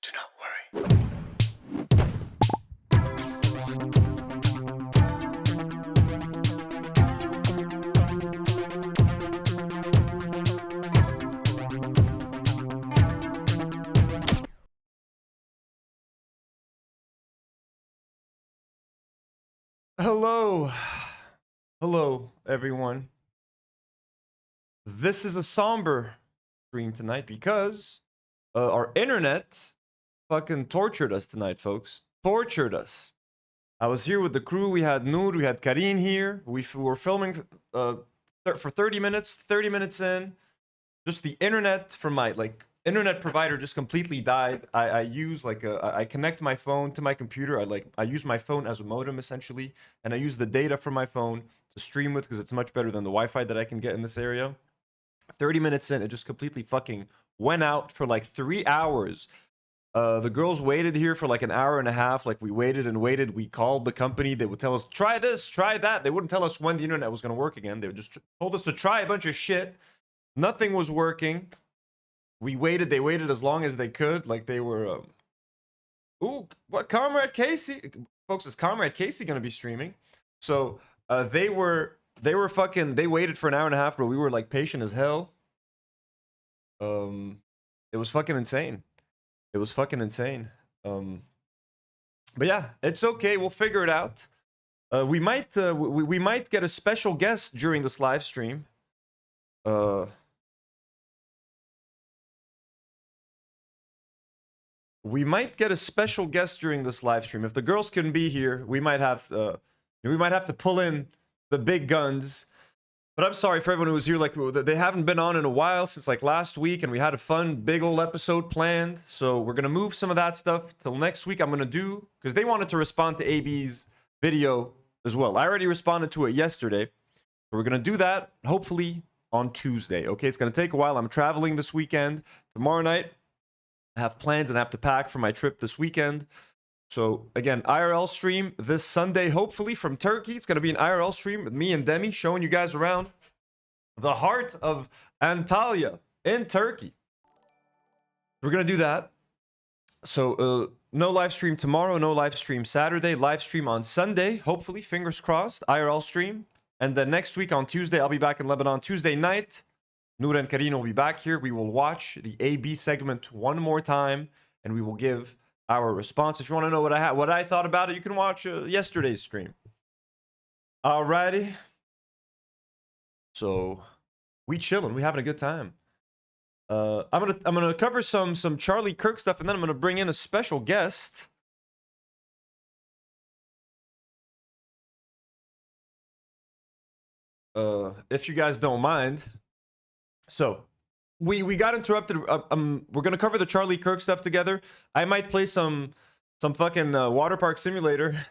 Do not worry. Hello everyone. This is a somber stream tonight because our internet fucking tortured us tonight, folks. Tortured us. I was here with the crew. We had Nour, we had Karine here. We were filming for 30 minutes. 30 minutes in, just the internet from my internet provider just completely died. I use I connect my phone to my computer. I use my phone as a modem essentially, and I use the data from my phone to stream with because it's much better than the Wi-Fi that I can get in this area. 30 minutes in, it just completely fucking went out for like 3 hours. The girls waited here for like an hour and a half. Like we waited and waited. We called the company. They would tell us, try this, try that. They wouldn't tell us when the internet was going to work again. They would just told us to try a bunch of shit. Nothing was working. We waited. They waited as long as they could. Like they were... Ooh, what? Comrade Casey? Folks, is Comrade Casey going to be streaming? So they waited for an hour and a half, bro. We were like patient as hell. It was fucking insane. It was fucking insane. But yeah, it's okay. We'll figure it out. We might get a special guest during this live stream. We might get a special guest during this live stream. If the girls can be here, we might have to pull in the big guns. But I'm sorry for everyone who was here. Like they haven't been on in a while, since like last week, and we had a fun big old episode planned. So we're gonna move some of that stuff till next week. I'm gonna do because they wanted to respond to AB's video as well. I already responded to it yesterday. So we're gonna do that hopefully on Tuesday. Okay, it's gonna take a while. I'm traveling this weekend. Tomorrow night, I have plans and I have to pack for my trip this weekend. So again, IRL stream this Sunday, hopefully from Turkey. It's going to be an IRL stream with me and Demi, showing you guys around the heart of Antalya in Turkey. We're going to do that. So no live stream tomorrow, no live stream Saturday, live stream on Sunday, hopefully, fingers crossed, IRL stream. And then next week on Tuesday, I'll be back in Lebanon Tuesday night. Nour and Karine will be back here. We will watch the AB segment one more time, and we will give our response. If you want to know what I thought about it, you can watch yesterday's stream. Alrighty. So we chilling. We having a good time. I'm gonna cover some Charlie Kirk stuff, and then I'm gonna bring in a special guest. If you guys don't mind. So, we got interrupted. We're gonna cover the Charlie Kirk stuff together. I might play some fucking Waterpark Simulator.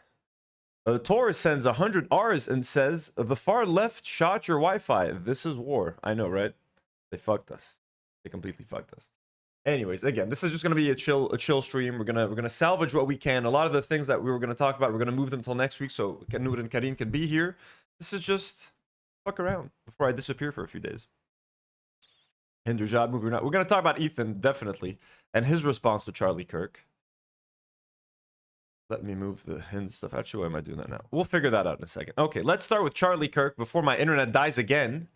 Taurus sends 100 Rs and says, "The far left shot your Wi-Fi. This is war." I know, right? They fucked us. They completely fucked us. Anyways, again, this is just gonna be a chill stream. We're gonna salvage what we can. A lot of the things that we were gonna talk about, we're gonna move them till next week, so Nour and Karine can be here. This is just fuck around before I disappear for a few days. Hinder job movie or not. We're going to talk about Ethan, definitely, and his response to Charlie Kirk. Let me move the Hind stuff. Actually, why am I doing that now? We'll figure that out in a second. Okay, let's start with Charlie Kirk before my internet dies again.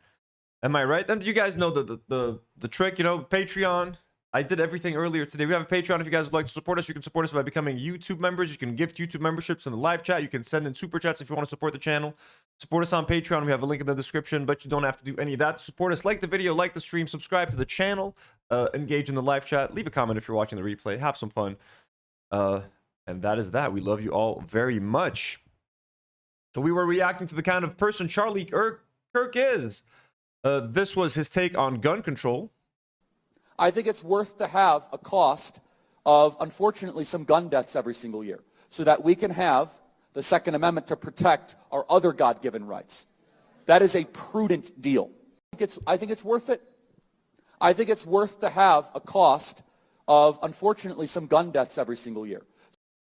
Am I right? And you guys know the trick, you know, Patreon. I did everything earlier today. We have a Patreon. If you guys would like to support us, you can support us by becoming YouTube members. You can gift YouTube memberships in the live chat. You can send in super chats if you want to support the channel. Support us on Patreon. We have a link in the description, but you don't have to do any of that to support us. Like the video, like the stream, subscribe to the channel, engage in the live chat, leave a comment if you're watching the replay, have some fun. And that is that. We love you all very much. So we were reacting to the kind of person Charlie Kirk is. This was his take on gun control. I think it's worth to have a cost of, unfortunately, some gun deaths every single year so that we can have the Second Amendment to protect our other God-given rights. That is a prudent deal. I think it's worth it. I think it's worth to have a cost of, unfortunately, some gun deaths every single year.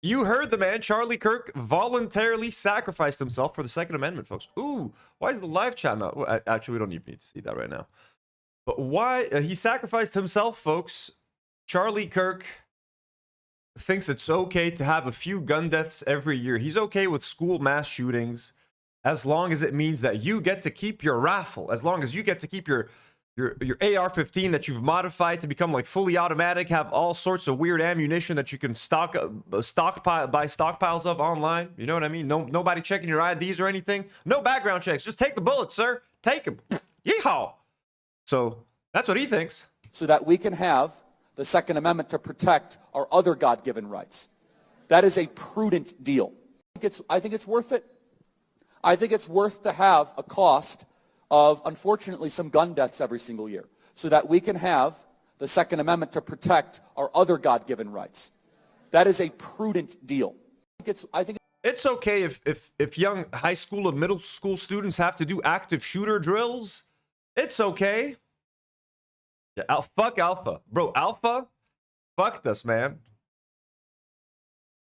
You heard the man. Charlie Kirk voluntarily sacrificed himself for the Second Amendment, folks. Ooh, why is the live chat not... Well, actually, we don't even need to see that right now. But why he sacrificed himself, folks. Charlie Kirk thinks it's okay to have a few gun deaths every year. He's okay with school mass shootings as long as it means that you get to keep your rifle, as long as you get to keep your AR-15 that you've modified to become like fully automatic, have all sorts of weird ammunition that you can buy stockpiles of online. You know what I mean? Nobody checking your IDs or anything. No background checks. Just take the bullets, sir. Take them. Yeehaw. So that's what he thinks. So that we can have the Second Amendment to protect our other God-given rights. That is a prudent deal. I think it's worth it. I think it's worth to have a cost of, unfortunately, some gun deaths every single year so that we can have the Second Amendment to protect our other God-given rights. That is a prudent deal. I think it's okay if young high school and middle school students have to do active shooter drills. It's okay. Yeah, fuck Alpha. Bro, Alpha fucked us, man.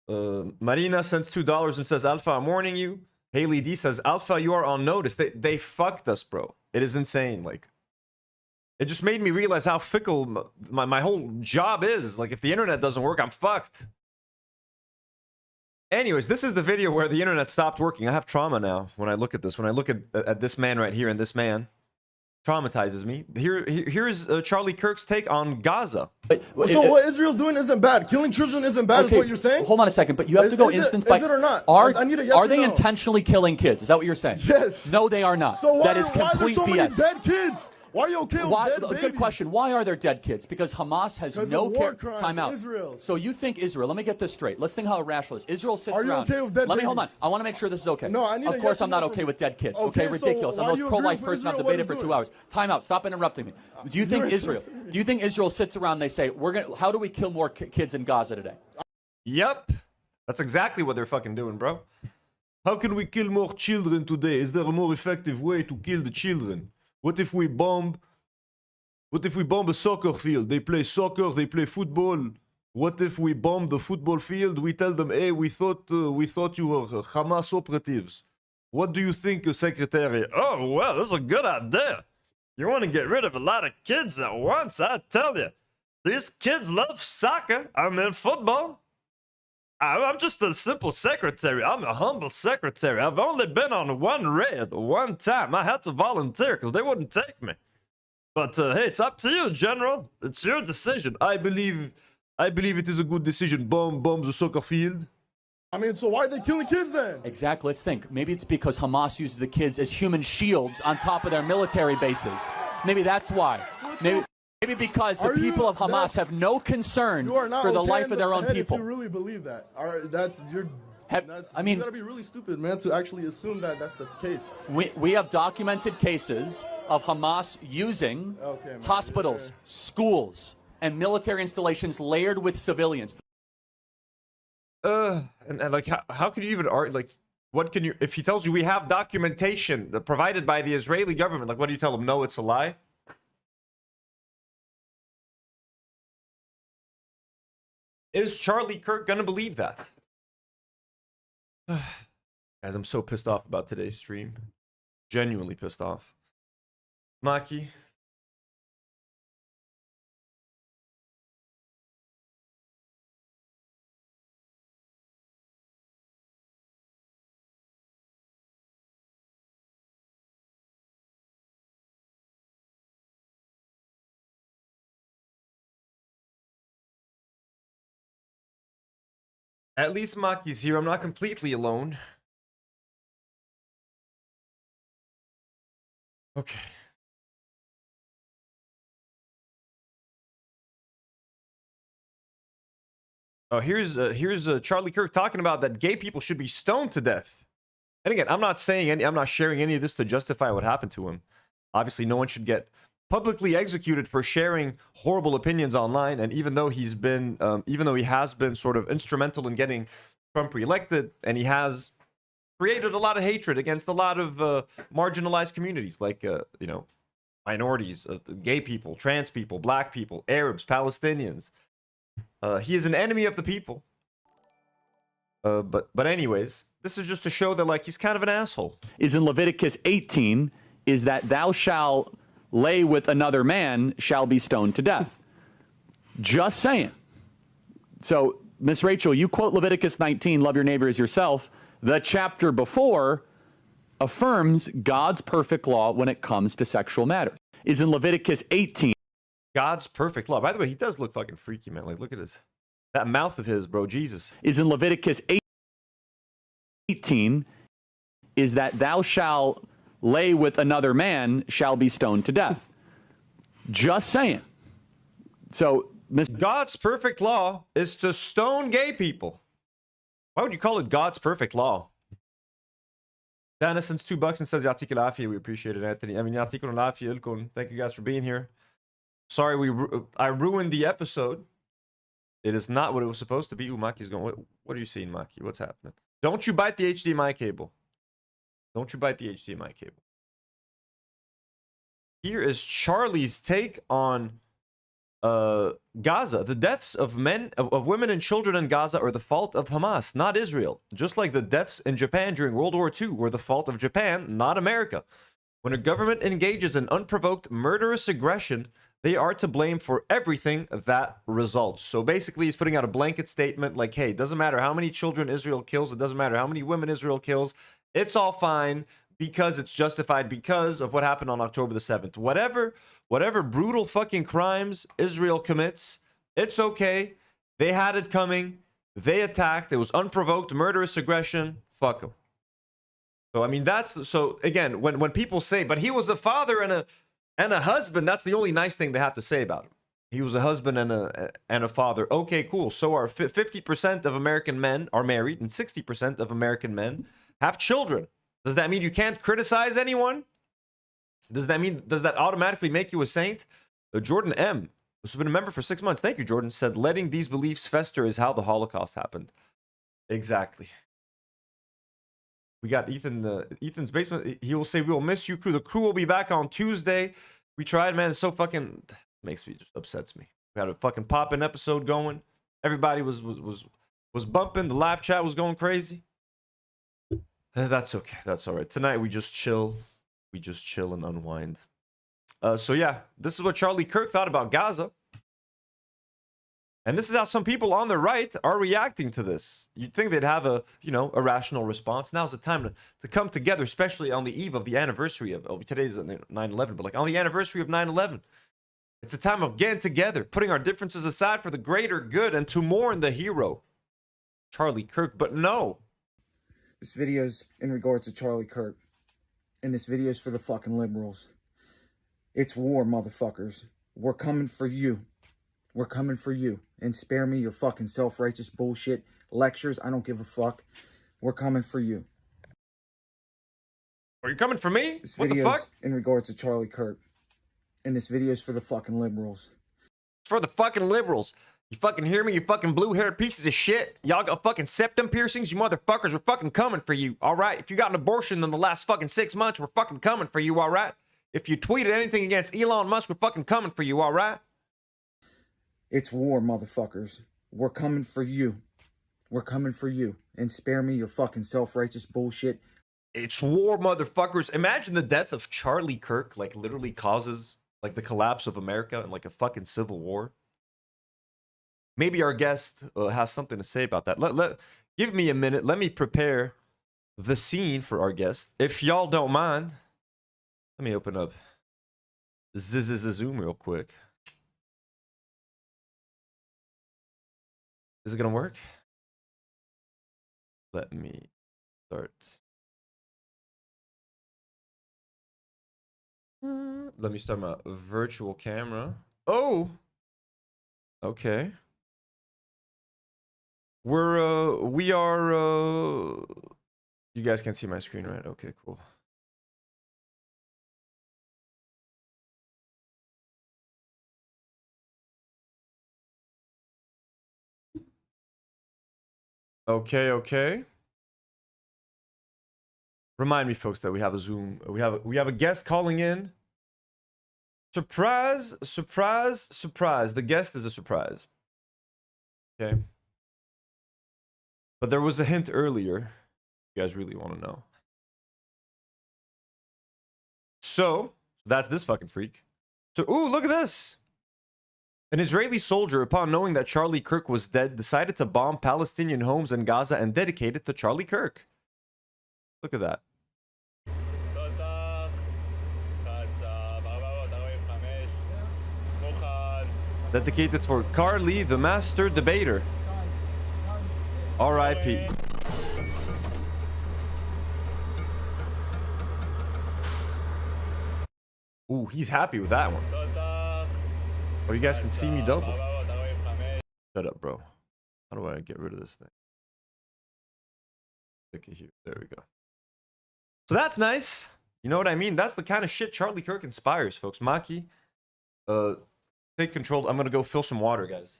Marina sends $2 and says, Alpha, I'm warning you. Haley D says, Alpha, you are on notice. They fucked us, bro. It is insane. Like, it just made me realize how fickle my whole job is. Like, if the internet doesn't work, I'm fucked. Anyways, this is the video where the internet stopped working. I have trauma now when I look at this. When I look at this man right here and this man. Traumatizes me. Here's Charlie Kirk's take on Gaza. So what Israel doing isn't bad. Killing children isn't bad, okay, is what you're saying? Hold on a second, but you have to go instance by... Is it or not? Are, I need a yes are or they no. intentionally killing kids? Is that what you're saying? Yes. No, they are not. So why, that is complete why are there so BS. many dead kids? Why are you okay with dead babies? Good question. Why are there dead kids? Because Hamas has no war crimes, time out. Israel. So you think Israel? Let me get this straight. Let's think how irrational this is. Israel sits Are you around. Okay with dead Let me babies? hold on. I want to make sure this is okay. No, I need of a course, yes I'm not or no okay with dead kids. Okay, Okay, ridiculous. so I'm the why most do you pro-life agree with person. I've Israel? What debated for it's 2 doing? hours. Time out. Stop interrupting me. Do you think Israel? Do you think Israel sits around and they say, "We're gonna"? How do we kill more kids in Gaza today? Yep. That's exactly what they're fucking doing, bro. How can we kill more children today? Is there a more effective way to kill the children? What if we bomb a soccer field? They play soccer, they play football. What if we bomb the football field? We tell them, hey, we thought you were Hamas operatives. What do you think, Secretary? Oh, well, that's a good idea. You want to get rid of a lot of kids at once, I tell you. These kids love soccer. I mean, football. I'm just a simple secretary. I'm a humble secretary. I've only been on one raid one time. I had to volunteer because they wouldn't take me. But hey, it's up to you, General. It's your decision. I believe it is a good decision. Bomb the soccer field. I mean, so why are they killing kids then? Exactly. Let's think. Maybe it's because Hamas uses the kids as human shields on top of their military bases. Maybe that's why. Maybe because the people of Hamas have no concern for the life of their own people. If you really believe that, you gotta be really stupid, man, to actually assume that that's the case. We have documented cases of Hamas using hospitals, schools, and military installations layered with civilians. And like, how can you even argue? Like, what can you? If he tells you we have documentation provided by the Israeli government, like, what do you tell him? No, it's a lie. Is Charlie Kirk gonna believe that? Guys, I'm so pissed off about today's stream. Genuinely pissed off. Maki. At least Maki's here. I'm not completely alone. Okay. Oh, here's Charlie Kirk talking about that gay people should be stoned to death. And again, I'm not sharing any of this to justify what happened to him. Obviously, no one should get publicly executed for sharing horrible opinions online. And even though he has been sort of instrumental in getting Trump reelected, and he has created a lot of hatred against a lot of marginalized communities, like minorities, gay people, trans people, black people, Arabs, Palestinians. He is an enemy of the people. But anyways, this is just to show that, like, he's kind of an asshole. Is in Leviticus 18 is that thou shalt lay with another man shall be stoned to death. Just saying. So Miss Rachel, you quote Leviticus 19, love your neighbor as yourself. The chapter before affirms God's perfect law when it comes to sexual matters. Is in Leviticus 18. God's perfect law. By the way, he does look fucking freaky, man. Like, look at that mouth of his, bro. Jesus. Is in Leviticus 18 is that thou shalt lay with another man shall be stoned to death. Just saying. So, God's perfect law is to stone gay people. Why would you call it God's perfect law? Dennis sends $2 and says, Yatik Lafia. We appreciate it, Anthony. I mean, Yatik Lafia. Thank you guys for being here. Sorry, I ruined the episode. It is not what it was supposed to be. Ooh, Maki's going, what are you seeing, Maki? What's happening? Don't you bite the HDMI cable. Don't you bite the HDMI cable. Here is Charlie's take on Gaza. The deaths of women and children in Gaza are the fault of Hamas, not Israel. Just like the deaths in Japan during World War II were the fault of Japan, not America. When a government engages in unprovoked murderous aggression, they are to blame for everything that results. So basically, he's putting out a blanket statement like, hey, it doesn't matter how many children Israel kills. It doesn't matter how many women Israel kills. It's all fine because it's justified because of what happened on October the 7th. Whatever brutal fucking crimes Israel commits, it's okay. They had it coming. They attacked. It was unprovoked, murderous aggression. Fuck them. So, I mean, so again, when people say, but he was a father and a husband, that's the only nice thing they have to say about him. He was a husband and a father. Okay, cool. So are 50% of American men are married and 60% of American men have children. Does that mean you can't criticize anyone? Does that automatically make you a saint? Jordan M, who's been a member for 6 months, thank you, Jordan, said letting these beliefs fester is how the Holocaust happened. Exactly. We got Ethan's basement. He will say, we will miss you, crew. The crew will be back on Tuesday. We tried, man. It's so fucking makes me, just upsets me. We had a fucking poppin' episode going. Everybody was bumping. The live chat was going crazy. That's okay. That's all right. Tonight we just chill. We just chill and unwind. So yeah, this is what Charlie Kirk thought about Gaza. And this is how some people on the right are reacting to this. You'd think they'd have a rational response. Now's the time to come together, especially on the eve of the anniversary of, today's 9/11, but like on the anniversary of 9/11. It's a time of getting together, putting our differences aside for the greater good and to mourn the hero, Charlie Kirk. But no. This video's in regards to Charlie Kirk. And this video's for the fucking liberals. It's war, motherfuckers. We're coming for you. We're coming for you. And spare me your fucking self-righteous bullshit lectures. I don't give a fuck. We're coming for you. Are you coming for me? This what the video's fuck? in regards to Charlie Kirk. And this video's for the fucking liberals. It's for the fucking liberals. You fucking hear me? You fucking blue-haired pieces of shit. Y'all got fucking septum piercings? You motherfuckers, we're fucking coming for you, all right? If you got an abortion in the last fucking 6 months, we're fucking coming for you, all right? If you tweeted anything against Elon Musk, we're fucking coming for you, all right? It's war, motherfuckers. We're coming for you. We're coming for you. And spare me your fucking self-righteous bullshit. It's war, motherfuckers. Imagine the death of Charlie Kirk, like, literally causes, like, the collapse of America and, like, a fucking civil war. Maybe our guest has something to say about that. Give me a minute. Let me prepare the scene for our guest. If y'all don't mind, let me open up Zoom real quick. Is it going to work? Let me start. Let me start my virtual camera. Oh! Okay. We are, you guys can't see my screen, right? Okay, cool. Okay. Remind me, folks, that we have a Zoom. We have a guest calling in. Surprise! The guest is a surprise. Okay. But there was a hint earlier. You guys really want to know. So, that's this fucking freak. So, ooh, look at this. An Israeli soldier, upon knowing that Charlie Kirk was dead, decided to bomb Palestinian homes in Gaza and dedicate it to Charlie Kirk. Look at that. Dedicated for Carly, the master debater. R.I.P. Ooh, he's happy with that one. Oh, you guys can see me double. Shut up, bro. How do I get rid of this thing? Stick it here. There we go. So that's nice. You know what I mean? That's the kind of shit Charlie Kirk inspires, folks. Maki, take control. I'm gonna go fill some water, guys.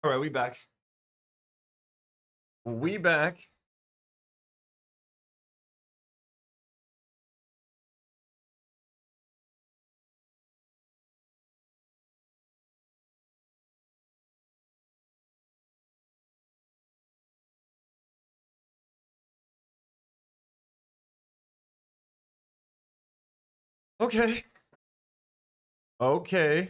All right, we back. We back. Okay. Okay.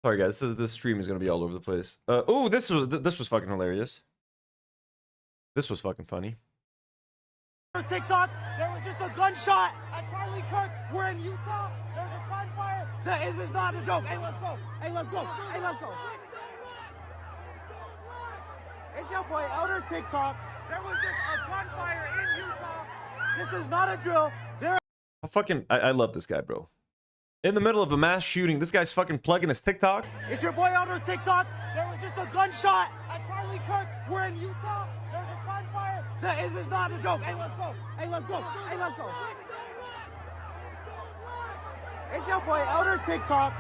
Sorry guys, this stream is gonna be all over the place. Oh, this was fucking hilarious. This was fucking funny. TikTok, there was just a gunshot at Charlie Kirk. We're in Utah. There's a gunfire. This is not a joke. Hey, let's go. Hey, let's go. Hey, let's go. It's your boy Elder TikTok. There was just a gunfire in Utah. This is not a drill. I love this guy, bro. In the middle of a mass shooting, this guy's fucking plugging his TikTok. It's your boy Elder TikTok. There was just a gunshot at Charlie Kirk. We're in Utah. There's a gunfire. This is not a joke. Hey, let's go. Hey, let's go. Hey, let's go. It's your boy Elder TikTok.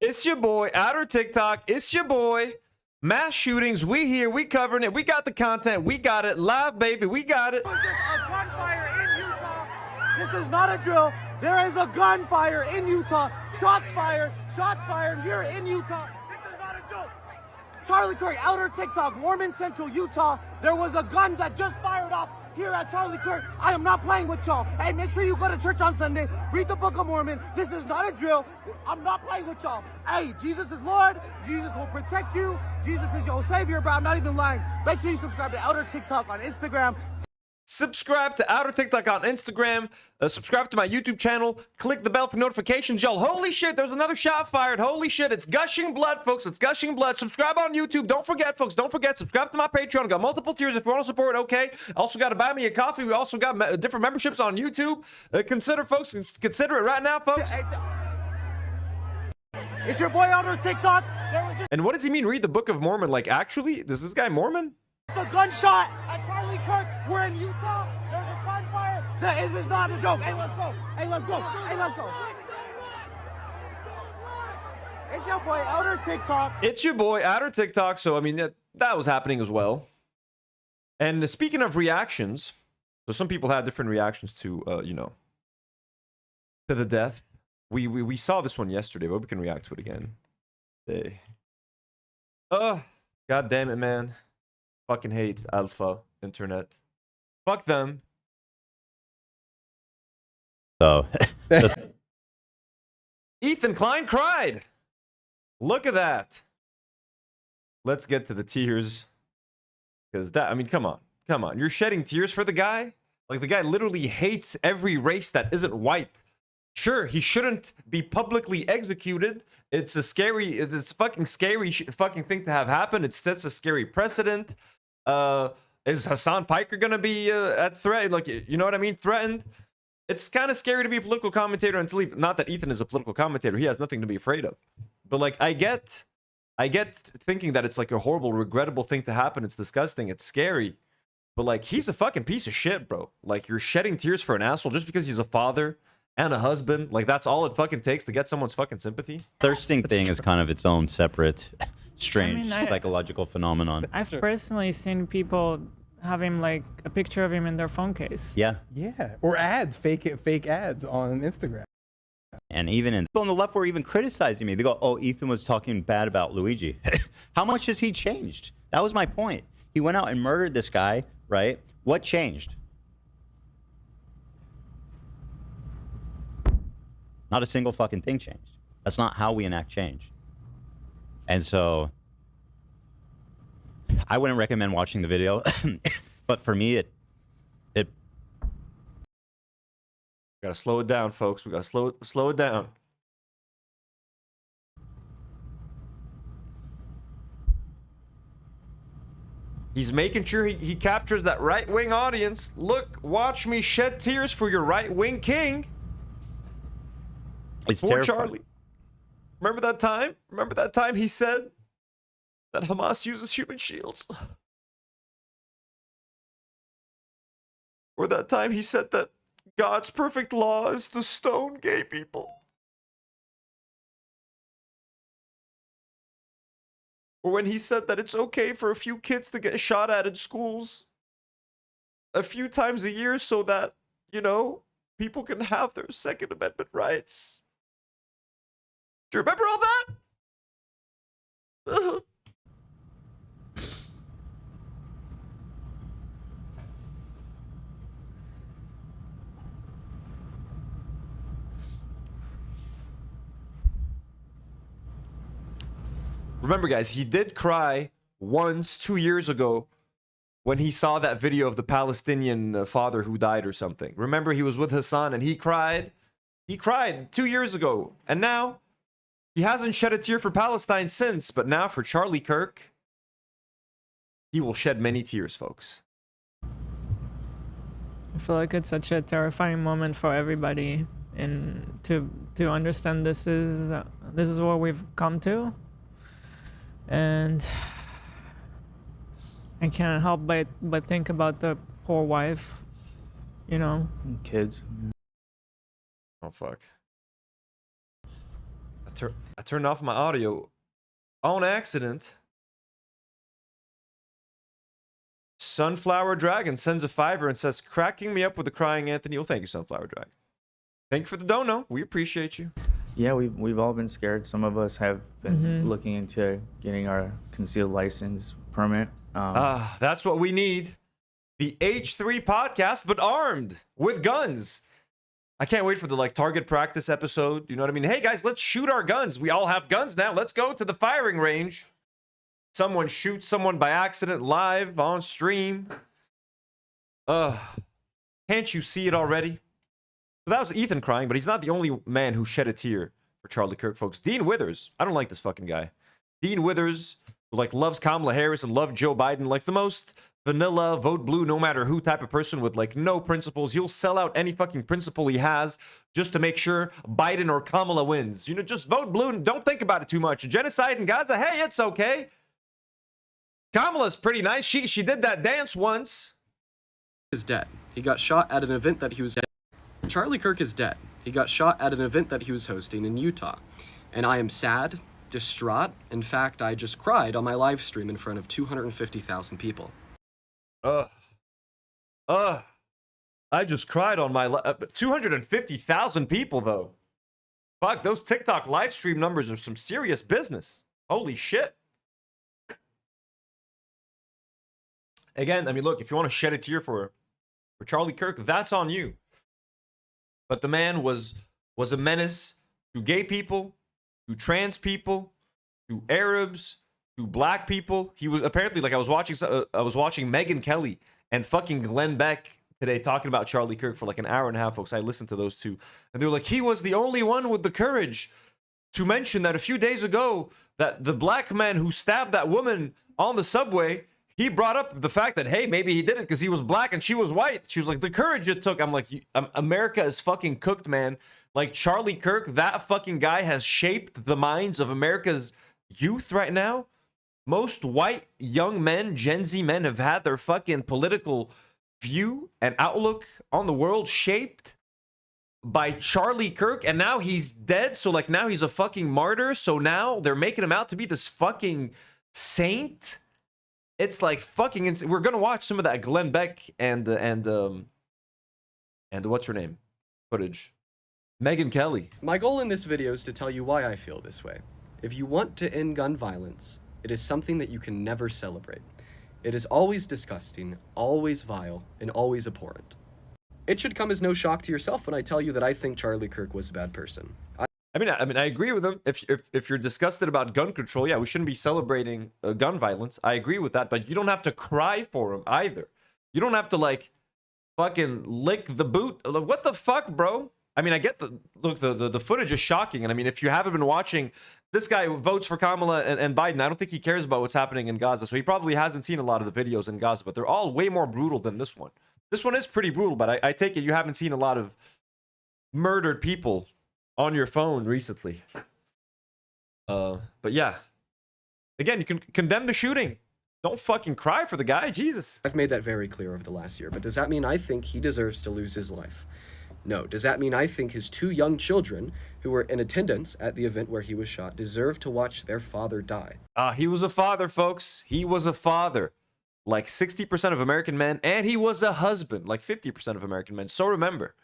It's your boy Outer TikTok. It's your boy. Mass shootings. We here. We covering it. We got the content. We got it. Live, baby. We got it. There was just a gunfire in Utah. This is not a drill. There is a gunfire in Utah. Shots fired here in Utah. This is not a joke. Charlie Kirk, Outer TikTok, Mormon Central, Utah. There was a gun that just fired off here at Charlie Kirk. I am not playing with y'all. Hey, make sure you go to church on Sunday. Read the Book of Mormon. This is not a drill. I'm not playing with y'all. Hey, Jesus is Lord. Jesus will protect you. Jesus is your savior, bro. I'm not even lying. Make sure you subscribe to Outer TikTok on Instagram. Subscribe to Outer TikTok on Instagram. Subscribe to my YouTube channel. Click the bell for notifications, y'all. Holy shit, there's another shot fired. Holy shit, it's gushing blood, folks. It's gushing blood. Subscribe on YouTube. Don't forget, folks. Don't forget. Subscribe to my Patreon. I got multiple tiers if you want to support. Okay. Also got to buy me a coffee. We also got different memberships on YouTube. Consider, folks. Consider it right now, folks. It's your boy Elder TikTok. And what does he mean? Read the Book of Mormon? Like, actually, is this guy Mormon? The gunshot at Charlie Kirk. We're in Utah. There's a gunfire. This is not a joke. Hey, let's go. Hey, let's go. Hey, let's go. It's your boy Outer TikTok. It's your boy Outer TikTok. So I mean that was happening as well. And speaking of reactions, so some people had different reactions to you know, to the death. We saw this one yesterday, but we can react to it again. Hey. God damn it, man. Fucking hate alpha internet. Fuck them. So Ethan Klein cried. Look at that. Let's get to the tears. Because that, I mean, come on. Come on. You're shedding tears for the guy? Like, the guy literally hates every race that isn't white. Sure, he shouldn't be publicly executed. It's a scary, it's a fucking scary fucking thing to have happen. It sets a scary precedent. Is Hassan Piker gonna be at threat? Like, you know what I mean? Threatened. it's kind of scary to be a political commentator until not that Ethan is a political commentator. He has nothing to be afraid of. But like, I get thinking that it's like a horrible, regrettable thing to happen. It's disgusting. It's scary. But like, he's a fucking piece of shit, bro. Like, you're shedding tears for an asshole just because he's a father and a husband. Like, that's all it fucking takes to get someone's fucking sympathy. Thirsting thing is kind of its own separate, strange psychological phenomenon. I've personally seen people having like a picture of him in their phone case. Yeah. Yeah. Or ads, fake ads on Instagram. And even people on the left were even criticizing me. They go, oh, Ethan was talking bad about Luigi. How much has he changed? That was my point. He went out and murdered this guy, right? What changed? Not a single fucking thing changed. That's not how we enact change. And so I wouldn't recommend watching the video, but for me, it We gotta slow it down, folks. We gotta slow it down. He's making sure he captures that right-wing audience. Look, watch me shed tears for your right-wing king. It's Poor terrifying. Charlie. Remember that time? Remember that time he said that Hamas uses human shields? Or that time he said that God's perfect law is to stone gay people? Or when he said that it's okay for a few kids to get shot at in schools a few times a year so that, you know, people can have their Second Amendment rights? Do you remember all that? Remember, guys, he did cry once 2 years ago when he saw that video of the Palestinian father who died or something. Remember, he was with his son and he cried. He cried 2 years ago. And now he hasn't shed a tear for Palestine since. But now for Charlie Kirk, he will shed many tears, folks. I feel like it's such a terrifying moment for everybody, and to understand this is what we've come to. And I can't help but think about the poor wife, you know. Kids. Oh, fuck. I turned off my audio on accident. Sunflower Dragon sends a $5 and says, cracking me up with the crying Anthony. Well, thank you, Sunflower Dragon. Thank you for the dono. We appreciate you. Yeah, we've all been scared. Some of us have been looking into getting our concealed license permit. That's what we need. The H3 podcast, but armed with guns. I can't wait for the target practice episode. You know what I mean? Hey guys, let's shoot our guns. We all have guns now. Let's go to the firing range. Someone shoots someone by accident live on stream. Can't you see it already? So that was Ethan crying, but he's not the only man who shed a tear for Charlie Kirk, folks. Dean Withers. I don't like this fucking guy. Dean Withers, who loves Kamala Harris and loved Joe Biden, like the most vanilla, vote blue, no matter who type of person with no principles. He'll sell out any fucking principle he has just to make sure Biden or Kamala wins. You know, just vote blue and don't think about it too much. Genocide in Gaza, hey, it's okay. Kamala's pretty nice. She did that dance once. Is dead. He got shot at an event that he was at. Charlie Kirk is dead. He got shot at an event that he was hosting in Utah. And I am sad, distraught. In fact, I just cried on my live stream in front of 250,000 people. I just cried on my 250,000 people though. Fuck, those TikTok live stream numbers are some serious business. Holy shit. Again, I mean, look, if you want to shed a tear for Charlie Kirk, that's on you. But the man was a menace to gay people, to trans people, to Arabs, to black people. He was apparently, I was watching Megyn Kelly and fucking Glenn Beck today talking about Charlie Kirk for an hour and a half, folks. I listened to those two, and they were like, he was the only one with the courage to mention that a few days ago that the black man who stabbed that woman on the subway, he brought up the fact that, hey, maybe he did it because he was black and she was white. She was like, the courage it took. I'm like, America is fucking cooked, man. Like Charlie Kirk, that fucking guy has shaped the minds of America's youth right now. Most white young men, Gen Z men, have had their fucking political view and outlook on the world shaped by Charlie Kirk, and now he's dead. So like now he's a fucking martyr. So now they're making him out to be this fucking saint. It's like fucking insane. We're gonna watch some of that Glenn Beck and what's her name footage, Megyn Kelly. My goal in this video is to tell you why I feel this way. If you want to end gun violence, it is something that you can never celebrate. It is always disgusting, always vile, and always abhorrent. It should come as no shock to yourself when I tell you that I think Charlie Kirk was a bad person. I mean, I agree with him. If you're disgusted about gun control, yeah, we shouldn't be celebrating gun violence. I agree with that, but you don't have to cry for him either. You don't have to like fucking lick the boot. Like, what the fuck, bro? I mean, I get the footage is shocking, and I mean, if you haven't been watching, this guy votes for Kamala and Biden. I don't think he cares about what's happening in Gaza, so he probably hasn't seen a lot of the videos in Gaza, but they're all way more brutal than this one. This one is pretty brutal, but I take it you haven't seen a lot of murdered people on your phone recently. But yeah. Again, you can condemn the shooting. Don't fucking cry for the guy, Jesus. I've made that very clear over the last year, but does that mean I think he deserves to lose his life? No. Does that mean I think his 2 young children who were in attendance at the event where he was shot deserve to watch their father die? He was a father, folks. He was a father. Like 60% of American men, and he was a husband, like 50% of American men. So remember,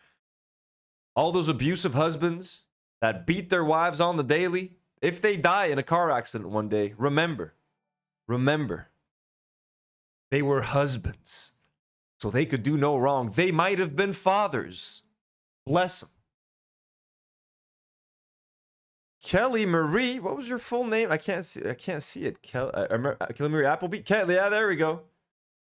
all those abusive husbands that beat their wives on the daily, if they die in a car accident one day, remember, they were husbands, so they could do no wrong. They might have been fathers. Bless them. Kelly Marie, what was your full name? I can't see it. Kelly Marie Appleby. Kelly, yeah, there we go.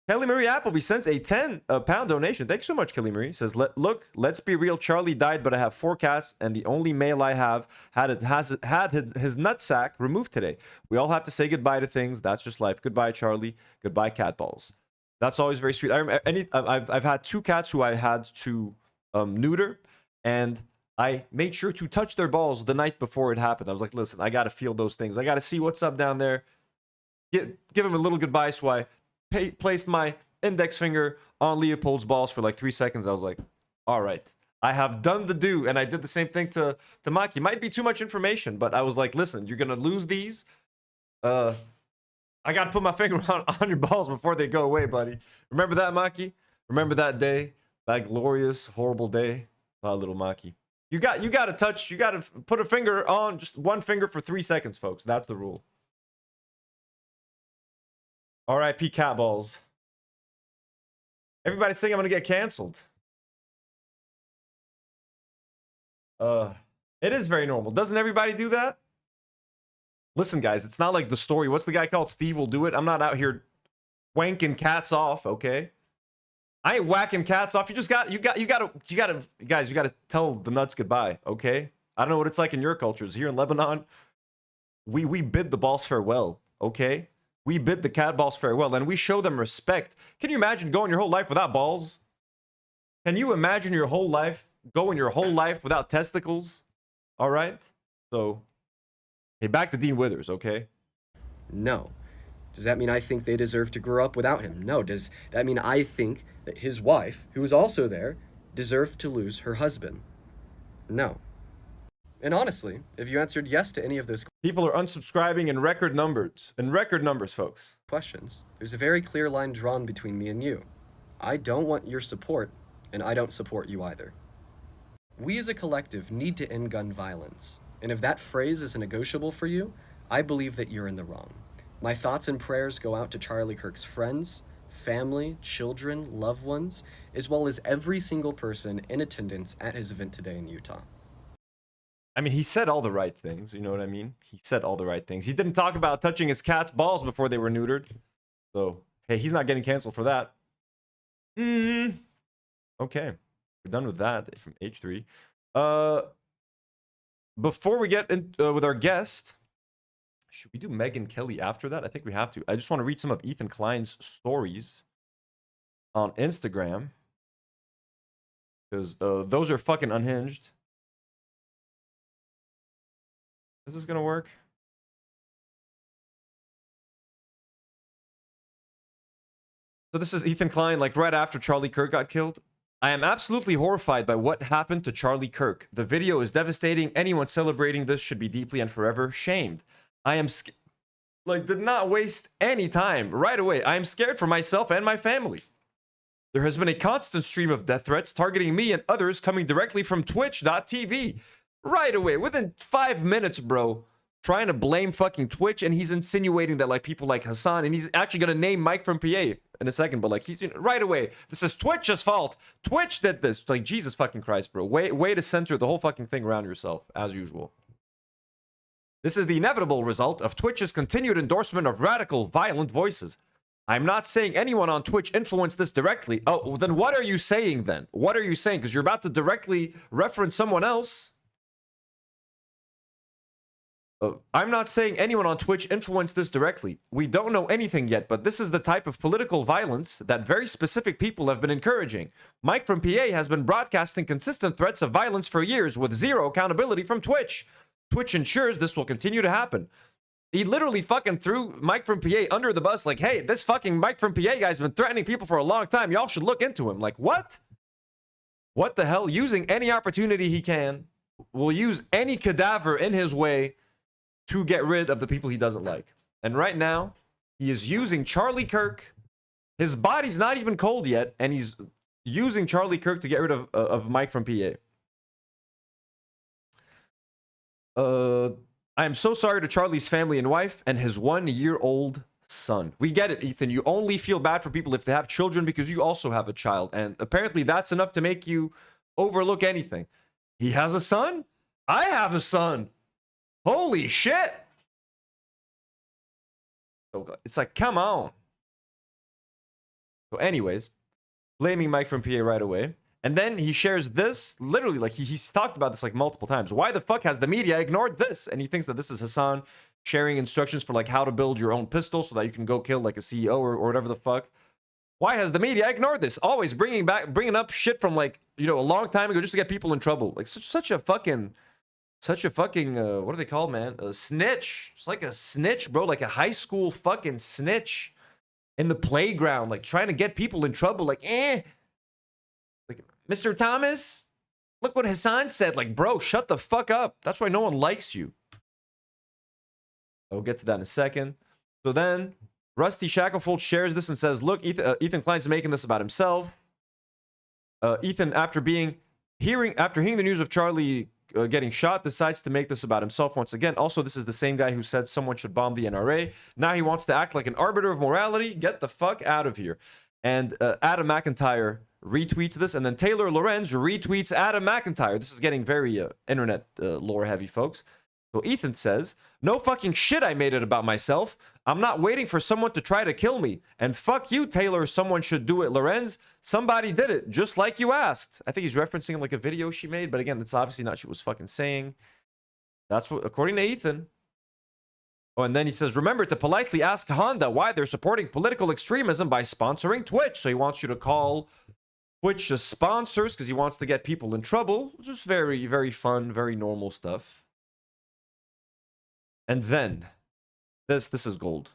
Kelly Marie Appleby sends a 10-pound donation. Thanks so much, Kelly Marie. Says, look, let's be real. Charlie died, but I have 4 cats, and the only male I have had his nutsack removed today. We all have to say goodbye to things. That's just life. Goodbye, Charlie. Goodbye, cat balls. That's always very sweet. I remember I've had 2 cats who I had to neuter, and I made sure to touch their balls the night before it happened. I was like, listen, I got to feel those things. I got to see what's up down there. Give him a little goodbye. So I placed my index finger on Leopold's balls for like 3 seconds. I was like, all right, I have done the do. And I did the same thing to Maki. Might be too much information, but I was like, listen, you're going to lose these. I got to put my finger on your balls before they go away, buddy. Remember that, Maki? Remember that day? That glorious, horrible day? My little Maki. You got to touch, you got to put a finger on, just one finger for 3 seconds, folks. That's the rule. R.I.P. cat balls. Everybody's saying I'm going to get canceled. It is very normal. Doesn't everybody do that? Listen, guys, it's not like the story. What's the guy called? Steve will do it. I'm not out here wanking cats off, okay? I ain't whacking cats off. You gotta tell the nuts goodbye, okay? I don't know what it's like in your cultures. Here in Lebanon, we bid the balls farewell, okay? We bid the cat balls farewell, and we show them respect. Can you imagine going your whole life without balls? Can you imagine your whole life, going your whole life without testicles? All right? So, hey, back to Dean Withers, okay? No. Does that mean I think they deserve to grow up without him? No. Does that mean I think that his wife, who was also there, deserved to lose her husband? No. And honestly, if you answered yes to any of those people are unsubscribing in record numbers. In record numbers, folks. Questions, there's a very clear line drawn between me and you. I don't want your support, and I don't support you either. We as a collective need to end gun violence. And if that phrase is negotiable for you, I believe that you're in the wrong. My thoughts and prayers go out to Charlie Kirk's friends, family, children, loved ones, as well as every single person in attendance at his event today in Utah. I mean, he said all the right things, you know what I mean? He said all the right things. He didn't talk about touching his cat's balls before they were neutered. So, hey, he's not getting canceled for that. Okay. We're done with that from H3. Before we get in with our guest, Should we do Megyn Kelly after that? I think we have to. I just want to read some of Ethan Klein's stories on Instagram. Because those are fucking unhinged. Is this gonna work? So this is Ethan Klein, like right after Charlie Kirk got killed. I am absolutely horrified by what happened to Charlie Kirk. The video is devastating. Anyone celebrating this should be deeply and forever shamed. I am did not waste any time right away. I am scared for myself and my family. There has been a constant stream of death threats targeting me and others coming directly from twitch.tv. Right away, within 5 minutes, bro. Trying to blame fucking Twitch, and he's insinuating that like people like Hassan, and he's actually gonna name Mike from PA in a second, but like he's right away. This is Twitch's fault. Twitch did this. Like Jesus fucking Christ, bro. Way to center the whole fucking thing around yourself as usual. This is the inevitable result of Twitch's continued endorsement of radical, violent voices. I'm not saying anyone on Twitch influenced this directly. Oh, then what are you saying then? What are you saying? Because you're about to directly reference someone else. I'm not saying anyone on Twitch influenced this directly. We don't know anything yet, but this is the type of political violence that very specific people have been encouraging. Mike from PA has been broadcasting consistent threats of violence for years with zero accountability from Twitch. Twitch ensures this will continue to happen. He literally fucking threw Mike from PA under the bus like, hey, this fucking Mike from PA guy's been threatening people for a long time. Y'all should look into him. Like, what? What the hell? Using any opportunity he can, will use any cadaver in his way to get rid of the people he doesn't like. And right now, he is using Charlie Kirk. His body's not even cold yet, and he's using Charlie Kirk to get rid of Mike from PA. I am so sorry to Charlie's family and wife and his 1-year-old son. We get it, Ethan. You only feel bad for people if they have children because you also have a child. And apparently that's enough to make you overlook anything. He has a son? I have a son. Holy shit. So it's like, come on. So anyways, blaming Mike from PA right away. And then he shares this, literally, like he's talked about this like multiple times. Why the fuck has the media ignored this? And he thinks that this is Hassan sharing instructions for like how to build your own pistol so that you can go kill like a CEO or whatever the fuck. Why has the media ignored this? Always bringing up shit from like, you know, a long time ago just to get people in trouble. Like such a fucking, what are they called, man? A snitch. It's like a snitch, bro. Like a high school fucking snitch in the playground, like trying to get people in trouble. Like, like, Mr. Thomas, look what Hassan said. Like, bro, shut the fuck up. That's why no one likes you. I'll get to that in a second. So then, Rusty Shacklefold shares this and says, look, Ethan Klein's making this about himself. Ethan, after hearing the news of Charlie getting shot, decides to make this about himself once again. Also, this is the same guy who said someone should bomb the NRA. Now he wants to act like an arbiter of morality. Get the fuck out of here. And Adam McIntyre retweets this, and then Taylor Lorenz retweets Adam McIntyre. This is getting very internet lore heavy, folks. So Ethan says, no fucking shit, I made it about myself. I'm not waiting for someone to try to kill me. And fuck you, Taylor, someone should do it, Lorenz. Somebody did it, just like you asked. I think he's referencing like a video she made, but again, that's obviously not what she was fucking saying. That's what, according to Ethan. Oh, and then he says, remember to politely ask Honda why they're supporting political extremism by sponsoring Twitch. So he wants you to call Twitch as sponsors because he wants to get people in trouble. Just very, very fun, very normal stuff. And then, this is gold.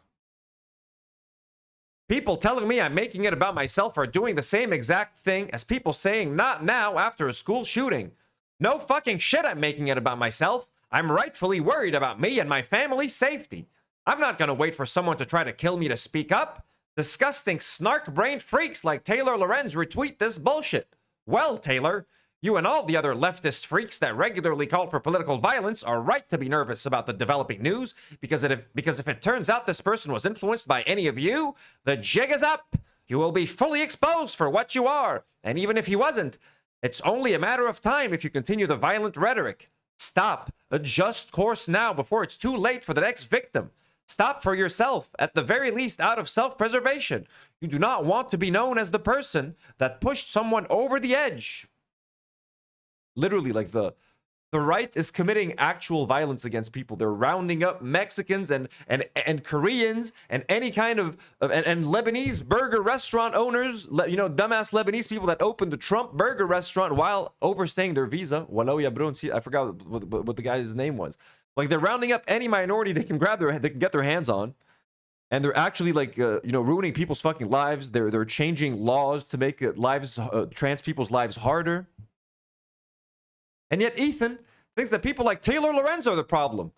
People telling me I'm making it about myself are doing the same exact thing as people saying not now after a school shooting. No fucking shit, I'm making it about myself. I'm rightfully worried about me and my family's safety. I'm not gonna wait for someone to try to kill me to speak up. Disgusting snark-brained freaks like Taylor Lorenz retweet this bullshit. Well, Taylor, you and all the other leftist freaks that regularly call for political violence are right to be nervous about the developing news, because if it turns out this person was influenced by any of you, the jig is up. You will be fully exposed for what you are. And even if he wasn't, it's only a matter of time if you continue the violent rhetoric. Stop. Adjust course now before it's too late for the next victim. Stop for yourself, at the very least out of self-preservation. You do not want to be known as the person that pushed someone over the edge. Literally, like the The right is committing actual violence against people. They're rounding up Mexicans and Koreans and any kind of and Lebanese burger restaurant owners, you know, dumbass Lebanese people that opened the Trump burger restaurant while overstaying their visa. I forgot what the guy's name was. Like, they're rounding up any minority they can get their hands on, and they're actually like you know, ruining people's fucking lives. They're changing laws to make trans people's lives harder. And yet Ethan thinks that people like Taylor Lorenzo are the problem.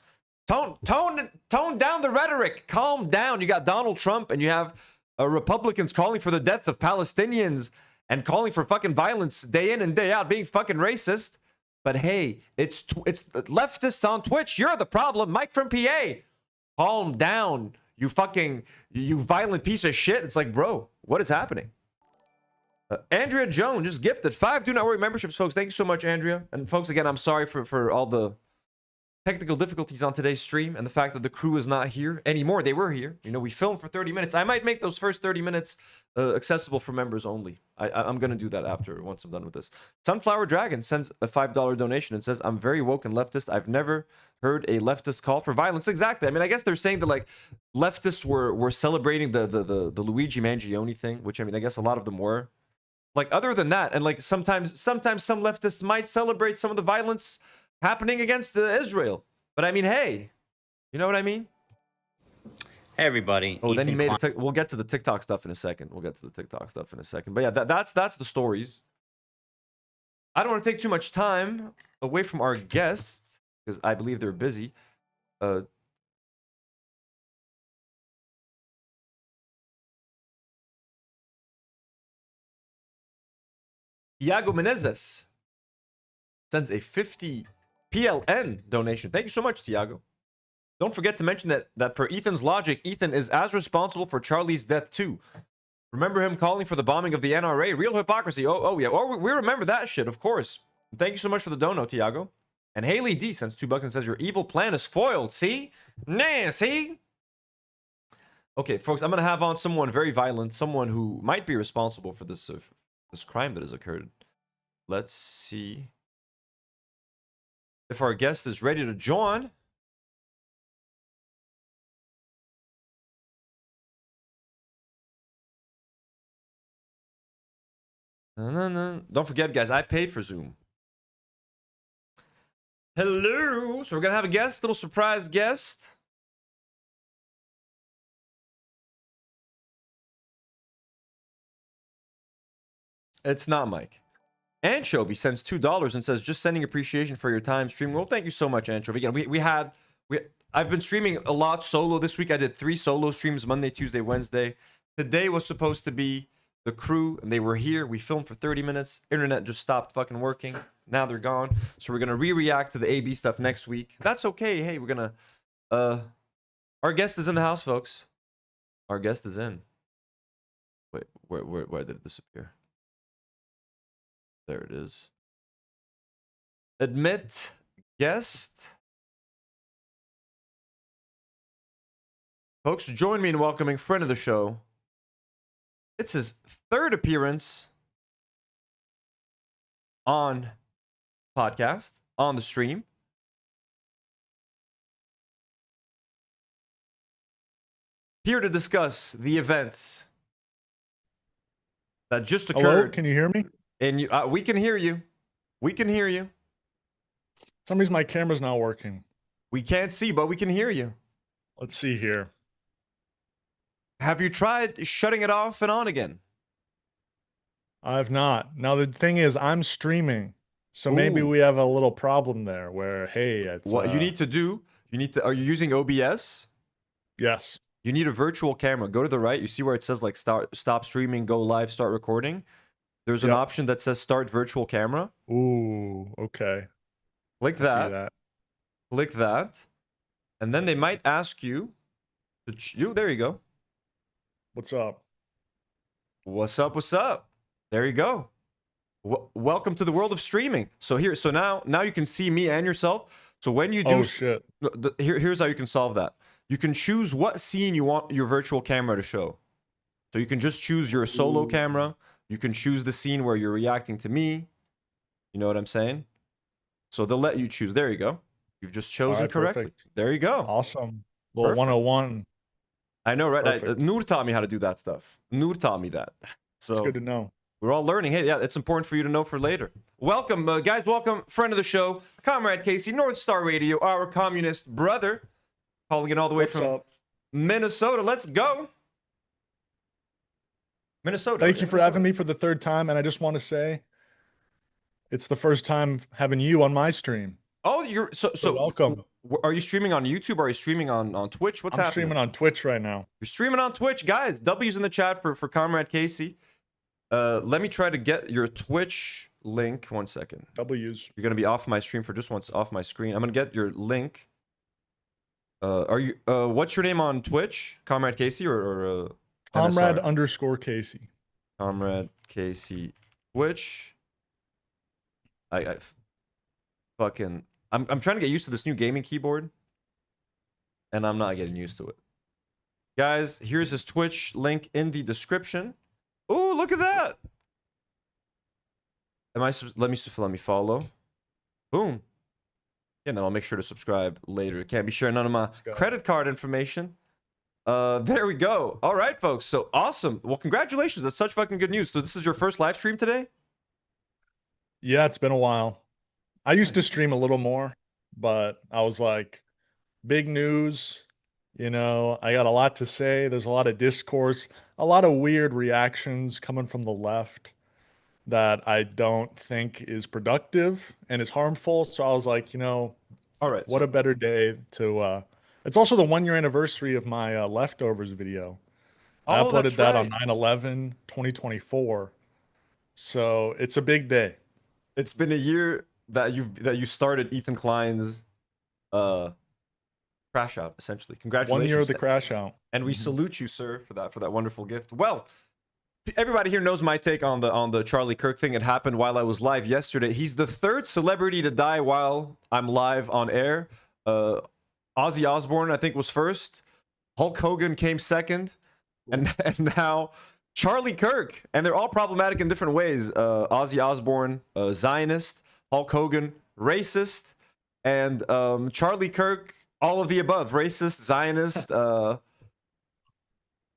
Tone down the rhetoric. Calm down. You got Donald Trump and you have Republicans calling for the death of Palestinians and calling for fucking violence day in and day out, being fucking racist. But hey, it's leftists on Twitch. You're the problem. Mike from PA. Calm down. You violent piece of shit. It's like, bro, what is happening? Andrea Jones just gifted 5 Do Not Worry memberships, folks. Thank you so much, Andrea. And folks, again, I'm sorry for all the technical difficulties on today's stream and the fact that the crew is not here anymore. They were here. You know, we filmed for 30 minutes. I might make those first 30 minutes accessible for members only. I'm going to do that once I'm done with this. Sunflower Dragon sends a $5 donation and says, I'm very woke and leftist. I've never heard a leftist call for violence. Exactly. I mean, I guess they're saying that, like, leftists were celebrating the Luigi Mangione thing, which, I mean, I guess a lot of them were. Like, other than that, and like sometimes some leftists might celebrate some of the violence happening against Israel. But I mean, hey, you know what I mean? Hey, everybody. Oh, Ethan then he made Klein. we'll get to the TikTok stuff in a second. But yeah, that's the stories. I don't want to take too much time away from our guests because I believe they're busy. Iago Menezes sends a 50 PLN donation. Thank you so much, Tiago. Don't forget to mention that per Ethan's logic, Ethan is as responsible for Charlie's death too. Remember him calling for the bombing of the NRA? Real hypocrisy. Oh yeah. Oh, we remember that shit, of course. Thank you so much for the dono, Tiago. And Haley D sends $2 and says, your evil plan is foiled. See? Nah, see? Okay, folks, I'm going to have on someone very violent, someone who might be responsible for this crime that has occurred. Let's see if our guest is ready to join. No. Don't forget, guys, I paid for Zoom. Hello. So we're going to have a guest, little surprise guest. It's not Mike. Anchovy sends $2 and says, just sending appreciation for your time stream. Well, thank you so much, Anchovy. Again, I've been streaming a lot solo this week. I did 3 solo streams, Monday, Tuesday, Wednesday. Today was supposed to be the crew, and they were here. We filmed for 30 minutes. Internet just stopped fucking working. Now they're gone. So we're going to react to the AB stuff next week. That's okay. Hey, we're going to... our guest is in the house, folks. Our guest is in. Wait, where did it disappear? There it is. Admit guest. Folks, join me in welcoming friend of the show. It's his 3rd appearance on podcast, on the stream. Here to discuss the events that just occurred. Hello, can you hear me? And we can hear you. We can hear you. For some reason my camera's not working. We can't see, but we can hear you. Let's see here. Have you tried shutting it off and on again? I've not. Now the thing is, I'm streaming, so maybe we have a little problem there. Where hey, it's what you need to do. Are you using OBS? Yes. You need a virtual camera. Go to the right. You see where it says like stop streaming, go live, start recording. There's an option that says start virtual camera. Ooh, okay. Click I see that. Click that. And then they might ask you to there you go. What's up? What's up? What's up? There you go. Welcome to the world of streaming. So now you can see me and yourself. So when you do, oh shit. Here's how you can solve that. You can choose what scene you want your virtual camera to show. So you can just choose your solo camera. You can choose the scene where you're reacting to me. You know what I'm saying? So they'll let you choose. There you go. You've just chosen correctly. Perfect. There you go. Awesome. Little 101. I know, right? Nour taught me how to do that stuff. Nour taught me that. So it's good to know. We're all learning. Hey, yeah, it's important for you to know for later. Welcome, guys. Welcome, friend of the show, Comrade Casey, North Star Radio, our communist brother, calling in all the way from Minnesota. Let's go. Minnesota. Thank you for having me for the third time. And I just want to say, it's the first time having you on my stream. Oh, you're so welcome. Are you streaming on YouTube? Or are you streaming on Twitch? What's happening? I'm streaming on Twitch right now. You're streaming on Twitch, guys. W's in the chat for Comrade Casey. Let me try to get your Twitch link. 1 second. W's. You're gonna be off my stream for just once, off my screen. I'm gonna get your link. Are you? What's your name on Twitch? Comrade Casey or Comrade NSR? _ Casey. Comrade Casey Twitch. I fucking. I'm trying to get used to this new gaming keyboard, and I'm not getting used to it. Guys, here's his Twitch link in the description. Oh, look at that! Let me follow. Boom. And then I'll make sure to subscribe later. Can't be sharing none of my credit card information. There we go. All right, folks. So awesome. Well, congratulations. That's such fucking good news. So this is your first live stream today? Yeah, it's been a while. I used to stream a little more, but I was like, big news. You know, I got a lot to say. There's a lot of discourse, a lot of weird reactions coming from the left that I don't think is productive and is harmful. So I was like, you know, all right, what a better day to it's also the 1 year anniversary of my leftovers video. I uploaded that on 9/11/2024. So it's a big day. It's been a year that you started Ethan Klein's crash out, essentially. Congratulations. 1 year of the crash out. And we salute you, sir, for that wonderful gift. Well, everybody here knows my take on the Charlie Kirk thing. It happened while I was live yesterday. He's the third celebrity to die while I'm live on air. Ozzy Osbourne, I think, was first. Hulk Hogan came second. And now Charlie Kirk. And they're all problematic in different ways. Ozzy Osbourne, Zionist. Hulk Hogan, racist. And Charlie Kirk, all of the above. Racist, Zionist,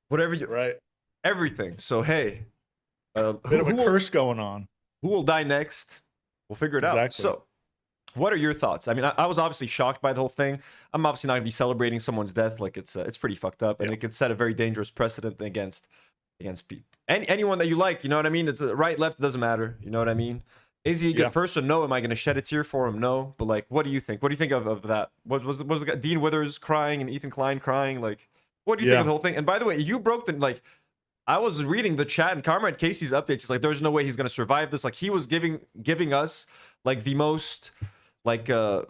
whatever you... Right. Everything. So, hey. Bit of a curse going on. Who will die next? We'll figure it out. So, what are your thoughts? I mean, I was obviously shocked by the whole thing. I'm obviously not going to be celebrating someone's death. Like, it's pretty fucked up. And it could set a very dangerous precedent against people. Anyone that you like, you know what I mean? It's right, left, it doesn't matter. You know what I mean? Is he a good person? No. Am I going to shed a tear for him? No. But, like, what do you think? What do you think of that? What was the guy? Dean Withers crying and Ethan Klein crying? Like, what do you think of the whole thing? And by the way, you broke the, like, I was reading the chat and Comrade Casey's updates. He's like, there's no way he's going to survive this. Like, he was giving us, like, the most, like, critical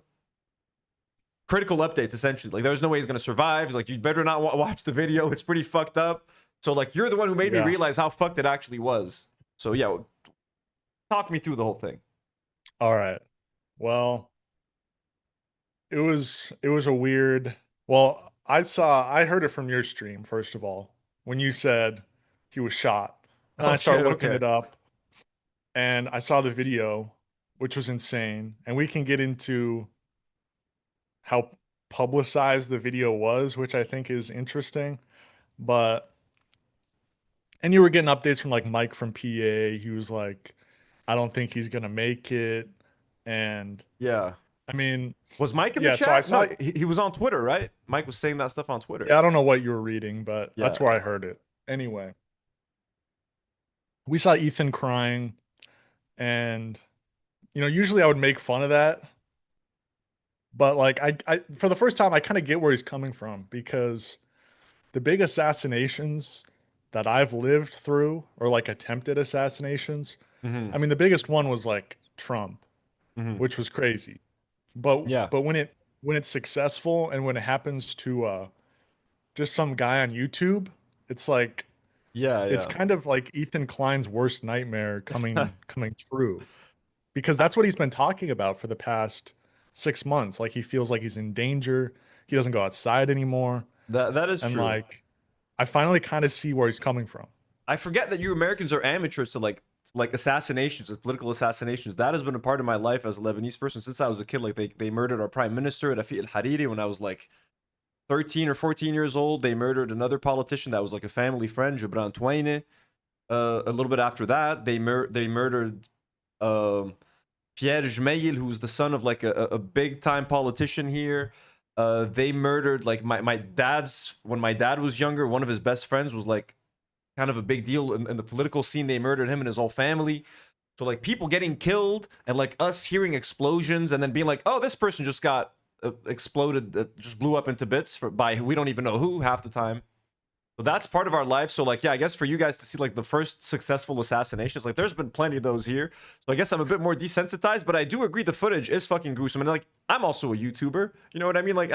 updates, essentially. Like, there's no way he's going to survive. He's like, you better not watch the video. It's pretty fucked up. So, like, you're the one who made me realize how fucked it actually was. So, yeah, talk me through the whole thing. All right. Well, it was a weird... Well, I heard it from your stream, first of all, when you said he was shot. And I started looking it up, and I saw the video, which was insane. And we can get into how publicized the video was, which I think is interesting. And you were getting updates from, like, Mike from PA. He was like, I don't think he's going to make it. And yeah, I mean, was Mike in the chat? No, he was on Twitter, right? Mike was saying that stuff on Twitter. Yeah, I don't know what you were reading, but that's where I heard it. Anyway, we saw Ethan crying, and, you know, usually I would make fun of that. But, like, I for the first time, I kind of get where he's coming from, because the big assassinations that I've lived through, or, like, attempted assassinations, I mean, the biggest one was, like, Trump, which was crazy. But when it's successful, and when it happens to just some guy on YouTube, it's like, it's kind of like Ethan Klein's worst nightmare coming true, because that's what he's been talking about for the past 6 months. Like, he feels like he's in danger. He doesn't go outside anymore. That is true. And, like, I finally kind of see where he's coming from. I forget that you Americans are amateurs to, like, like assassinations, like political assassinations. That has been a part of my life as a Lebanese person since I was a kid. Like they murdered our prime minister, Rafiq al-Hariri, when I was like 13 or 14 years old. They murdered another politician that was like a family friend, Gibran Touaine. A little bit after that, they murdered Pierre Jmeil, who's the son of like a big time politician here. They murdered like my dad's, when my dad was younger, one of his best friends was like kind of a big deal in the political scene. They murdered him and his whole family. So like people getting killed and like us hearing explosions and then being like, oh, this person just got exploded, just blew up into bits by we don't even know who half the time. So that's part of our life. So like, yeah, I guess for you guys to see like the first successful assassinations, like there's been plenty of those here. So I guess I'm a bit more desensitized, but I do agree the footage is fucking gruesome. And like, I'm also a YouTuber. You know what I mean? Like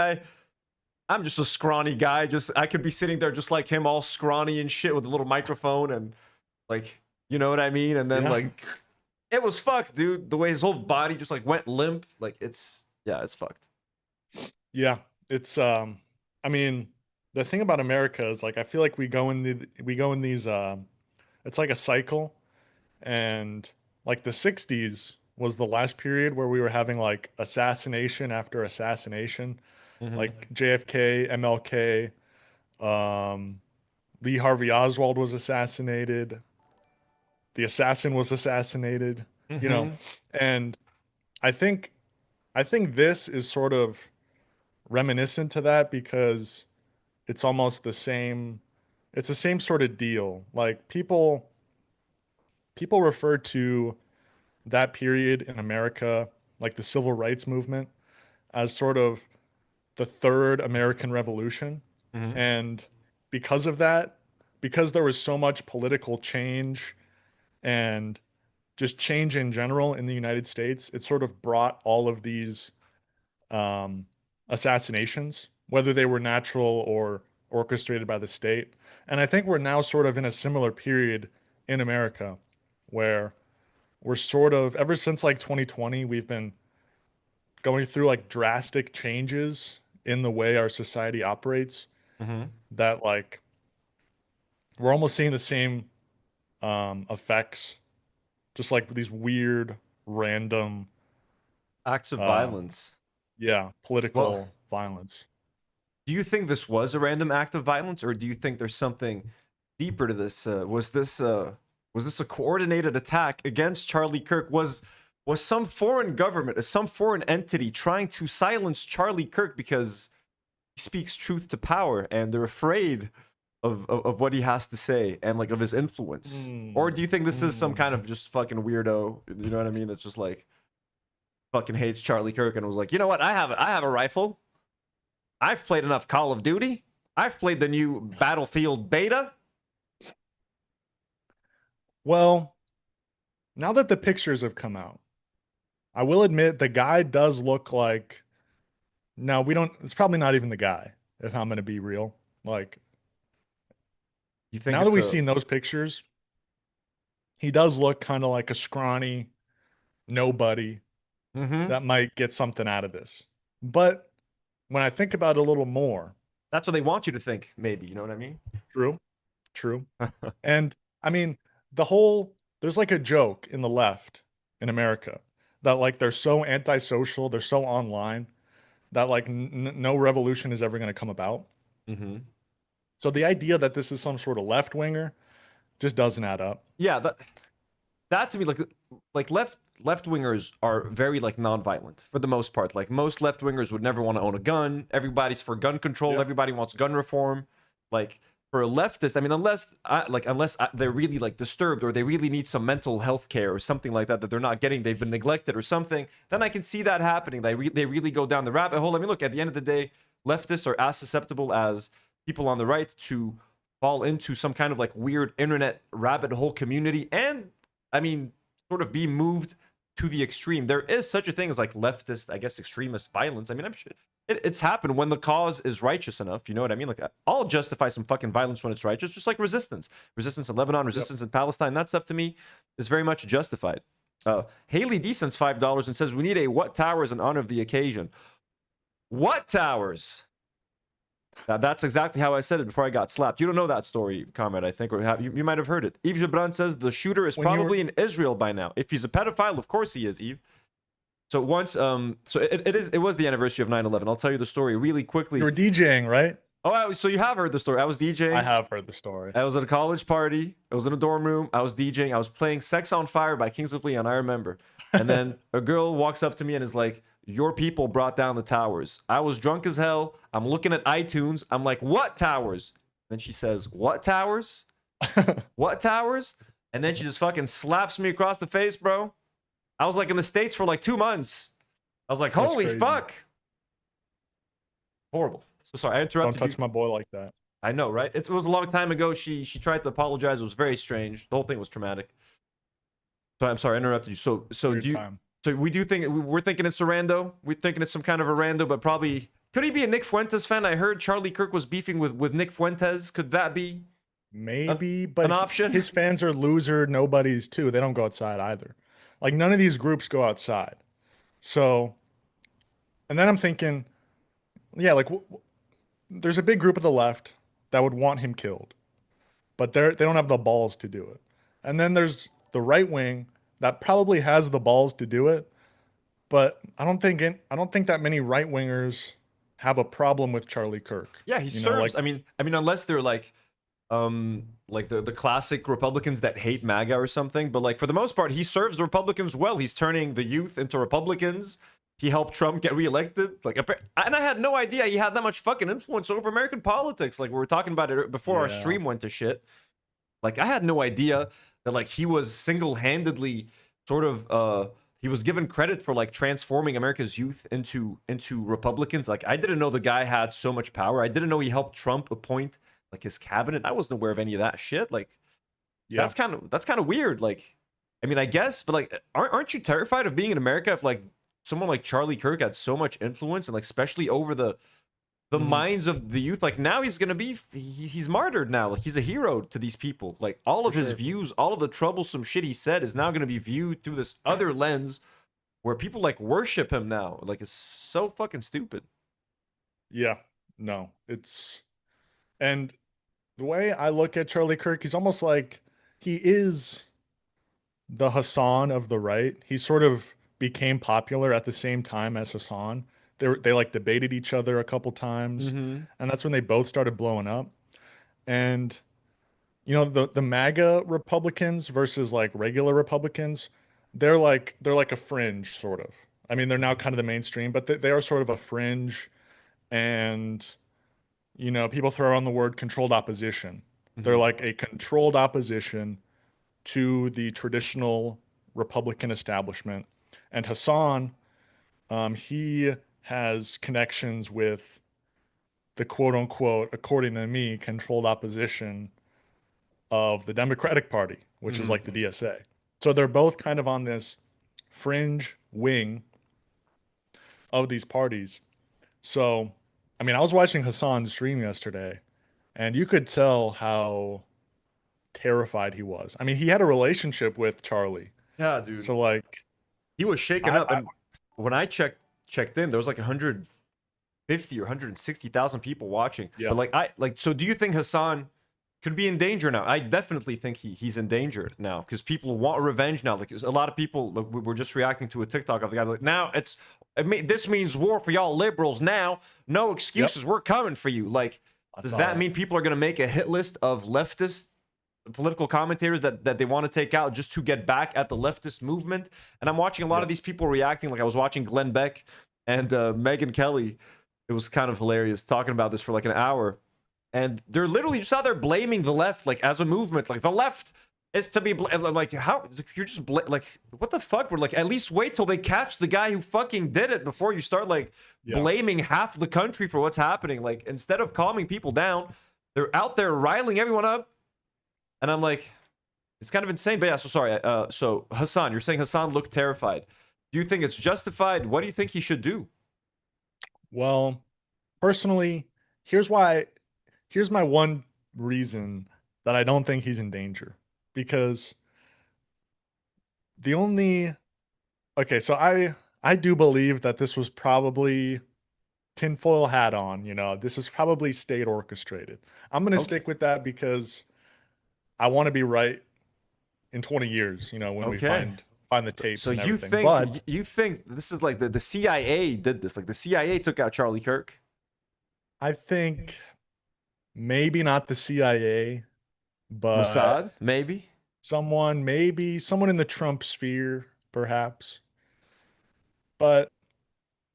I'm just a scrawny guy. I could be sitting there just like him, all scrawny and shit with a little microphone and like, you know what I mean? And then like, it was fucked, dude. The way his whole body just like went limp. Like it's fucked. Yeah, it's I mean, the thing about America is like I feel like we go in these it's like a cycle, and like the 60s was the last period where we were having like assassination after assassination, like JFK, MLK, Lee Harvey Oswald was assassinated, the assassin was assassinated, you know, and I think this is sort of reminiscent to that because it's almost the same. It's the same sort of deal. Like people refer to that period in America, like the civil rights movement, as sort of the third American Revolution. And because of that, because there was so much political change and just change in general in the United States, it sort of brought all of these assassinations, whether they were natural or orchestrated by the state. And I think we're now sort of in a similar period in America where we're sort of, ever since like 2020, we've been going through like drastic changes in the way our society operates, that like we're almost seeing the same effects, just like these weird random acts of violence. Yeah, political violence. Do you think this was a random act of violence, or do you think there's something deeper to this? Was this a coordinated attack against Charlie Kirk? Was some foreign government, some foreign entity trying to silence Charlie Kirk because he speaks truth to power and they're afraid of what he has to say and like of his influence? Or do you think this is some kind of just fucking weirdo, you know what I mean, that's just like fucking hates Charlie Kirk and was like, you know what, I have a rifle. I've played enough Call of Duty. I've played the new Battlefield beta. Well, now that the pictures have come out, I will admit the guy does look like, no, it's probably not even the guy, if I'm going to be real. Like, you think now that we've seen those pictures, he does look kind of like a scrawny nobody that might get something out of this. But when I think about it a little more, that's what they want you to think, maybe, you know what I mean? True. And I mean, there's like a joke in the left in America that like they're so antisocial, they're so online that like no revolution is ever going to come about. So the idea that this is some sort of left winger just doesn't add up. Yeah, that to me, like left wingers are very like non-violent for the most part. Like most left wingers would never want to own a gun. Everybody's for gun control. Everybody wants gun reform. Like for a leftist, I mean, unless they're really like disturbed or they really need some mental health care or something like that they're not getting, they've been neglected or something, then I can see that happening. They really go down the rabbit hole. I mean, look, at the end of the day, leftists are as susceptible as people on the right to fall into some kind of like weird internet rabbit hole community and, I mean, sort of be moved to the extreme. There is such a thing as like leftist, I guess, extremist violence. I mean, I'm sure it's happened when the cause is righteous enough. You know what I mean? Like, I'll justify some fucking violence when it's righteous, just like resistance in Lebanon, resistance in Palestine. That stuff to me is very much justified. Haley D sends $5 and says, we need a what towers in honor of the occasion. What towers? That's exactly how I said it before I got slapped. You don't know that story, Comrade, I think, or you might have heard it. Yves Gibran says the shooter is probably in Israel by now. If he's a pedophile, of course he is, Yves. So once, so it was the anniversary of 9/11. I'll tell you the story really quickly. You were DJing, right? Oh, so you have heard the story. I was DJing. I have heard the story. I was at a college party. I was in a dorm room. I was DJing. I was playing Sex on Fire by Kings of Leon, I remember. And then a girl walks up to me and is like, your people brought down the towers. I was drunk as hell. I'm looking at iTunes. I'm like, what towers? Then she says, what towers? What towers? And then she just fucking slaps me across the face, bro. I was like in the States for like 2 months. I was like, holy fuck. Horrible. So sorry, I interrupted you. Don't touch my boy like that. I know, right? It was a long time ago. She tried to apologize. It was very strange. The whole thing was traumatic. So I'm sorry, I interrupted you. So we're thinking it's a rando. We're thinking it's some kind of a rando, but probably could he be a Nick Fuentes fan? I heard Charlie Kirk was beefing with Nick Fuentes. Could that be but an option? His fans are loser nobodies too. They don't go outside either. Like none of these groups go outside. So, and then I'm thinking, yeah, like there's a big group of the left that would want him killed, but they don't have the balls to do it. And then there's the right wing that probably has the balls to do it, but I don't think that many right wingers have a problem with Charlie Kirk. Yeah, he serves. I mean, unless they're like the classic Republicans that hate MAGA or something. But like for the most part, he serves the Republicans well. He's turning the youth into Republicans. He helped Trump get reelected. And I had no idea he had that much fucking influence over American politics. Like we were talking about it before our stream went to shit. Like I had no idea that like he was single-handedly sort of he was given credit for like transforming America's youth into Republicans. Like I didn't know the guy had so much power. I didn't know he helped Trump appoint like his cabinet. I wasn't aware of any of that shit. Like that's kind of weird. Like I mean, I guess, but like aren't you terrified of being in America if like someone like Charlie Kirk had so much influence and like especially over the minds of the youth? Like now he's gonna be he's martyred now. Like he's a hero to these people. Like all of his views, all of the troublesome shit he said is now gonna be viewed through this other lens where people like worship him now. Like it's so fucking stupid. Yeah, no, and the way I look at Charlie Kirk, he's almost like he is the Hassan of the right. He sort of became popular at the same time as Hassan. They like debated each other a couple times, and that's when they both started blowing up. And you know, the MAGA Republicans versus like regular Republicans, they're like a fringe sort of. I mean, they're now kind of the mainstream, but they are sort of a fringe. And you know, people throw on the word controlled opposition. They're like a controlled opposition to the traditional Republican establishment. And Hassan, he has connections with the quote unquote, according to me, controlled opposition of the Democratic Party, which is like the DSA. So they're both kind of on this fringe wing of these parties. So, I mean, I was watching Hassan's stream yesterday, and you could tell how terrified he was. I mean, he had a relationship with Charlie. Yeah, dude. So like he was shaken up. And when I checked in, there was like 150 or 160,000 people watching. Yeah. But so do you think Hassan could be in danger now? I definitely think he's in danger now because people want revenge now. Like a lot of people, like, we're just reacting to a TikTok of the guy like, now this means war for y'all liberals now. No excuses. We're coming for you. Like, does that mean people are going to make a hit list of leftist political commentators that they want to take out just to get back at the leftist movement? And I'm watching a lot of these people reacting. Like I was watching Glenn Beck and Megyn Kelly. It was kind of hilarious talking about this for like an hour. And they're literally just out there blaming the left, like as a movement. Like the left is to be like, how you're just like, what the fuck? We're like, at least wait till they catch the guy who fucking did it before you start like blaming half the country for what's happening. Like instead of calming people down, they're out there riling everyone up. And I'm like, it's kind of insane. But yeah, so sorry. So Hassan, you're saying Hassan looked terrified. Do you think it's justified? What do you think he should do? Well, personally, here's my one reason that I don't think he's in danger. Because so I do believe that this was probably tinfoil hat on, this is probably state orchestrated. I'm going to stick with that because I want to be right in 20 years, when we find the tapes so and everything. You think this is like the CIA did this? Like the CIA took out Charlie Kirk? I think maybe not the CIA, but Mossad, maybe someone in the Trump sphere, perhaps. But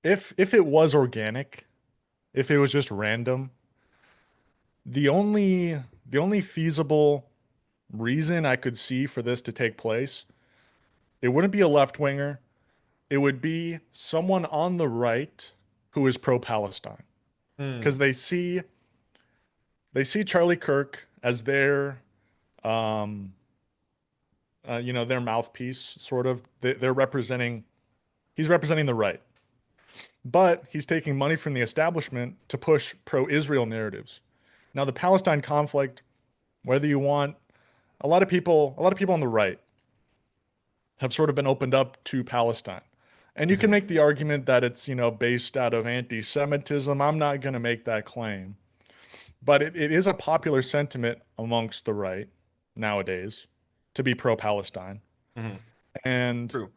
if it was organic, if it was just random, the only feasible reason I could see for this to take place, it wouldn't be a left-winger. It would be someone on the right who is pro-Palestine. Because they see Charlie Kirk as their their mouthpiece, sort of. He's representing the right. But he's taking money from the establishment to push pro-Israel narratives. Now, the Palestine conflict, whether you want, a lot of people on the right have sort of been opened up to Palestine. And you can make the argument that it's, based out of anti-Semitism. I'm not going to make that claim. But it is a popular sentiment amongst the right nowadays to be pro-Palestine. And true.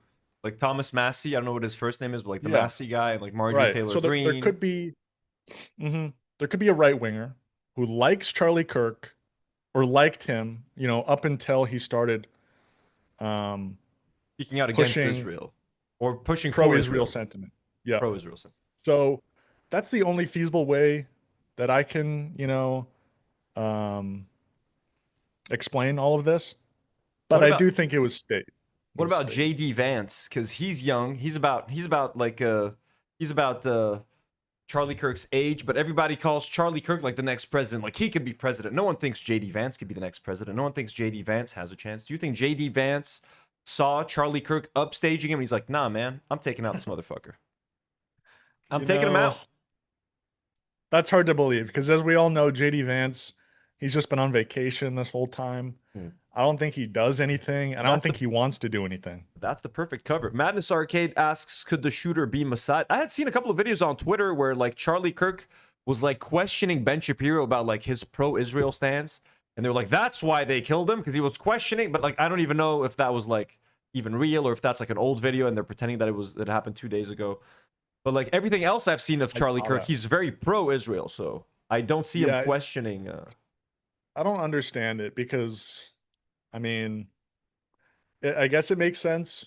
Like Thomas Massey, I don't know what his first name is, but like the Massey guy, and like Marjorie Taylor so Greene. There could be a right-winger who likes Charlie Kirk or liked him, up until he started speaking out against Israel. Or pushing pro-Israel sentiment. Yeah. Pro-Israel sentiment. So that's the only feasible way that I can, explain all of this. But I do think it was state. What about JD Vance? Because he's young. He's about Charlie Kirk's age, but everybody calls Charlie Kirk like the next president. Like he could be president. No one thinks JD Vance could be the next president. No one thinks JD Vance has a chance. Do you think JD Vance saw Charlie Kirk upstaging him and he's like, nah, man, I'm taking out this motherfucker. I'm taking him out. That's hard to believe because as we all know, JD Vance, he's just been on vacation this whole time. I don't think he does anything, and I don't think he wants to do anything. That's the perfect cover. Madness Arcade asks, could the shooter be Mossad? I had seen a couple of videos on Twitter where like Charlie Kirk was like questioning Ben Shapiro about like his pro-Israel stance. And they're like, that's why they killed him, because he was questioning. But like, I don't even know if that was like even real or if that's like an old video and they're pretending that it happened 2 days ago. But like everything else I've seen of Charlie Kirk, he's very pro-Israel. So I don't see him questioning. I don't understand it because, I mean, I guess it makes sense.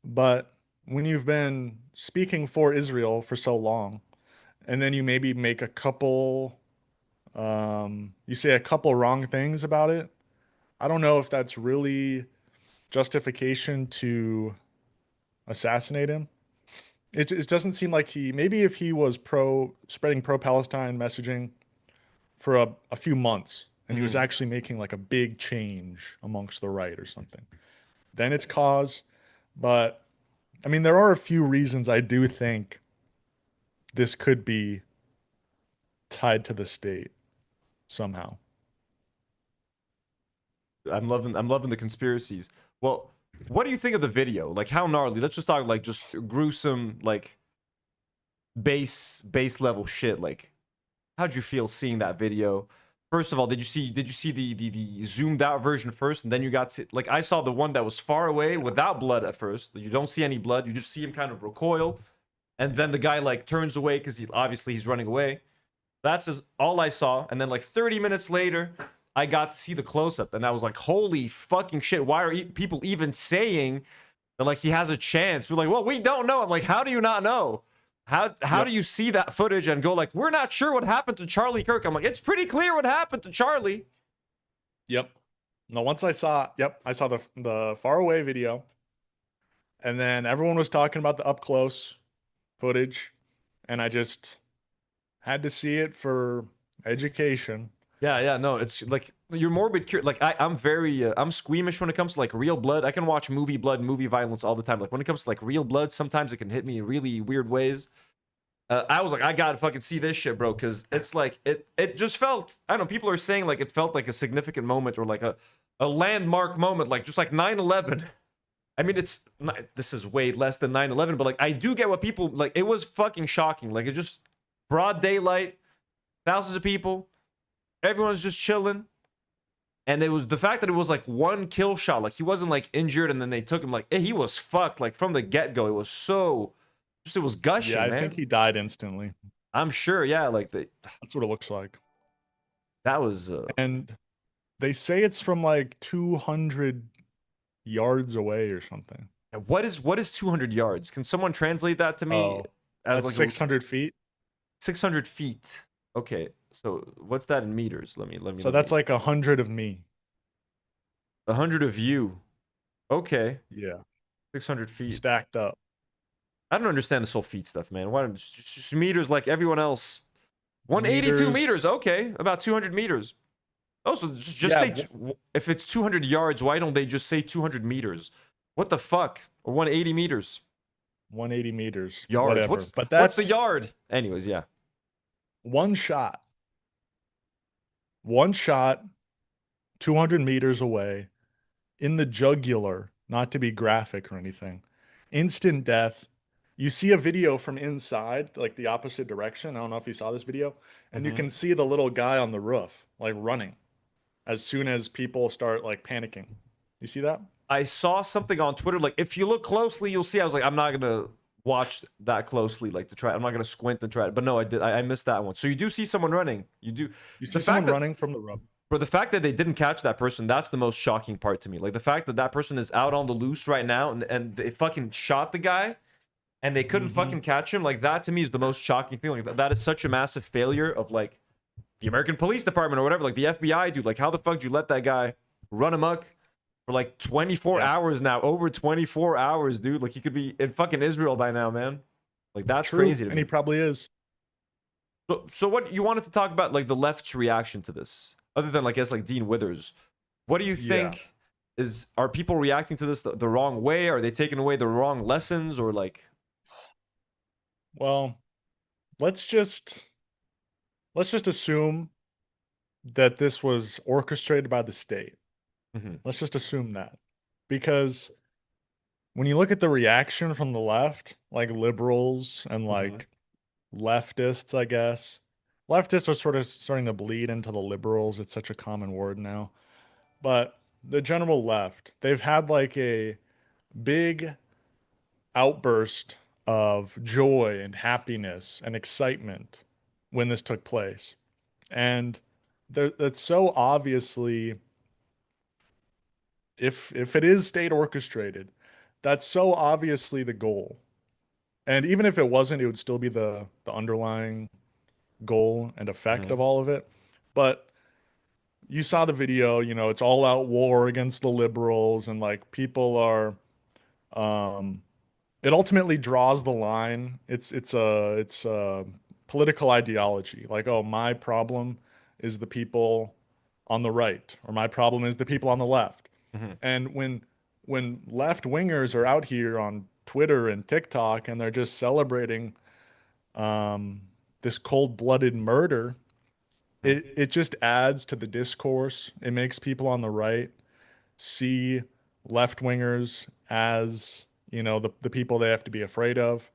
But when you've been speaking for Israel for so long, and then you maybe make a couple... you say a couple wrong things about it. I don't know if that's really justification to assassinate him. It doesn't seem like maybe if he was spreading pro-Palestine messaging for a few months and he was actually making like a big change amongst the right or something, then it's cause. But I mean, there are a few reasons I do think this could be tied to the state somehow. I'm loving the conspiracies. Well, what do you think of the video? Like how gnarly? Let's just talk like just gruesome, like base level shit. Like how'd you feel seeing that video? First of all, did you see the zoomed out version first, and then you got to, like I saw the one that was far away without blood at first. You don't see any blood. You just see him kind of recoil, and then the guy like turns away because he's running away. That's all I saw. And then like 30 minutes later, I got to see the close-up. And I was like, holy fucking shit. Why are people even saying that like he has a chance? We're like, well, we don't know. I'm like, how do you not know? How do you see that footage and go like, we're not sure what happened to Charlie Kirk? I'm like, it's pretty clear what happened to Charlie. Yep. No, once I saw the far away video. And then everyone was talking about the up close footage. And I just had to see it for education. Yeah, no, it's like you're morbid curious. Like I'm very I'm squeamish when it comes to like real blood. I can watch movie blood, movie violence all the time. Like when it comes to like real blood, sometimes it can hit me in really weird ways. I was like, I gotta fucking see this shit, bro, because it's like it just felt, I don't know, people are saying like it felt like a significant moment or like a landmark moment, like just like 9/11. I mean, this is way less than 9/11, but like I do get what people like. It was fucking shocking. Like it just broad daylight, thousands of people, everyone's just chilling. And it was the fact that it was like one kill shot, like he wasn't like injured and then they took him, like he was fucked like from the get-go. It was so just, it was gushing. Yeah, I man. think he died instantly. I'm sure, yeah, like that's what it looks like. That was and they say it's from like 200 yards away or something. What is 200 yards? Can someone translate that to me? As like 600 feet. 600 feet. Okay, so what's that in meters? Let me. So that's like 100 of me. 100 of you. Okay. Yeah. 600 feet. Stacked up. I don't understand this whole feet stuff, man. Why don't just meters like everyone else? 182 meters. Okay, about 200 meters. Oh, so just say if it's 200 yards, why don't they just say 200 meters? What the fuck? Or 180 meters? 180 meters. Yards. Whatever. What's a yard? Anyways, yeah. One shot, 200 meters away, in the jugular, not to be graphic or anything. Instant death. You see a video from inside, like the opposite direction. I don't know if you saw this video. And you can see the little guy on the roof, like running, as soon as people start like panicking. You see that? I saw something on Twitter, like if you look closely, you'll see. I was like, I'm not gonna watch that closely, like to try. I'm not gonna squint and try it. But no, I did. I missed that one. So you do see someone running. You do. You see someone running from the roof. For the fact that they didn't catch that person, that's the most shocking part to me. Like the fact that that person is out on the loose right now, and they fucking shot the guy, and they couldn't fucking catch him. Like that to me is the most shocking feeling. That is such a massive failure of like the American Police Department or whatever, like the FBI, dude. Like how the fuck do you let that guy run amok for like 24 hours now? Over 24 hours, dude. Like he could be in fucking Israel by now, man. Like that's crazy to me. And he probably is. So what you wanted to talk about, like the left's reaction to this, other than like I guess like Dean Withers. What do you think are people reacting to this the wrong way? Are they taking away the wrong lessons, or like? Well, let's just assume that this was orchestrated by the state. Let's just assume that, because when you look at the reaction from the left, like liberals and like leftists, I guess leftists are sort of starting to bleed into the liberals. It's such a common word now, but the general left, they've had like a big outburst of joy and happiness and excitement when this took place. And that's so obviously, if it is state orchestrated, that's so obviously the goal. And even if it wasn't, it would still be the underlying goal and effect of all of it. But you saw the video, you know, it's all out war against the liberals, and like people are it ultimately draws the line. It's a political ideology. Like, oh, my problem is the people on the right, or my problem is the people on the left. And when left wingers are out here on Twitter and TikTok and they're just celebrating this cold-blooded murder, it just adds to the discourse. It makes people on the right see left wingers as, you know, the people they have to be afraid of.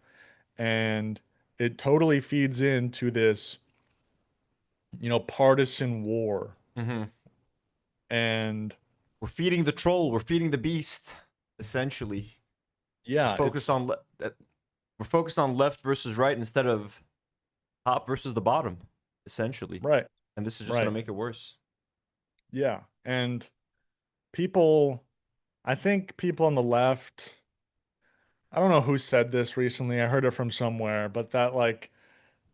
And it totally feeds into this, you know, partisan war. And we're feeding the troll, we're feeding the beast, essentially. Yeah, we're focused on left versus right instead of top versus the bottom, essentially. Right. And this is just going to make it worse. Yeah. And I think people on the left, I don't know who said this recently, I heard it from somewhere, but that like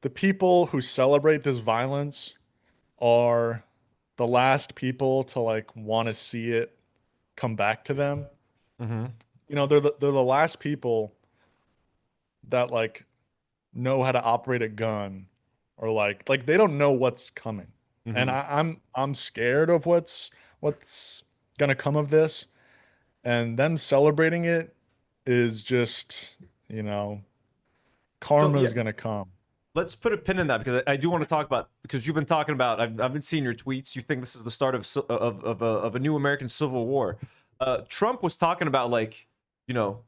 the people who celebrate this violence are the last people to like want to see it come back to them. You know, they're the last people that like know how to operate a gun, or like they don't know what's coming. And I'm scared of what's gonna come of this, and them celebrating it is just, you know, karma's gonna come. Let's put a pin in that, because I do want to talk about, because you've been talking about, I've been seeing your tweets. You think this is the start of a new American Civil War. Trump was talking about, like, you know,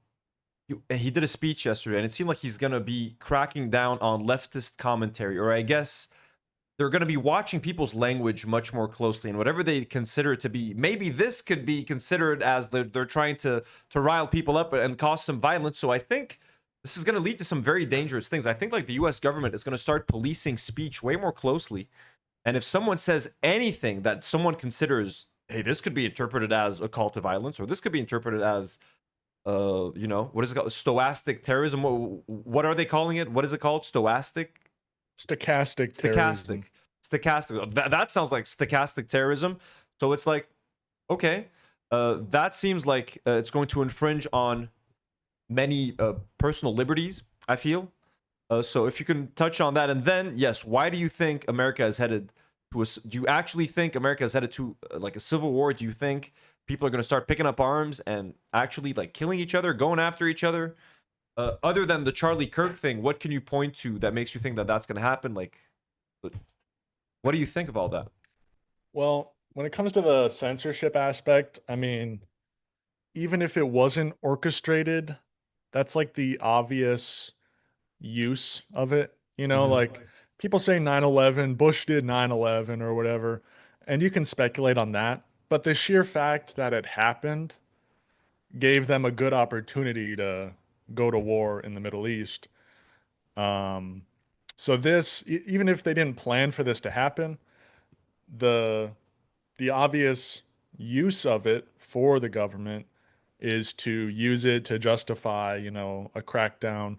he did a speech yesterday, and it seemed like he's gonna be cracking down on leftist commentary, or I guess they're gonna be watching people's language much more closely, and whatever they consider to be, maybe this could be considered as they're trying to rile people up and cause some violence. So I think this is gonna lead to some very dangerous things. I think like the U.S. government is gonna start policing speech way more closely, and if someone says anything that someone considers, hey, this could be interpreted as a call to violence, or this could be interpreted as you know, what is it called? Stochastic terrorism. What are they calling it? What is it called? Stochastic terrorism. Stochastic. That sounds like stochastic terrorism. So it's like, okay, that seems like it's going to infringe on many personal liberties, I feel. So if you can touch on that, and then yes, why do you think America is headed to do you actually think America is headed to like a civil war? Do you think people are going to start picking up arms and actually like killing each other, going after each other? Other than the Charlie Kirk thing, what can you point to that makes you think that that's going to happen? Like, what do you think of all that? Well, when it comes to the censorship aspect, I mean, even if it wasn't orchestrated, that's like the obvious use of it. You know, like people say 9/11, Bush did 9/11 or whatever, and you can speculate on that. But the sheer fact that it happened gave them a good opportunity to go to war in the Middle East. So this, even if they didn't plan for this to happen, the obvious use of it for the government is to use it to justify, you know, a crackdown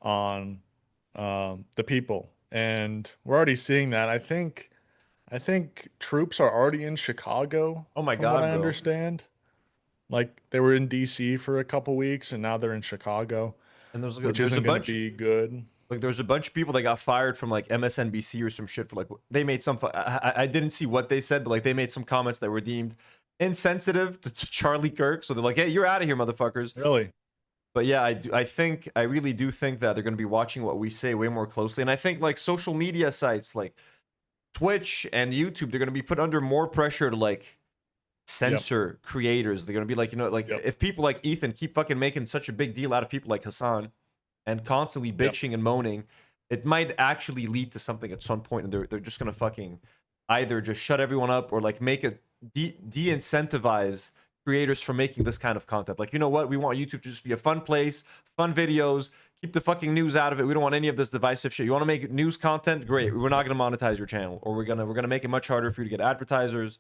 on the people. And we're already seeing that. I think troops are already in Chicago. Oh my from God, what I bro. understand. Like they were in DC for a couple weeks, and now they're in Chicago. And there's which isn't going to be good. Like there's a bunch of people that got fired from like MSNBC or some shit for like they made some. I didn't see what they said, but like they made some comments that were deemed insensitive to Charlie Kirk. So they're like, "Hey, you're out of here, motherfuckers." Really? But yeah, I really do think that they're going to be watching what we say way more closely, and I think like social media sites like Twitch and YouTube, they're going to be put under more pressure to like censor creators. They're going to be like, you know, like if people like Ethan keep fucking making such a big deal out of people like Hassan and constantly bitching and moaning, it might actually lead to something at some point, and they're just going to fucking either just shut everyone up or like make it de-incentivize creators from making this kind of content. Like, you know what? We want YouTube to just be a fun place, fun videos, keep the fucking news out of it. We don't want any of this divisive shit. You want to make news content? Great. We're not going to monetize your channel, or we're going to make it much harder for you to get advertisers.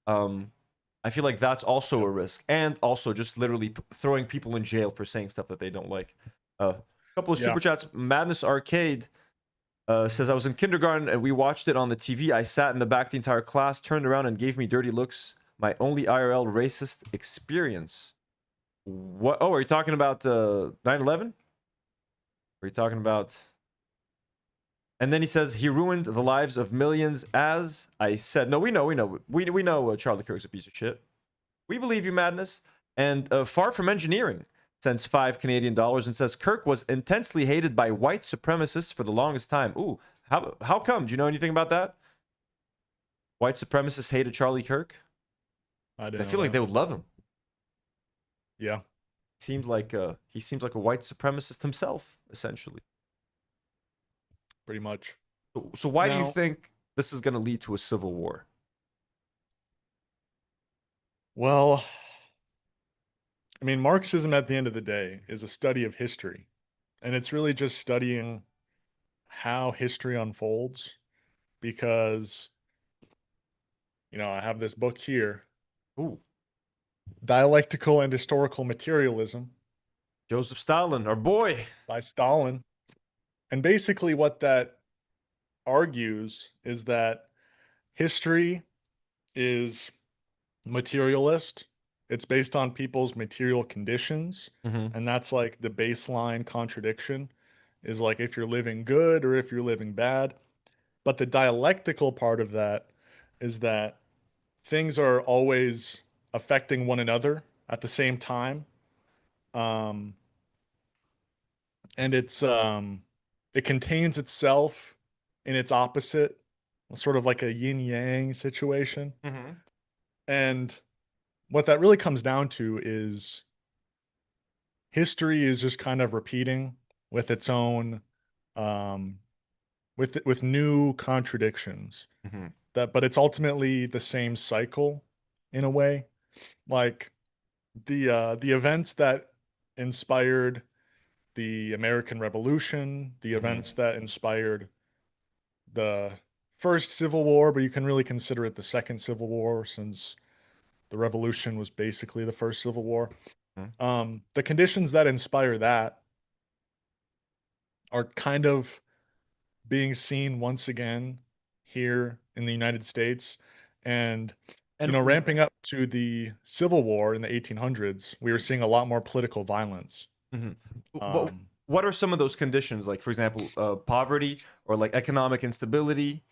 I feel like that's also a risk, and also just literally throwing people in jail for saying stuff that they don't like. A couple of super chats. Madness Arcade says, I was in kindergarten and we watched it on the TV. I sat in the back the entire class, turned around and gave me dirty looks. My only IRL racist experience. What? Oh, are you talking about 9/11? Are you talking about? And then he says he ruined the lives of millions. As I said, no, we know Charlie Kirk's a piece of shit. We believe you, Madness. And Far From Engineering sends $5 Canadian and says Kirk was intensely hated by white supremacists for the longest time. Ooh, how come? Do you know anything about that? White supremacists hated Charlie Kirk. I feel like they would love him. Yeah. Seems like he seems like a white supremacist himself, essentially. Pretty much. So why do you think this is going to lead to a civil war? Well, I mean, Marxism at the end of the day is a study of history. And it's really just studying how history unfolds, because, you know, I have this book here. Ooh. Dialectical and Historical Materialism. Joseph Stalin, our boy. By Stalin. And basically what that argues is that history is materialist. It's based on people's material conditions. And that's like the baseline contradiction, is like if you're living good or if you're living bad. But the dialectical part of that is that things are always affecting one another at the same time. And it's it contains itself in its opposite, sort of like a yin yang situation. And what that really comes down to is history is just kind of repeating with its own, with new contradictions. But it's ultimately the same cycle in a way. Like the events that inspired the American Revolution, the events that inspired the first Civil War, but you can really consider it the second Civil War since the Revolution was basically the first Civil War. The conditions that inspire that are kind of being seen once again here in the United States. And you know, ramping up to the Civil War in the 1800s, we were seeing a lot more political violence. What are some of those conditions? Like, for example, poverty or like economic instability?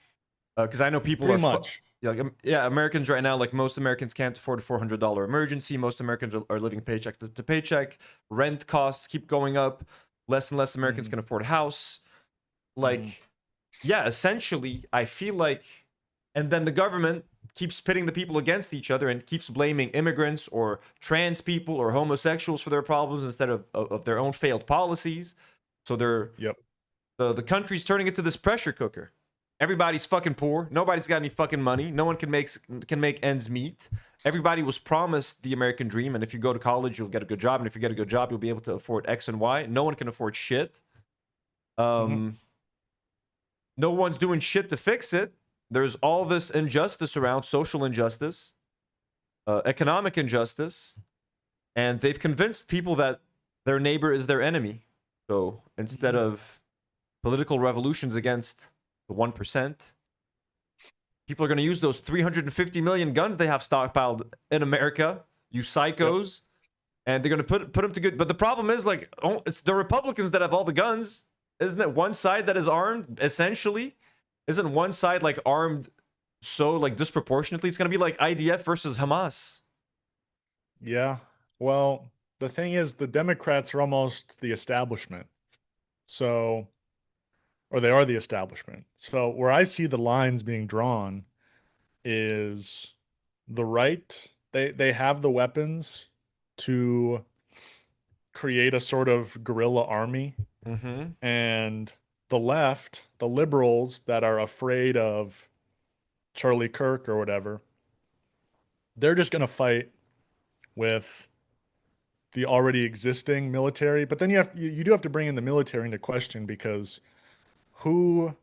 Because I know people Pretty much. Yeah, Americans right now, like most Americans can't afford a $400 emergency. Most Americans are living paycheck to paycheck. Rent costs keep going up. Less and less Americans can afford a house. Like, yeah, essentially, I feel like, and then the government keeps pitting the people against each other and keeps blaming immigrants or trans people or homosexuals for their problems instead of their own failed policies. So they're the country's turning into this pressure cooker. Everybody's fucking poor. Nobody's got any fucking money. No one can make ends meet. Everybody was promised the American dream, and if you go to college, you'll get a good job, and if you get a good job, you'll be able to afford X and Y. No one can afford shit. No one's doing shit to fix it. There's all this injustice around, social injustice, economic injustice, and they've convinced people that their neighbor is their enemy. So instead of political revolutions against the 1%, people are going to use those 350 million guns they have stockpiled in America, you psychos, and they're going to put them to good. But the problem is, like, it's the Republicans that have all the guns. Isn't it one side that is armed, essentially? Isn't one side, like, armed so, like, disproportionately? It's going to be like IDF versus Hamas. Yeah. Well, the thing is, the Democrats are almost the establishment. So, or they are the establishment. So where I see the lines being drawn is the right. They have the weapons to create a sort of guerrilla army. And the left, the liberals that are afraid of Charlie Kirk or whatever, they're just going to fight with the already existing military. But then you do have to bring in the military into question, because whose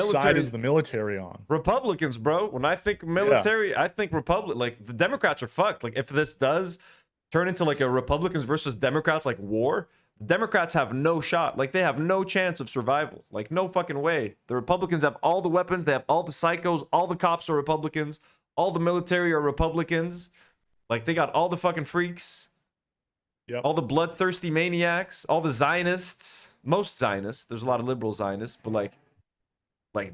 side is the military on? Republicans, bro. When I think military, I think like the Democrats are fucked. Like, if this does turn into like a Republicans versus Democrats like war, Democrats have no shot. Like, they have no chance of survival. Like, no fucking way. The Republicans have all the weapons. They have all the psychos. All the cops are Republicans. All the military are Republicans. Like, they got all the fucking freaks. All the bloodthirsty maniacs. All the Zionists. Most Zionists. There's a lot of liberal Zionists. But, like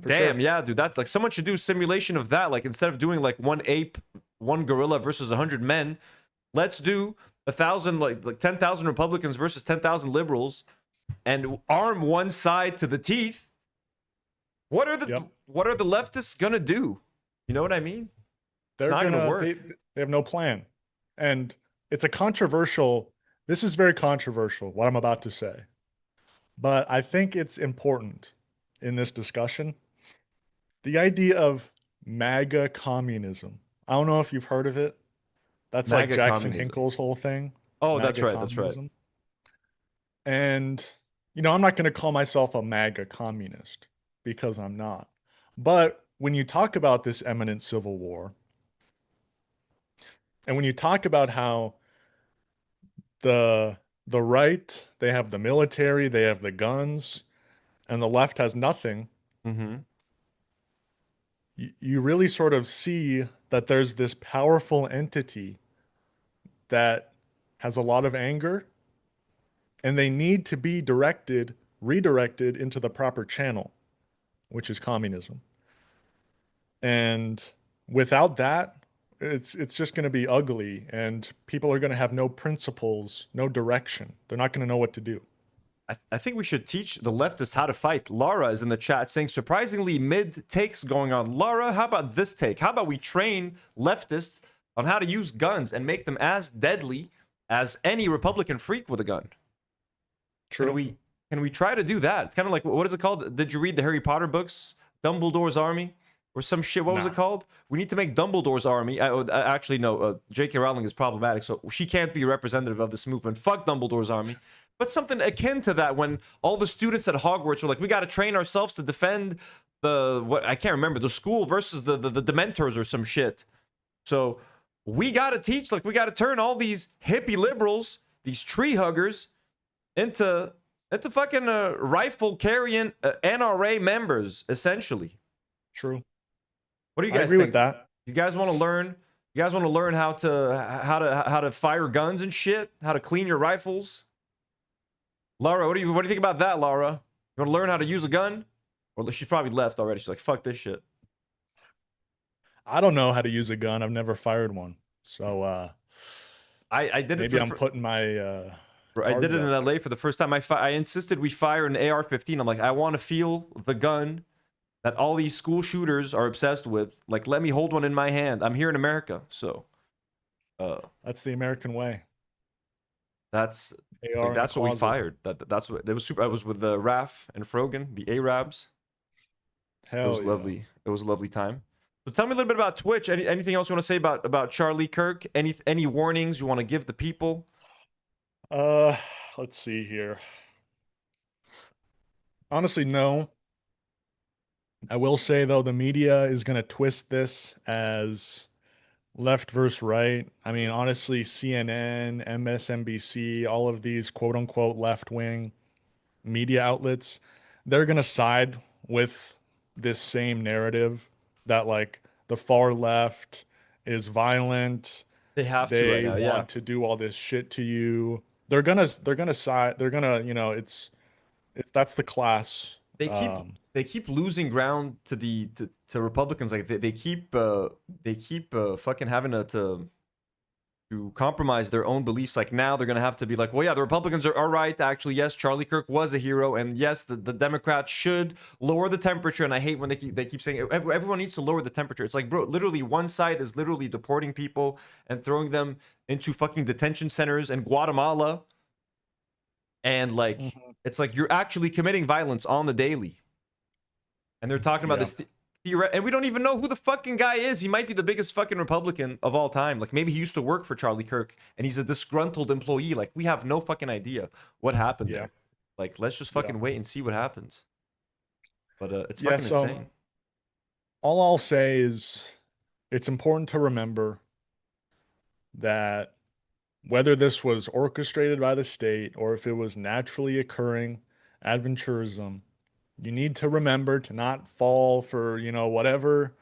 damn, yeah, dude. That's, like, someone should do a simulation of that. Like, instead of doing, like, one ape, one gorilla versus 100 men, let's do 1,000, like 10,000 Republicans versus 10,000 liberals, and arm one side to the teeth. What are the leftists gonna do? You know what I mean? It's not gonna work. They have no plan, and it's a controversial. This is very controversial, what I'm about to say, but I think it's important in this discussion. The idea of MAGA communism. I don't know if you've heard of it. That's MAGA, like Jackson Hinkle's whole thing. Oh, that's right. That's right. And, you know, I'm not going to call myself a MAGA communist, because I'm not. But when you talk about this imminent civil war, and when you talk about how the right, they have the military, they have the guns, and the left has nothing, you really sort of see that there's this powerful entity that has a lot of anger, and they need to be redirected into the proper channel, which is communism. And without that, it's just going to be ugly, and people are going to have no principles, no direction. They're not going to know what to do. I think we should teach the leftists how to fight. Laura is in the chat saying, surprisingly mid takes going on. Laura, how about this take? How about we train leftists on how to use guns and make them as deadly as any Republican freak with a gun. True. Can we try to do that? It's kind of like, what is it called? Did you read the Harry Potter books? Dumbledore's Army? Or some shit. What was it called? We need to make Dumbledore's Army. Actually, no. J.K. Rowling is problematic, so she can't be representative of this movement. Fuck Dumbledore's Army. But something akin to that, when all the students at Hogwarts were like, we got to train ourselves to defend I can't remember, the school versus the Dementors or some shit. So we got to teach, like, we got to turn all these hippie liberals, these tree huggers, into fucking rifle carrying NRA members, essentially. True. What do you guys I agree think? with that. You guys want to learn? You guys want to learn how to fire guns and shit? How to clean your rifles? Laura, what do you think about that, Laura? You want to learn how to use a gun? Or she's probably left already. She's like, fuck this shit. I don't know how to use a gun. I've never fired one. So I did it. Maybe I'm putting my I did it in LA for the first time. I insisted we fire an AR-15. I'm like, I want to feel the gun that all these school shooters are obsessed with. Like, let me hold one in my hand. I'm here in America, so that's the American way. That's what we fired. That's what it was. Super. I was with Raph and Frogan, the Arabs. Hell, it was lovely. It was a lovely time. So tell me a little bit about Twitch. Anything else you want to say about Charlie Kirk? Any warnings you want to give the people? Let's see here. Honestly, no. I will say, though, the media is going to twist this as left versus right. I mean, honestly, CNN, MSNBC, all of these quote-unquote left-wing media outlets, they're going to side with this same narrative that, like, the far left is violent. They have to right now, They want to do all this shit to you. They're gonna side. They're gonna, that's the class. They keep losing ground to Republicans. Like they keep fucking having to compromise their own beliefs. Like now they're gonna have to be like, well, yeah, the Republicans are right. Actually, yes, Charlie Kirk was a hero, and yes, the Democrats should lower the temperature. And I hate when they keep saying everyone needs to lower the temperature. It's like, bro, literally one side is literally deporting people and throwing them into fucking detention centers in Guatemala, and like it's like you're actually committing violence on the daily. And they're talking about this and we don't even know who the fucking guy is. He might be the biggest fucking Republican of all time. Like maybe he used to work for Charlie Kirk and he's a disgruntled employee. Like we have no fucking idea what happened there. Like let's just fucking wait and see what happens. But it's fucking insane. All I'll say is it's important to remember that whether this was orchestrated by the state or if it was naturally occurring adventurism, you need to remember to not fall for, whatever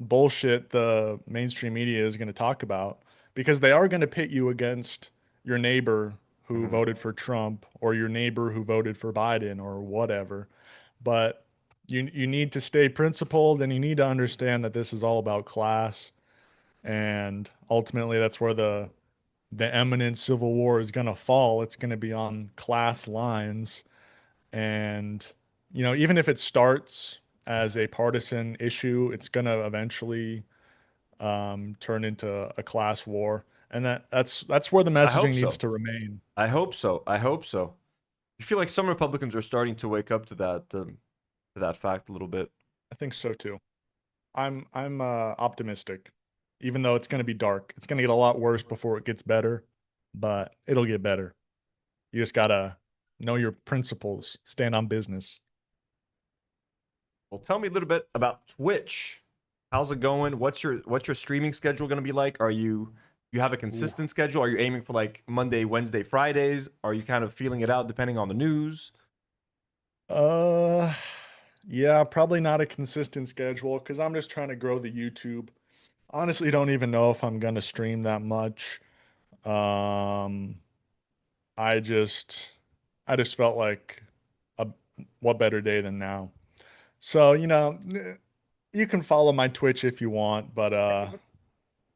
bullshit the mainstream media is going to talk about, because they are going to pit you against your neighbor who voted for Trump or your neighbor who voted for Biden or whatever. But you need to stay principled, and you need to understand that this is all about class. And ultimately, that's where the imminent civil war is going to fall. It's going to be on class lines. And, even if it starts as a partisan issue, it's going to eventually turn into a class war. And that's where the messaging needs to remain. I hope so. You feel like some Republicans are starting to wake up to that fact a little bit. I think so too. I'm optimistic, even though it's going to be dark. It's going to get a lot worse before it gets better, but it'll get better. You just got to know your principles, stand on business. Well, tell me a little bit about Twitch. How's it going? What's your streaming schedule going to be like? You have a consistent schedule? Are you aiming for like Monday, Wednesday, Fridays? Are you kind of feeling it out depending on the news? Yeah, probably not a consistent schedule because I'm just trying to grow the YouTube. Honestly, don't even know if I'm going to stream that much. I just felt like what better day than now. So, you can follow my Twitch if you want, but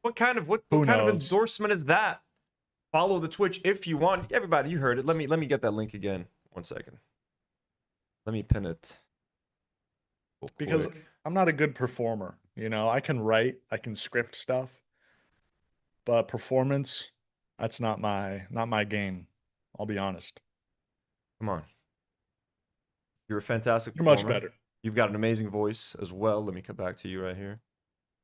what kind of endorsement is that? Follow the Twitch if you want. Everybody, you heard it. Let me get that link again. 1 second. Let me pin it. Because I'm not a good performer. I can write, I can script stuff, but performance, That's not my game. I'll be honest. Come on. You're a fantastic You're performer. much better. You've got an amazing voice as well. Let me come back to you right here.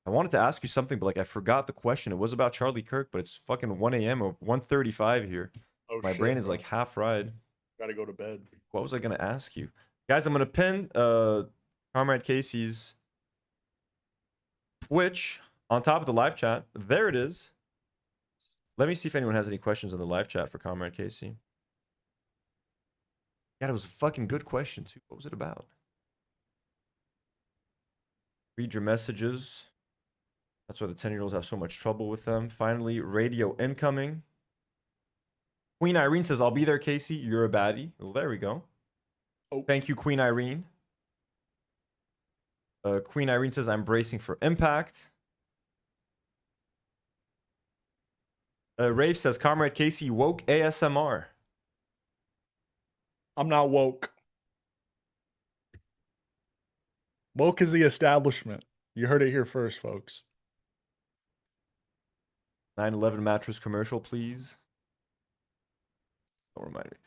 I wanted to ask you something, but like I forgot the question. It was about Charlie Kirk, but it's fucking 1 a.m. or 1:35 here. Oh, My shit, brain is bro. like half fried. Gotta go to bed. What was I gonna ask you? Guys, I'm gonna pin Comrade Casey's Twitch on top of the live chat. There it is. Let me see if anyone has any questions in the live chat for Comrade Casey. God, it was a fucking good question too. What was it about? Read your messages. That's why the 10-year-olds have so much trouble with them. Finally, radio incoming. Queen Irene says, I'll be there, Casey. You're a baddie. Well, there we go. Oh. Thank you, Queen Irene. Queen Irene says, I'm bracing for impact. Rafe says, Comrade Casey, woke ASMR. I'm not woke. Woke is the establishment. You heard it here first, folks. 9/11 mattress commercial, please. Don't remind me.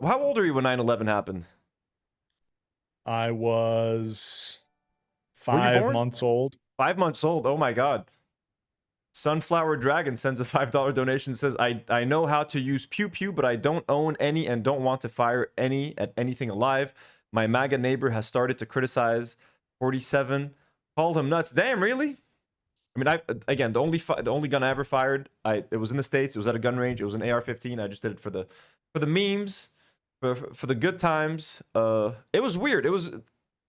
How old are you when 9/11 happened? I was Were you 5 born? months old. 5 months old. Oh my God. Sunflower Dragon sends a $5 donation. Says, I know how to use pew pew, but I don't own any and don't want to fire any at anything alive. My MAGA neighbor has started to criticize 47. Called him nuts. Damn, really? I mean, again, the only gun I ever fired, it was in the States. It was at a gun range. It was an AR-15. I just did it for the memes, for the good times. It was weird. It was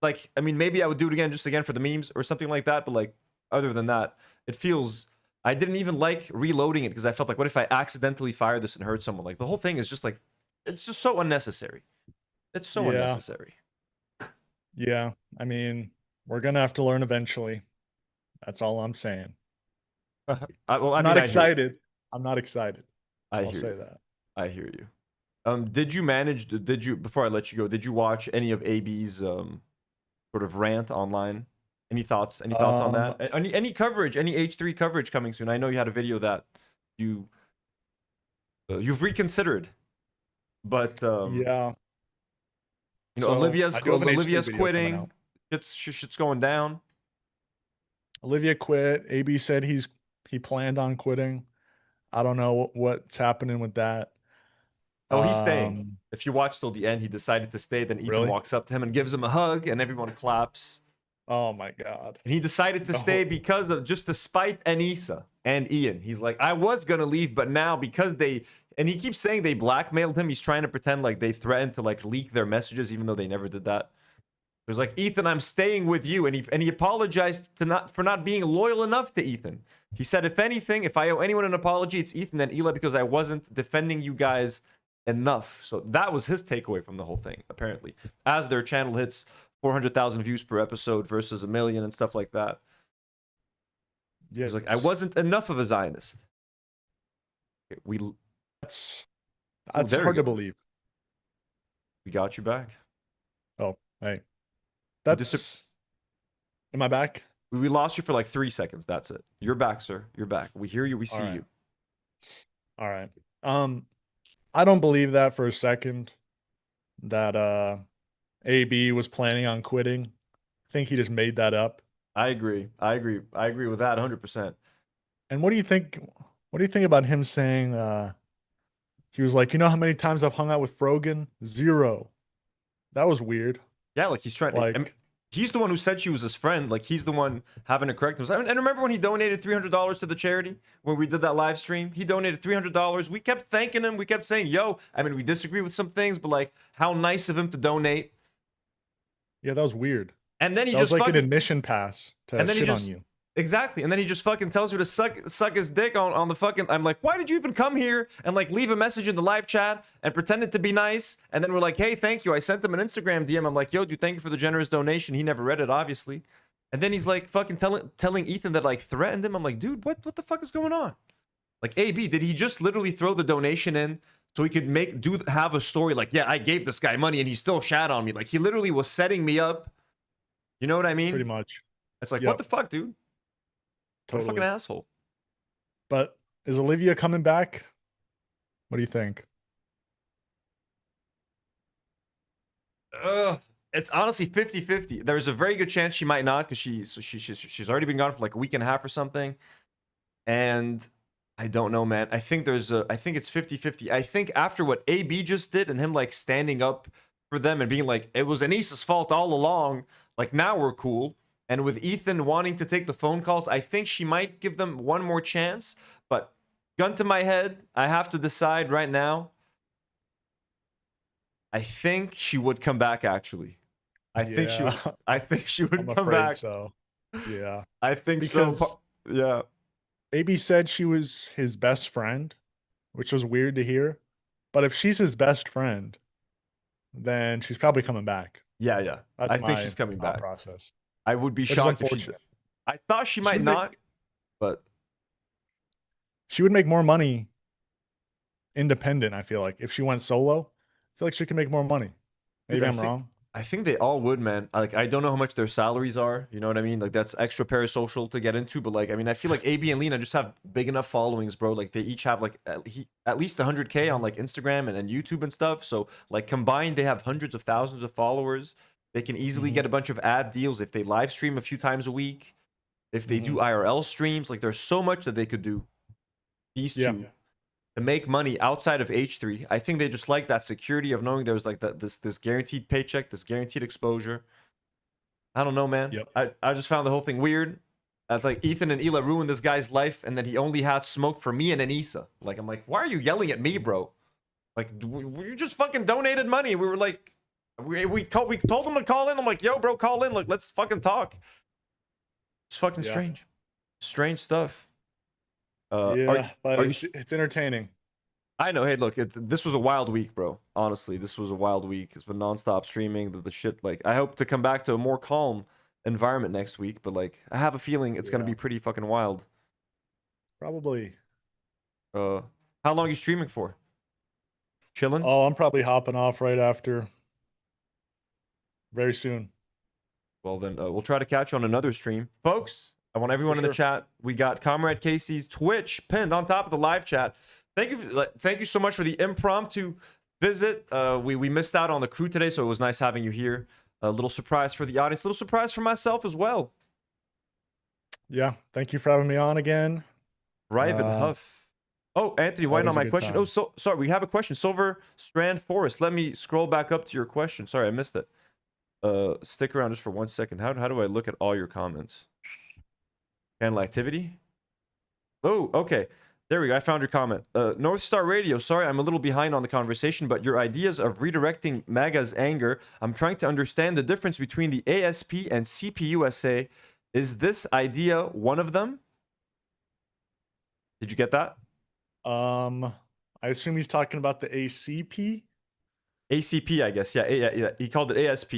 like, I mean, maybe I would do it again, just again for the memes or something like that. But like, other than that, it feels. I didn't even like reloading it because I felt like, what if I accidentally fire this and hurt someone? Like the whole thing is just like, it's just so unnecessary. It's so unnecessary. Yeah, I mean, we're gonna have to learn eventually. That's all I'm saying. I'm not excited. I'm not excited. I'll say that. I hear you. Did you before I let you go, did you watch any of AB's sort of rant online? Any thoughts on that? Any coverage, any H3 coverage coming soon? I know you had a video that you've reconsidered, but yeah. You know, So, Olivia's I do have an H3 Olivia's video coming quitting. out. Shit's going down. Olivia quit. AB said he planned on quitting. I don't know what's happening with that. Oh, he's staying. If you watch till the end, he decided to stay. Then Ethan walks up to him and gives him a hug, and everyone claps. Oh my God. And he decided to stay because of just to spite Anissa and Ian. He's like, I was gonna leave, but now because and he keeps saying they blackmailed him. He's trying to pretend like they threatened to like leak their messages, even though they never did that. It was like, Ethan, I'm staying with you, and he apologized for not being loyal enough to Ethan. He said, if anything, if I owe anyone an apology, it's Ethan and Ela, because I wasn't defending you guys enough. So that was his takeaway from the whole thing, apparently. As their channel hits 400,000 views per episode versus 1 million and stuff like that. Yeah, he's like, I wasn't enough of a Zionist. That's hard to believe. We got you back. Oh, hey. Am I back? We lost you for like 3 seconds. That's it. You're back, sir. You're back. We hear you. We see you. All right. I don't believe that for a second that AB was planning on quitting. I think he just made that up. I agree with that 100%. And what do you think about him saying he was like, you know how many times I've hung out with Frogan? 0. That was weird. Yeah, like he's trying. Like, I mean, he's the one who said she was his friend. Like he's the one having to correct himself. And remember when he donated $300 to the charity when we did that live stream? He donated $300. We kept thanking him. We kept saying, "Yo," I mean, we disagree with some things, but like, how nice of him to donate. Yeah, that was weird. And then he that just was like an admission pass to shit on you. Exactly. And then he just fucking tells me to suck his dick on the fucking. I'm like, why did you even come here and like leave a message in the live chat and pretended to be nice? And then we're like, hey, thank you. I sent him an Instagram DM. I'm like, yo, dude, thank you for the generous donation. He never read it, obviously. And then he's like fucking telling Ethan that like threatened him. I'm like, dude, what the fuck is going on? Like, AB, did he just literally throw the donation in so he could have a story like, yeah, I gave this guy money and he still shat on me? Like, he literally was setting me up. You know what I mean? Pretty much. It's like, what the fuck, dude? Totally. What a fucking asshole. But is Olivia coming back? What do you think? It's honestly 50-50. There's a very good chance she might not, because she's already been gone for like a week and a half or something. And I don't know, man. I think it's 50-50. I think after what AB just did and him like standing up for them and being like, it was Anissa's fault all along, like now we're cool. And with Ethan wanting to take the phone calls, I think she might give them one more chance. But gun to my head, I have to decide right now. I think she would come back, actually. I think she would come back. So. Yeah. I think because so. Yeah. AB said she was his best friend, which was weird to hear. But if she's his best friend, then she's probably coming back. Yeah. That's I think she's coming back. Process. I would be shocked if she. I thought she might not, but she would make more money independent. I feel like if she went solo, I feel like she could make more money. Maybe I'm wrong. I think they all would, man. Like, I don't know how much their salaries are. You know what I mean? Like, that's extra parasocial to get into. But like, I mean, I feel like AB and Lena just have big enough followings, bro. Like, they each have like at least 100K on like Instagram and YouTube and stuff. So like combined, they have hundreds of thousands of followers. They can easily get a bunch of ad deals if they live stream a few times a week. If they do IRL streams, like there's so much that they could do. These two. To make money outside of H3. I think they just like that security of knowing there's like this guaranteed paycheck, this guaranteed exposure. I don't know, man. I just found the whole thing weird. I like Ethan and Hila ruined this guy's life, and then he only had smoke for me and Anissa. Like, I'm like, why are you yelling at me, bro? Like, you just fucking donated money. We were like, we told him to call in. I'm like, yo, bro, call in. Like, let's fucking talk. It's fucking strange. Strange stuff. But it's entertaining. I know. Hey, look, this was a wild week, bro. Honestly, this was a wild week. It's been nonstop streaming. The shit. Like, I hope to come back to a more calm environment next week, but like, I have a feeling it's gonna be pretty fucking wild. Probably. How long are you streaming for? Chilling? Oh, I'm probably hopping off right after. Very soon. Well, then we'll try to catch you on another stream, folks. I want everyone in the chat. We got Comrade Casey's Twitch pinned on top of the live chat. Thank you so much for the impromptu visit. We missed out on the crew today, so it was nice having you here. A little surprise for the audience, a little surprise for myself as well. Yeah, thank you for having me on again. Riven Huff. Oh, Anthony, why not my question? Time. Oh, so sorry, we have a question. Silver Strand Forest. Let me scroll back up to your question. Sorry, I missed it. Stick around just for 1 second. How do I look at all your comments? Channel activity. Oh, okay. There we go. I found your comment. North Star Radio. Sorry, I'm a little behind on the conversation, but your ideas of redirecting MAGA's anger. I'm trying to understand the difference between the ASP and CPUSA. Is this idea one of them? Did you get that? I assume he's talking about the ACP. ACP, I guess. Yeah. He called it ASP.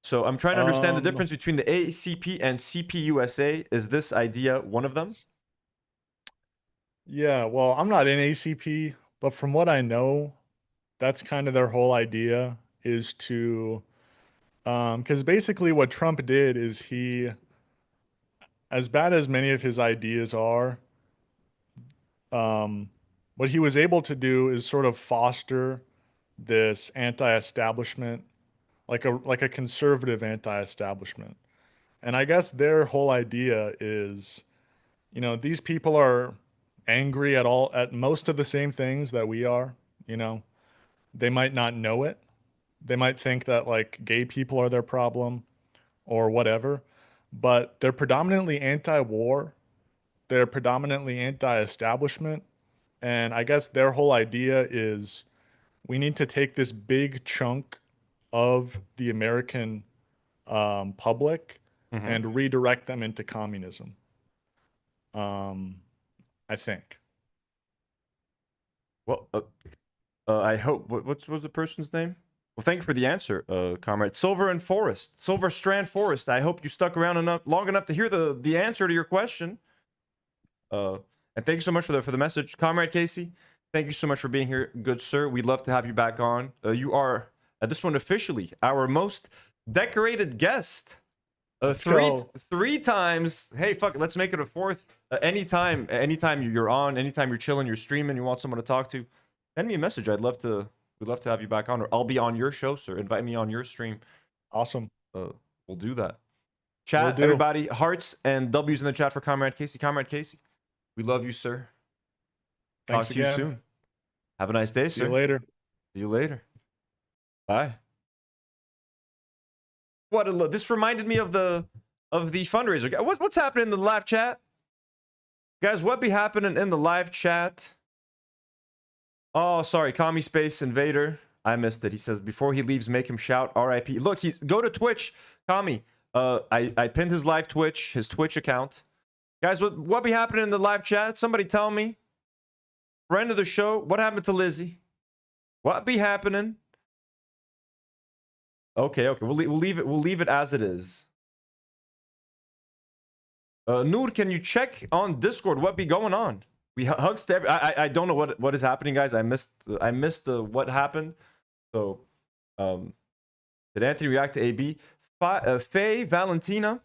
So I'm trying to understand the difference between the ACP and CPUSA. Is this idea one of them? Yeah, well, I'm not in ACP, but from what I know, that's kind of their whole idea is to, because basically what Trump did is he, as bad as many of his ideas are, what he was able to do is sort of foster this anti-establishment, like a conservative anti-establishment. And I guess their whole idea is, you know, these people are angry at most of the same things that we are, you know. They might not know it. They might think that like gay people are their problem or whatever, but they're predominantly anti-war. They're predominantly anti-establishment. And I guess their whole idea is we need to take this big chunk of the American public and redirect them into communism. I think. Well, I hope. What was the person's name? Well, thank you for the answer, comrade. Silver Strand Forest. I hope you stuck around long enough to hear the answer to your question. And thank you so much for the message, Comrade Casey. Thank you so much for being here, good sir. We'd love to have you back on. You are at this one officially our most decorated guest. Three times. Hey, fuck it, let's make it a fourth. Anytime you're on, anytime you're chilling, you're streaming, you want someone to talk to, send me a message. We'd love to have you back on, or I'll be on your show, sir. Invite me on your stream. Awesome. We'll do that. Chat, everybody, hearts and W's in the chat for Comrade Casey. Comrade Casey, we love you, sir. Thanks Talk to you soon. Have a nice day, sir. See you later. See you later. Bye. This reminded me of the fundraiser. What's happening in the live chat? Guys, what be happening in the live chat? Oh, sorry, Commie Space Invader. I missed it. He says, before he leaves, make him shout RIP. Look, go to Twitch, Commie. I pinned his live Twitch, his Twitch account. Guys, what be happening in the live chat? Somebody tell me. Friend of the show, what happened to Lizzie? What be happening? Okay, we'll leave it as it is. Nour, can you check on Discord what be going on? We hugs to I don't know what is happening, guys. I missed what happened. So, did Anthony react to AB? Faye Valentina?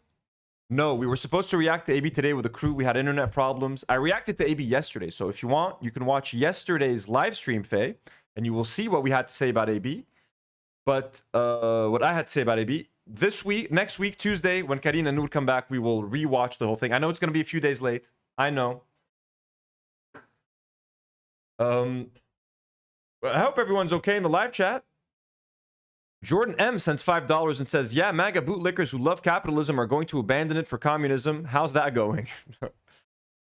No, we were supposed to react to AB today with the crew. We had internet problems. I reacted to AB yesterday. So if you want, you can watch yesterday's live stream, Faye, and you will see what we had to say about AB. But what I had to say about AB, next week, Tuesday, when Karine and Nour come back, we will rewatch the whole thing. I know it's going to be a few days late. I know. I hope everyone's okay in the live chat. Jordan M sends $5 and says, yeah, MAGA bootlickers who love capitalism are going to abandon it for communism. How's that going?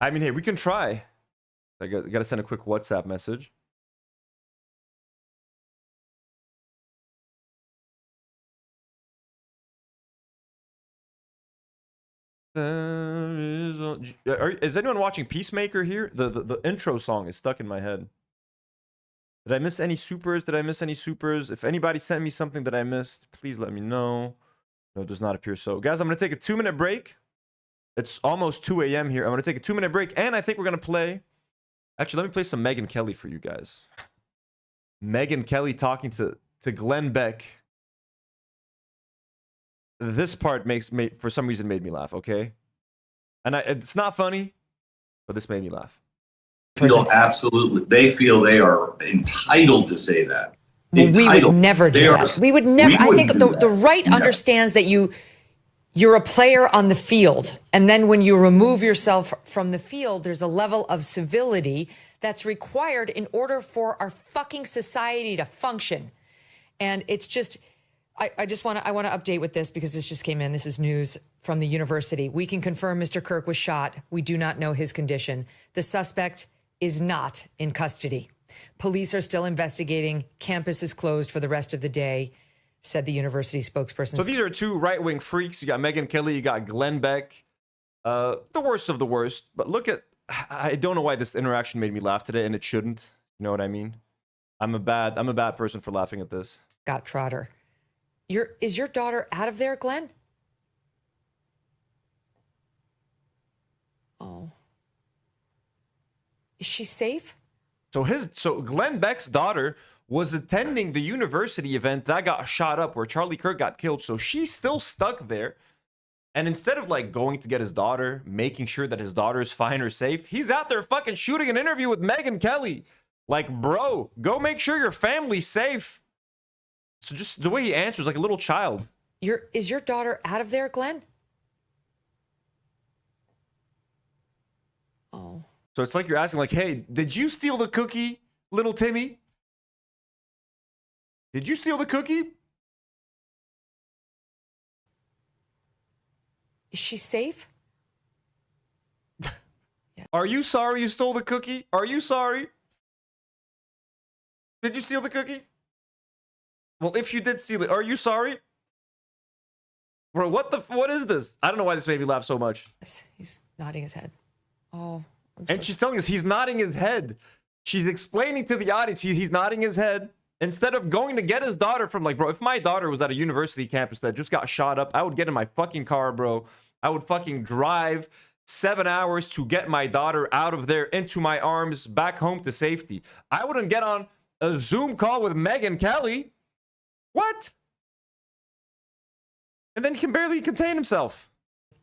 I mean, hey, we can try. I got to send a quick WhatsApp message. Is anyone watching Peacemaker here? The intro song is stuck in my head. Did I miss any supers? If anybody sent me something that I missed, please let me know. No, it does not appear so. Guys, I'm going to take a 2-minute break. It's almost 2 a.m. here. I'm going to take a 2-minute break, and I think we're going to play... Actually, let me play some Megyn Kelly for you guys. Megyn Kelly talking to Glenn Beck. This part for some reason made me laugh, okay? And it's not funny, but this made me laugh. Absolutely. They feel they are entitled to say that. Well, we would never do that. We would never. I think the right understands that you're a player on the field. And then when you remove yourself from the field, there's a level of civility that's required in order for our fucking society to function. And it's just, I want to update with this because this just came in. This is news from the university. We can confirm Mr. Kirk was shot. We do not know his condition. The suspect is not in custody. Police are still investigating. Campus is closed for the rest of the day, said the university spokesperson. So these are two right-wing freaks. You got Megyn Kelly, you got Glenn Beck. The worst of the worst. But look at, I don't know why this interaction made me laugh today, and it shouldn't. You know what I mean? I'm a bad person for laughing at this. Scott Trotter. Is your daughter out of there, Glenn? Oh. Is she safe? So Glenn Beck's daughter was attending the university event that got shot up where Charlie Kirk got killed. So she's still stuck there. And instead of like going to get his daughter, making sure that his daughter is fine or safe, he's out there fucking shooting an interview with Megyn Kelly. Like, bro, go make sure your family's safe. So just the way he answers, like a little child. Is your daughter out of there, Glenn? Oh. So it's like you're asking, like, hey, did you steal the cookie, little Timmy? Did you steal the cookie? Is she safe? Yeah. Are you sorry you stole the cookie? Are you sorry? Did you steal the cookie? Well, if you did steal it, are you sorry? Bro, what is this? I don't know why this made me laugh so much. He's nodding his head. Oh. And she's telling us he's nodding his head. She's explaining to the audience he's nodding his head. Instead of going to get his daughter from, like, bro, if my daughter was at a university campus that just got shot up, I would get in my fucking car, bro. I would fucking drive 7 hours to get my daughter out of there, into my arms, back home to safety. I wouldn't get on a Zoom call with Megyn Kelly. What? And then he can barely contain himself.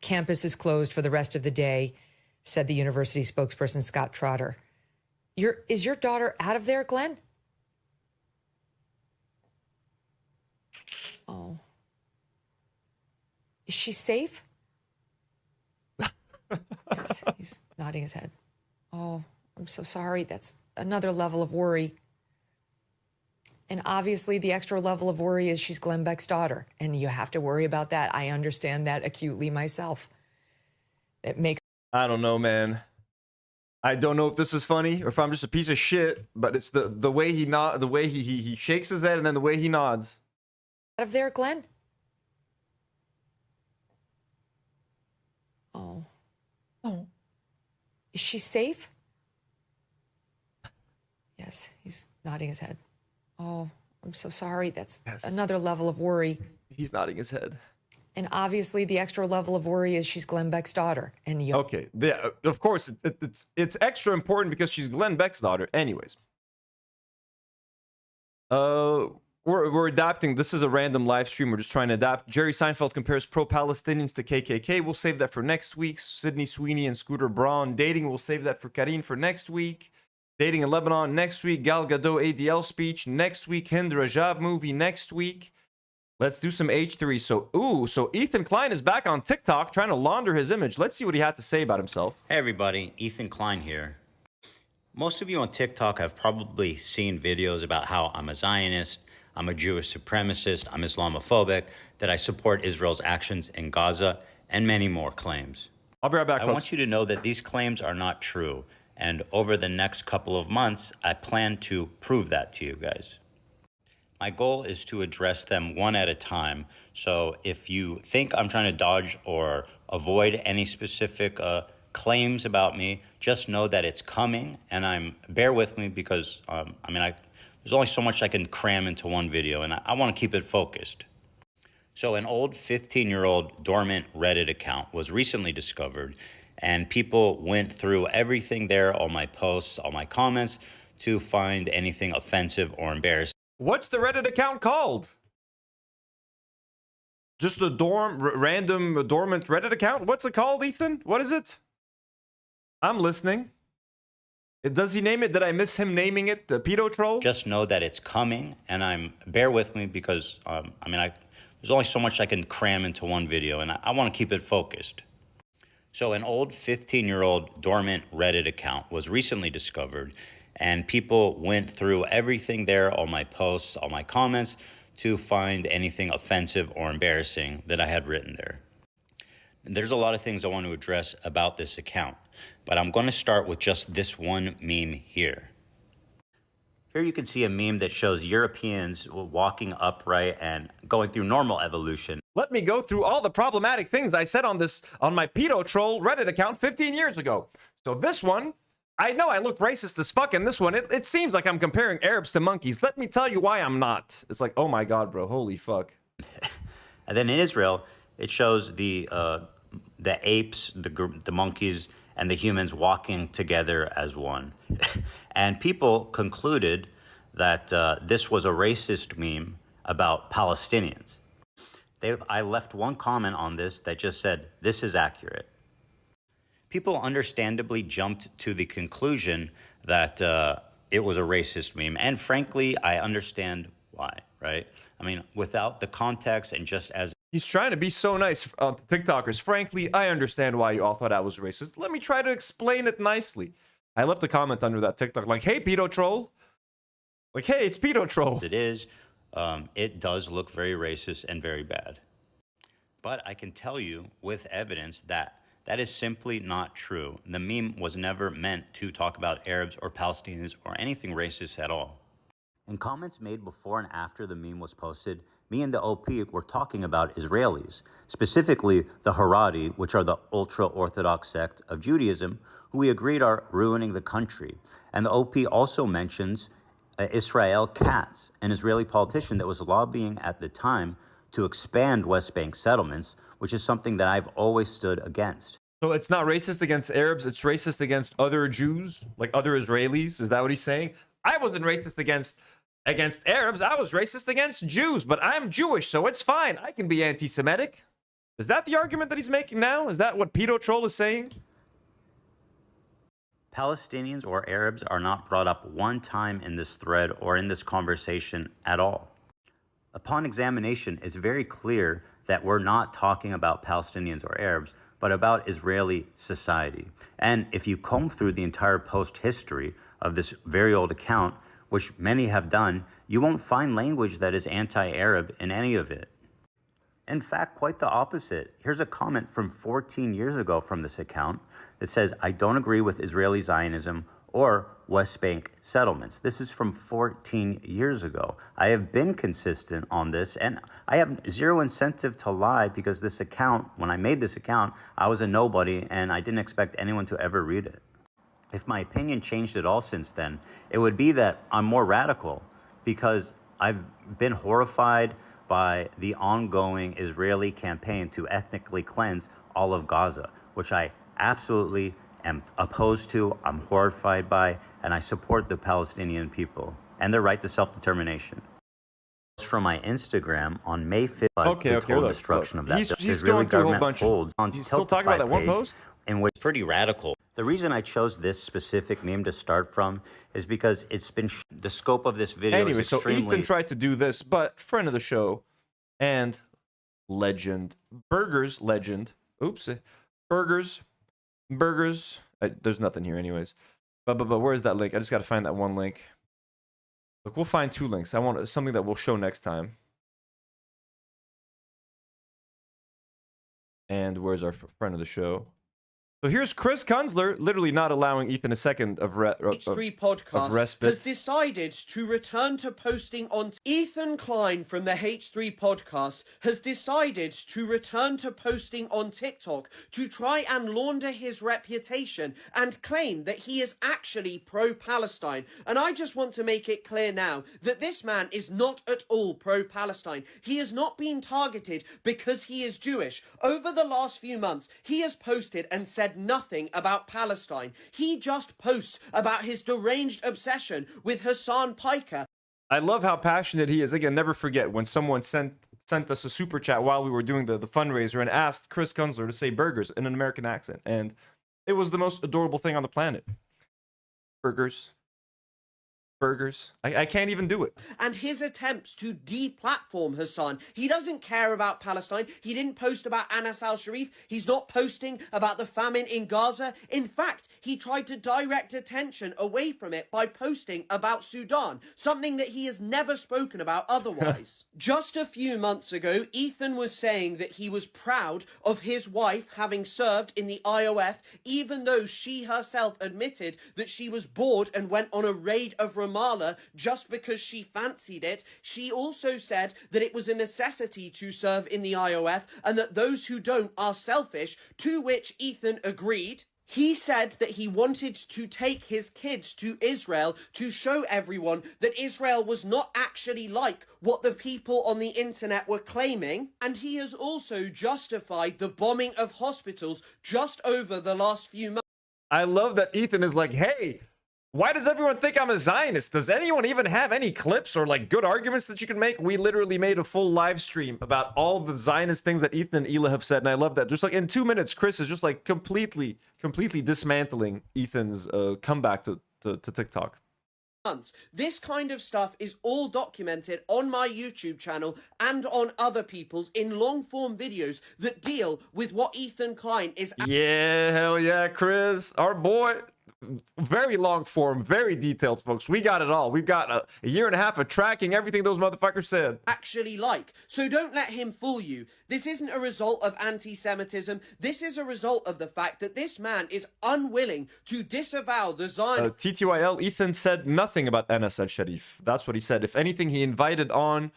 Campus is closed for the rest of the day, said the university spokesperson, Scott Trotter. Is your daughter out of there, Glenn? Oh. Is she safe? Yes, he's nodding his head. Oh, I'm so sorry. That's another level of worry. And obviously the extra level of worry is she's Glenn Beck's daughter. And you have to worry about that. I understand that acutely myself. It makes... I don't know, man. I don't know if this is funny or if I'm just a piece of shit, but it's the way he the way he shakes his head and then the way he nods. Out of there, Glenn? Oh. Oh. Is she safe? Yes, he's nodding his head. Oh, I'm so sorry. That's another level of worry. He's nodding his head. And obviously the extra level of worry is she's Glenn Beck's daughter. And you... Okay, yeah, of course, it's extra important because she's Glenn Beck's daughter. Anyways. We're adapting. This is a random live stream. We're just trying to adapt. Jerry Seinfeld compares pro-Palestinians to KKK. We'll save that for next week. Sydney Sweeney and Scooter Braun dating. We'll save that for Karine for next week. Dating in Lebanon next week. Gal Gadot ADL speech next week. Hind Rajab movie next week. Let's do some H3. So Ethan Klein is back on TikTok trying to launder his image. Let's see what he had to say about himself. Hey everybody, Ethan Klein here. Most of you on TikTok have probably seen videos about how I'm a Zionist, I'm a Jewish supremacist, I'm Islamophobic, that I support Israel's actions in Gaza, and many more claims. I'll be right back, I want you to know that these claims are not true, and over the next couple of months, I plan to prove that to you guys. My goal is to address them one at a time, so if you think I'm trying to dodge or avoid any specific claims about me, just know that it's coming, and bear with me because, there's only so much I can cram into one video, and I want to keep it focused. So an old 15-year-old dormant Reddit account was recently discovered, and people went through everything there, all my posts, all my comments, to find anything offensive or embarrassing. What's the Reddit account called? Just a random dormant Reddit account? What's it called, Ethan? What is it? I'm listening. Does he name it? Did I miss him naming it? The pedo troll? Just know that it's coming, and bear with me because, there's only so much I can cram into one video, and I want to keep it focused. So an old 15-year-old dormant Reddit account was recently discovered, and people went through everything there, all my posts, all my comments, to find anything offensive or embarrassing that I had written there. There's a lot of things I want to address about this account, but I'm going to start with just this one meme here. Here you can see a meme that shows Europeans walking upright and going through normal evolution. Let me go through all the problematic things I said on my pedo troll Reddit account 15 years ago. So this one, I know I look racist as fuck in this one. It seems like I'm comparing Arabs to monkeys. Let me tell you why I'm not. It's like, oh my God, bro, holy fuck. And then in Israel, it shows the apes, the monkeys, and the humans walking together as one. And people concluded that this was a racist meme about Palestinians. I left one comment on this that just said, this is accurate. People understandably jumped to the conclusion that it was a racist meme. And frankly, I understand why, right? I mean, without the context and just as... He's trying to be so nice to TikTokers. Frankly, I understand why you all thought I was racist. Let me try to explain it nicely. I left a comment under that TikTok like, hey, pedo troll. Like, hey, it's pedo troll. It is. It does look very racist and very bad. But I can tell you with evidence that that is simply not true. The meme was never meant to talk about Arabs or Palestinians or anything racist at all. In comments made before and after the meme was posted, me and the OP were talking about Israelis, specifically the Haredi, which are the ultra-Orthodox sect of Judaism, who we agreed are ruining the country. And the OP also mentions Israel Katz, an Israeli politician that was lobbying at the time to expand West Bank settlements, which is something that I've always stood against. So it's not racist against Arabs, it's racist against other Jews, like other Israelis? Is that what he's saying? I wasn't racist against Arabs, I was racist against Jews, but I'm Jewish, so it's fine. I can be anti-Semitic. Is that the argument that he's making now? Is that what pedo troll is saying? Palestinians or Arabs are not brought up one time in this thread or in this conversation at all. Upon examination, it's very clear that we're not talking about Palestinians or Arabs, but about Israeli society. And if you comb through the entire post history of this very old account, which many have done, you won't find language that is anti-Arab in any of it. In fact, quite the opposite. Here's a comment from 14 years ago from this account that says, I don't agree with Israeli Zionism or West Bank settlements. This is from 14 years ago. I have been consistent on this, and I have zero incentive to lie, because this account, when I made this account, I was a nobody and I didn't expect anyone to ever read it. If my opinion changed at all since then, it would be that I'm more radical, because I've been horrified by the ongoing Israeli campaign to ethnically cleanse all of Gaza, which I absolutely am opposed to, I'm horrified by, and I support the Palestinian people and their right to self-determination. From my Instagram on May 5th, the total destruction of that he's going through a whole bunch. He's still talking about that one post? In which pretty radical. The reason I chose this specific meme to start from is because it's been the scope of this video. Anyway, is so extremely... Ethan tried to do this, but friend of the show and legend, Burgers legend. Oops, Burgers. There's nothing here, anyways. But where's that link? I just got to find that one link. Look, we'll find two links. I want something that we'll show next time. And where's our friend of the show? So here's Chris Kunzler, literally not allowing Ethan a second of H3 podcast respite. has decided to return to posting on Ethan Klein from the H3 podcast has decided to return to posting on TikTok to try and launder his reputation and claim that he is actually pro-Palestine. And I just want to make it clear now that this man is not at all pro-Palestine. He has not been targeted because he is Jewish. Over the last few months, he has posted and said nothing about Palestine. He just posts about his deranged obsession with Hassan Piker. I love how passionate he is. Again, never forget when someone sent us a super chat while we were doing the fundraiser and asked Chris Kunzler to say burgers in an American accent. And it was the most adorable thing on the planet. Burgers. I can't even do it. And his attempts to deplatform Hassan. He doesn't care about Palestine. He didn't post about Anas al-Sharif. He's not posting about the famine in Gaza. In fact, he tried to direct attention away from it by posting about Sudan, something that he has never spoken about otherwise. Just a few months ago, Ethan was saying that he was proud of his wife having served in the IOF, even though she herself admitted that she was bored and went on a raid of Ramallah just because she fancied it. She also said that it was a necessity to serve in the IOF and that those who don't are selfish, to which Ethan agreed. He said that he wanted to take his kids to Israel to show everyone that Israel was not actually like what the people on the internet were claiming. And he has also justified the bombing of hospitals just over the last few months. I love that Ethan is like, hey, why does everyone think I'm a Zionist? Does anyone even have any clips or like good arguments that you can make? We literally made a full live stream about all the Zionist things that Ethan and Ela have said, and I love that. Just like in 2 minutes, Chris is just like completely dismantling Ethan's comeback to TikTok. This kind of stuff is all documented on my YouTube channel and on other people's in long-form videos that deal with what Ethan Klein is. Yeah, hell yeah, Chris, our boy. Very long form, very detailed, folks. We got it all. We've got a year and a half of tracking everything those motherfuckers said. Actually like. So don't let him fool you. This isn't a result of anti-Semitism. This is a result of the fact that this man is unwilling to disavow the Zion. TTYL, Ethan said nothing about Anas al-Sharif. That's what he said. If anything, he invited on,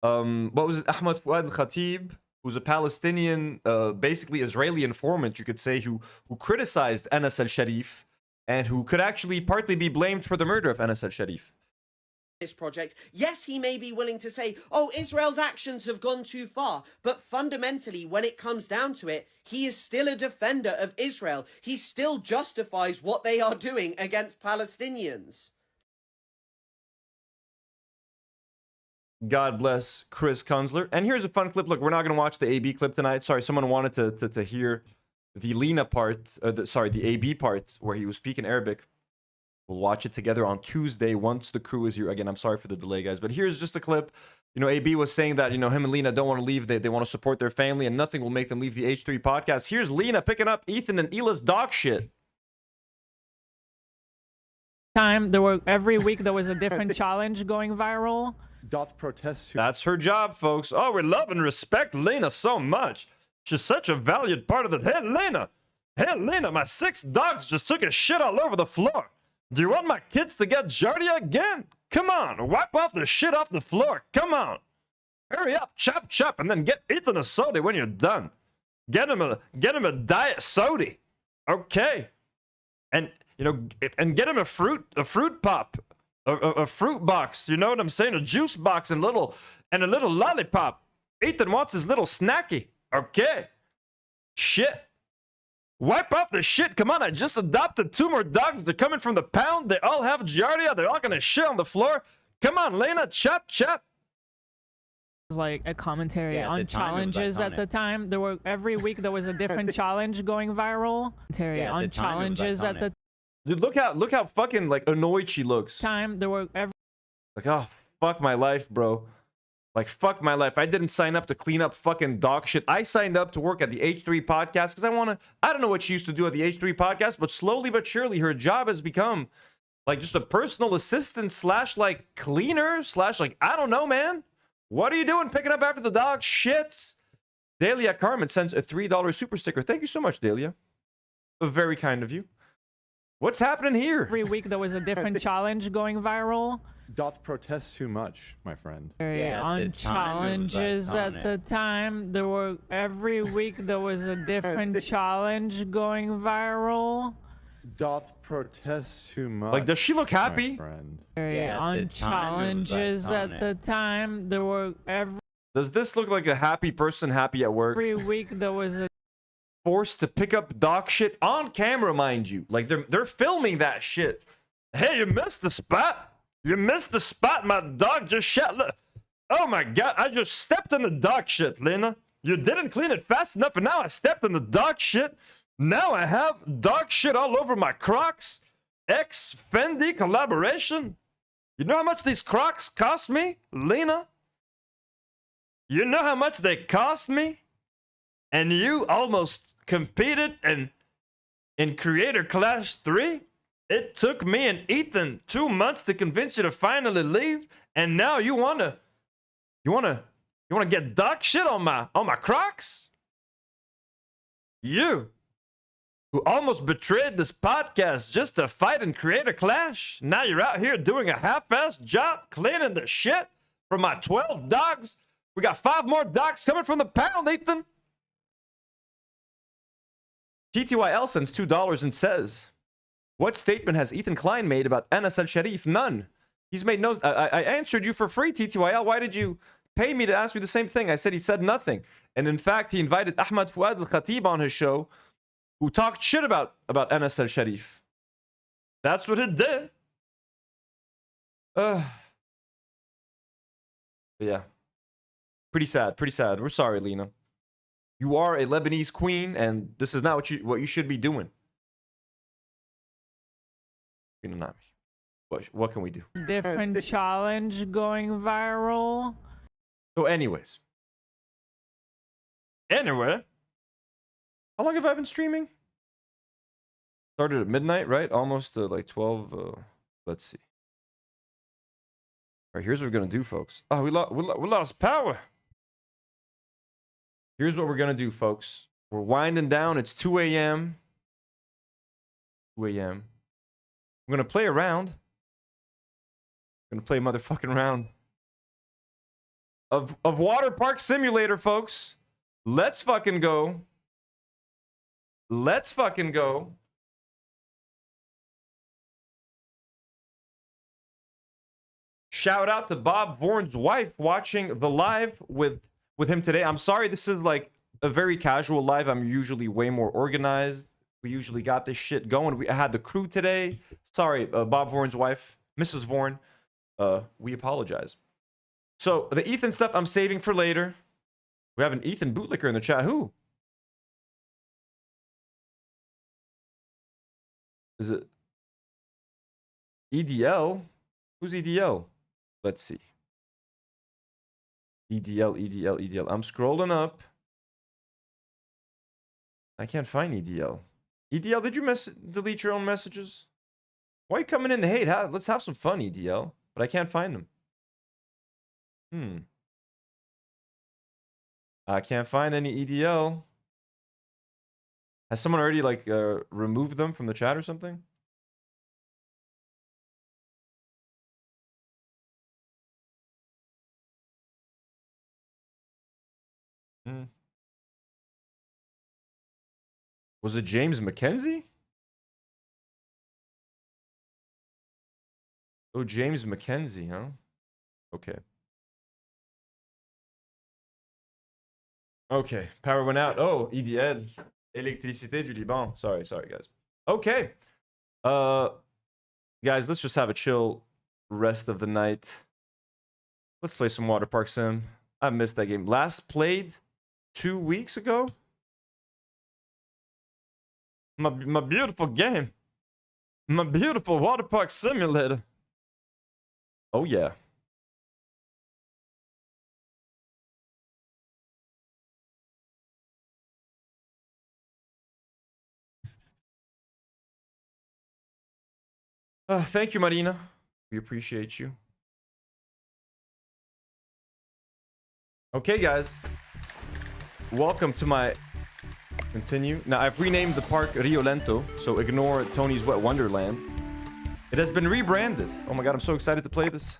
what was it, Ahmad Fuad al-Khatib, who's a Palestinian, basically Israeli informant, you could say, who criticized Anas al-Sharif, and who could actually partly be blamed for the murder of Anas al-Sharif. This project, yes, he may be willing to say, oh, Israel's actions have gone too far, but fundamentally, when it comes down to it, he is still a defender of Israel. He still justifies what they are doing against Palestinians. God bless Chris Kunzler. And here's a fun clip. Look, we're not going to watch the AB clip tonight. Sorry, someone wanted to hear the Lena part, the AB part where he was speaking Arabic. We'll watch it together on Tuesday once the crew is here. Again, I'm sorry for the delay, guys, but here's just a clip You know, AB was saying that, you know, him and Lena don't want to leave. They want to support their family, and nothing will make them leave the H3 podcast. Here's Lena picking up Ethan and Hila's dog shit. Every week there was a different challenge going viral. Doth protest. That's her job, folks. Oh, we love and respect Lena so much. She's such a valued part of the... Hey, Lena, my 6 dogs just took a shit all over the floor. Do you want my kids to get Giardia again? Come on, wipe off the shit off the floor. Come on. Hurry up, chop, and then get Ethan a soda when you're done. Get him a diet soda. Okay. And, you know, and get him a fruit pop. A fruit box, you know what I'm saying? A juice box and a little lollipop. Ethan wants his little snacky. Okay. Shit. Wipe off the shit. Come on, I just adopted 2 more dogs. They're coming from the pound. They all have Giardia. They're all gonna shit on the floor. Come on, Lena, chop. Like a commentary on challenges at the time. Every week there was a different challenge going viral. Commentary on challenges at the Dude, look how fucking like annoyed she looks. Like, oh, fuck my life, bro. Like, fuck my life. I didn't sign up to clean up fucking dog shit. I signed up to work at the H3 podcast because I don't know what she used to do at the H3 podcast, but slowly but surely her job has become like just a personal assistant / like cleaner / like, I don't know, man. What are you doing picking up after the dog shits? Dahlia Carmen sends a $3 super sticker. Thank you so much, Dahlia. Very kind of you. What's happening here? every week there was a different challenge going viral. Doth protest too much, my friend. On challenges at the time, every week there was a different challenge going viral. Doth protest too much. Like, does she look happy? On challenges at the time, Does this look like a happy person happy at work? every week there was a Forced to pick up dog shit on camera, mind you. Like, they're filming that shit. Hey, you missed the spot. You missed the spot. My dog just shit. Look. Oh my god, I just stepped in the dog shit, Lena. You didn't clean it fast enough, and now I stepped in the dog shit. Now I have dog shit all over my Crocs. X Fendi collaboration. You know how much these Crocs cost me, Lena? You know how much they cost me? And you almost competed in Creator Clash 3? It took me and Ethan 2 months to convince you to finally leave, and now you wanna get dog shit on my Crocs? You who almost betrayed this podcast just to fight in Creator Clash. Now you're out here doing a half-assed job cleaning the shit for my 12 dogs. We got 5 more dogs coming from the pound, Ethan. TTYL sends $2 and says, what statement has Ethan Klein made about Anas al-Sharif? None. He's made no... I answered you for free, TTYL. Why did you pay me to ask me the same thing? I said he said nothing. And in fact, he invited Ahmad Fuad al-Khatib on his show, who talked shit about Anas al-Sharif. That's what it did. Yeah. Pretty sad. We're sorry, Lena. You are a Lebanese queen, and this is not what you should be doing. What can we do? different challenge going viral. So anyways. Anyway. How long have I been streaming? Started at midnight, right? Almost like 12. Let's see. All right, here's what we're going to do, folks. Oh, we lost power. Here's what we're going to do, folks. We're winding down. It's 2 a.m. 2 a.m. I'm going to play a round. I'm going to play a motherfucking round of Waterpark Simulator, folks. Let's fucking go. Let's fucking go. Shout out to Bob Vaughn's wife watching the live with him today. I'm sorry, this is like a very casual live. I'm usually way more organized. We usually got this shit going. We had the crew today. Sorry, Bob Vaughn's wife, Mrs. Vaughn. We apologize. So the Ethan stuff I'm saving for later. We have an Ethan bootlicker in the chat. Who? Is it EDL? Who's EDL? Let's see. EDL, EDL, EDL. I'm scrolling up. I can't find EDL. EDL, did you delete your own messages? Why are you coming in to hate? Let's have some fun, EDL. But I can't find them. I can't find any EDL. Has someone already like removed them from the chat or something? Was it James McKenzie? Oh, James McKenzie, huh? Okay. Okay, power went out. Oh, EDL. Électricité du Liban. Sorry, guys. Okay. Guys, let's just have a chill rest of the night. Let's play some Waterpark Sim. I missed that game. Last played 2 weeks ago. My beautiful game. My beautiful Waterpark Simulator. Oh, yeah. Thank you, Marina. We appreciate you. Okay, guys. Welcome to my... Continue. Now, I've renamed the park Rio Lento, so ignore Tony's Wet Wonderland. It has been rebranded. Oh my god, I'm so excited to play this.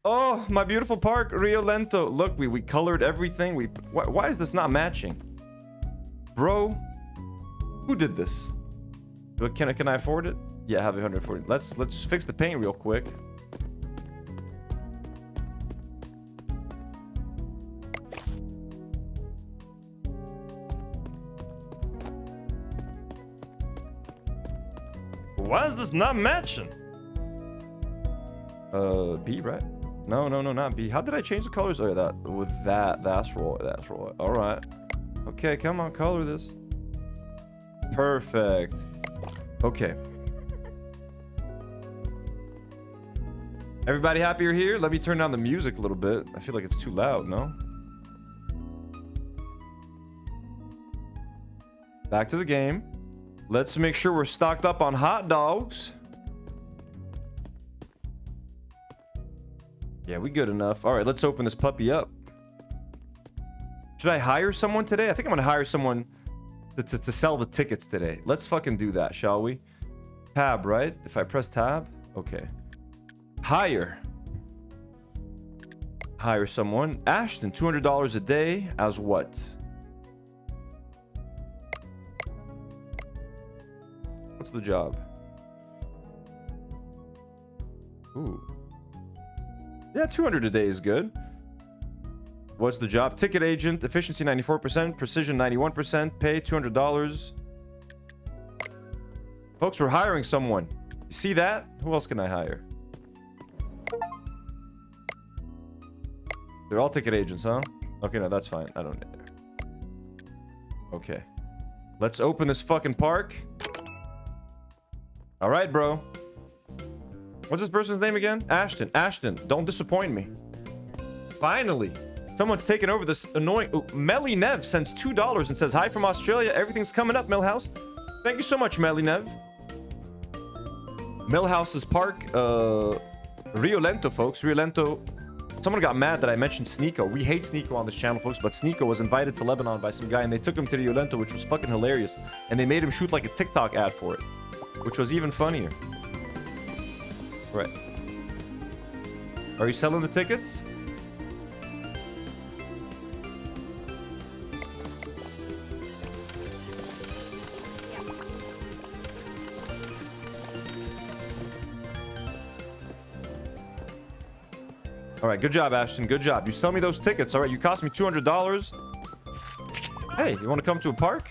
Oh, my beautiful park, Rio Lento. Look, we colored everything. Why is this not matching? Bro, who did this? Can I afford it? Yeah, I have 140. Let's just fix the paint real quick. Why is this not matching? B, right? No, not B. How did I change the colors? Oh, yeah, that's right. All right. Okay, come on, color this. Perfect. Okay. Everybody happy you're here? Let me turn down the music a little bit. I feel like it's too loud, no? Back to the game. Let's make sure we're stocked up on hot dogs. Yeah, we good enough. All right, let's open this puppy up. Should I hire someone today? I think I'm gonna hire someone to sell the tickets today. Let's fucking do that, shall we? Tab, right? If I press tab? Okay. Hire someone. Ashton, $200 a day as what? What's the job? Ooh. Yeah, 200 a day is good. What's the job? Ticket agent, efficiency 94%, precision 91%, pay $200. Folks, we're hiring someone. You see that? Who else can I hire? They're all ticket agents, huh? Okay, no, that's fine. I don't need it. Okay. Let's open this fucking park. All right, bro. What's this person's name again? Ashton. Ashton, don't disappoint me. Finally. Someone's taken over this annoying... Oh, Melly Nev sends $2 and says, hi from Australia. Everything's coming up, Millhouse. Thank you so much, Melly Nev. Millhouse's park. Rio Lento, folks. Rio Lento. Someone got mad that I mentioned Sneeko. We hate Sneeko on this channel, folks, but Sneeko was invited to Lebanon by some guy, and they took him to Rio Lento, which was fucking hilarious. And they made him shoot like a TikTok ad for it, which was even funnier. Right. Are you selling the tickets? All right, good job, Ashton. Good job. You sell me those tickets. All right, you cost me $200. Hey, you want to come to a park?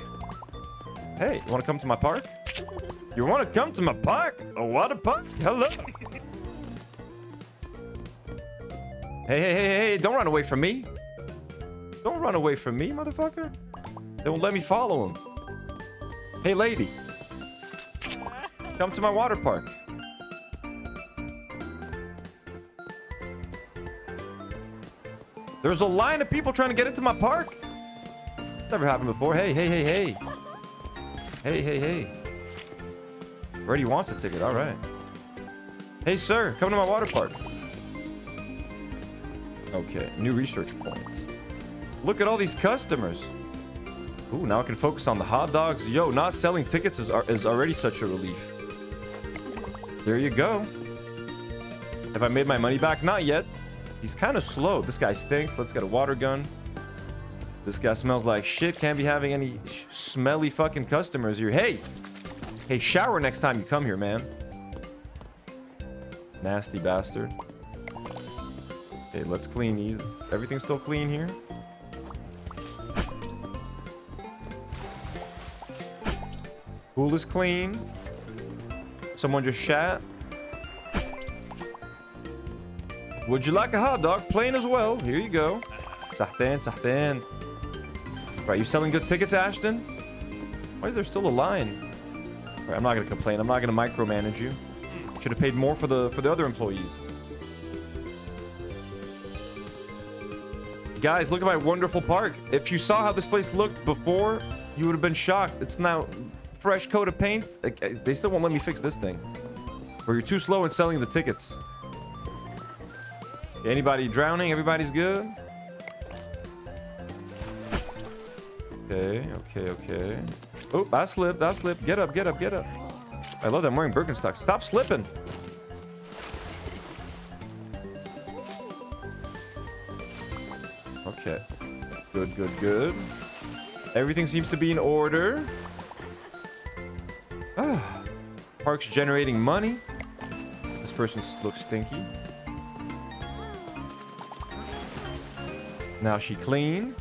Hey, you want to come to my park? You want to come to my park? A water park? Hello. Hey, don't run away from me. Don't run away from me, motherfucker. They won't let me follow him. Hey, lady. Come to my water park. There's a line of people trying to get into my park. Never happened before. Hey, hey, hey, hey. Hey, hey, hey. Brady wants a ticket. All right. Hey, sir, come to my water park. Okay, new research point. Look at all these customers. Ooh, now I can focus on the hot dogs. Yo, not selling tickets is already such a relief. There you go. Have I made my money back? Not yet. He's kind of slow. This guy stinks. Let's get a water gun. This guy smells like shit. Can't be having any smelly fucking customers here. Hey! Hey, shower next time you come here, man. Nasty bastard. Okay, let's clean these. Everything's still clean here. Pool is clean. Someone just shat. Would you like a hot dog? Plain as well. Here you go. Sahtan, sahtan. Right, you selling good tickets, Ashton? Why is there still a line? Right, I'm not gonna complain. I'm not gonna micromanage you. Should have paid more for the other employees. Guys, look at my wonderful park. If you saw how this place looked before, you would have been shocked. It's now fresh coat of paint. They still won't let me fix this thing. Or you're too slow in selling the tickets. Anybody drowning? Everybody's good? Okay, okay, okay. Oh, I slipped, I slipped. Get up, get up, get up. I love that I'm wearing Birkenstocks. Stop slipping. Okay. Good, good, good. Everything seems to be in order. Ah. Park's generating money. This person looks stinky. Now she clean.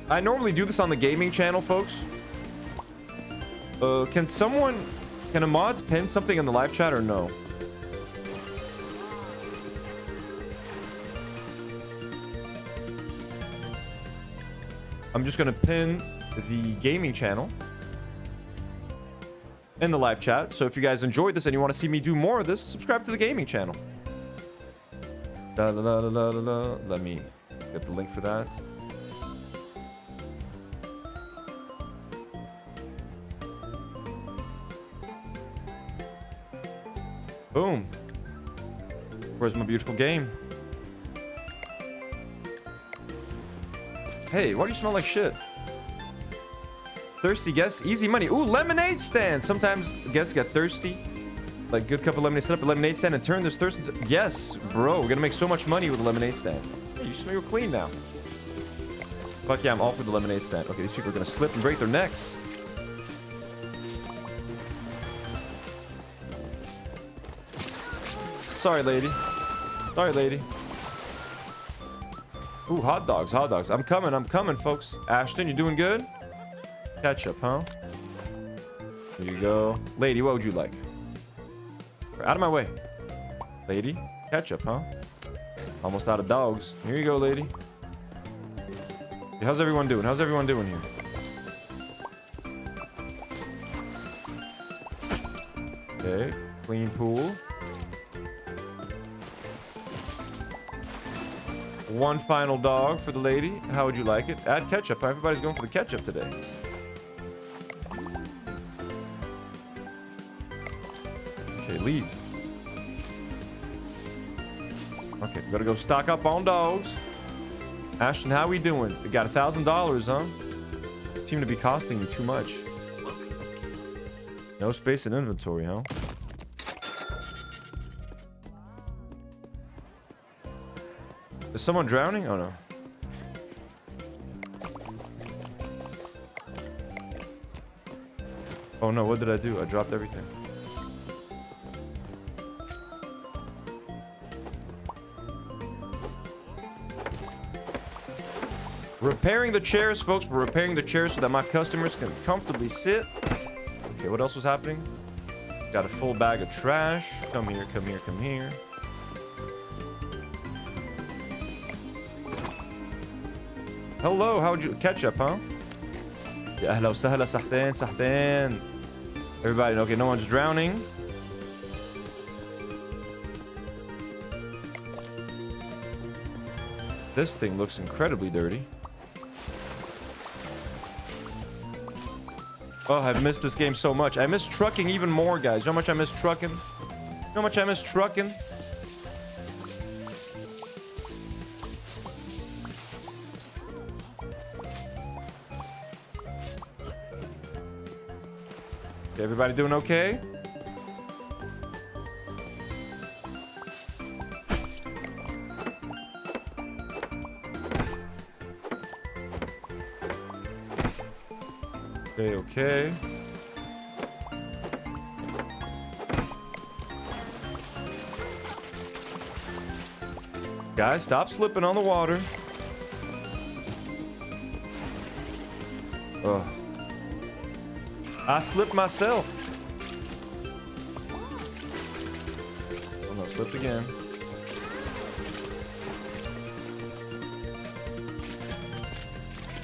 I normally do this on the gaming channel, folks. Can a mod pin something in the live chat or no? I'm just gonna pin the gaming channel in the live chat. So if you guys enjoyed this and you want to see me do more of this, subscribe to the gaming channel. Let me get the link for that. Boom. Where's my beautiful game? Hey, why do you smell like shit? Thirsty guests, easy money. Ooh, lemonade stand. Sometimes guests get thirsty. Like, good cup of lemonade. Set up a lemonade stand and turn this thirst into... Yes, bro. We're gonna make so much money with a lemonade stand. Hey, you smell clean now. Fuck yeah, I'm all for the lemonade stand. Okay, these people are gonna slip and break their necks. Sorry, lady. Sorry, lady. Ooh, hot dogs, hot dogs. I'm coming, folks. Ashton, you doing good? Ketchup, huh? Here you go. Lady, what would you like? Out of my way. Lady, ketchup, huh? Almost out of dogs. Here you go, lady. Hey, how's everyone doing? How's everyone doing here? Okay, clean pool. One final dog for the lady. How would you like it? Add ketchup. Everybody's going for the ketchup today. Okay, leave. Okay, gotta go stock up on dogs. Ashton, how we doing? We got $1,000, huh? Seem to be costing you too much. No space in inventory, huh? Is someone drowning? Oh no. Oh no, what did I do? I dropped everything. Repairing the chairs, folks. We're repairing the chairs so that my customers can comfortably sit. Okay, what else was happening? Got a full bag of trash. Come here, come here, come here. Hello, how would you... Ketchup, huh? Yeah, hello, sahla, sahtan, sahtan. Everybody, okay, no one's drowning. This thing looks incredibly dirty. Oh, I've missed this game so much. I miss trucking even more, guys. You know how much I miss trucking? You know how much I miss trucking? Okay, everybody doing okay? Okay. Guys, stop slipping on the water. Oh. I slipped myself. Oh no, slipped again.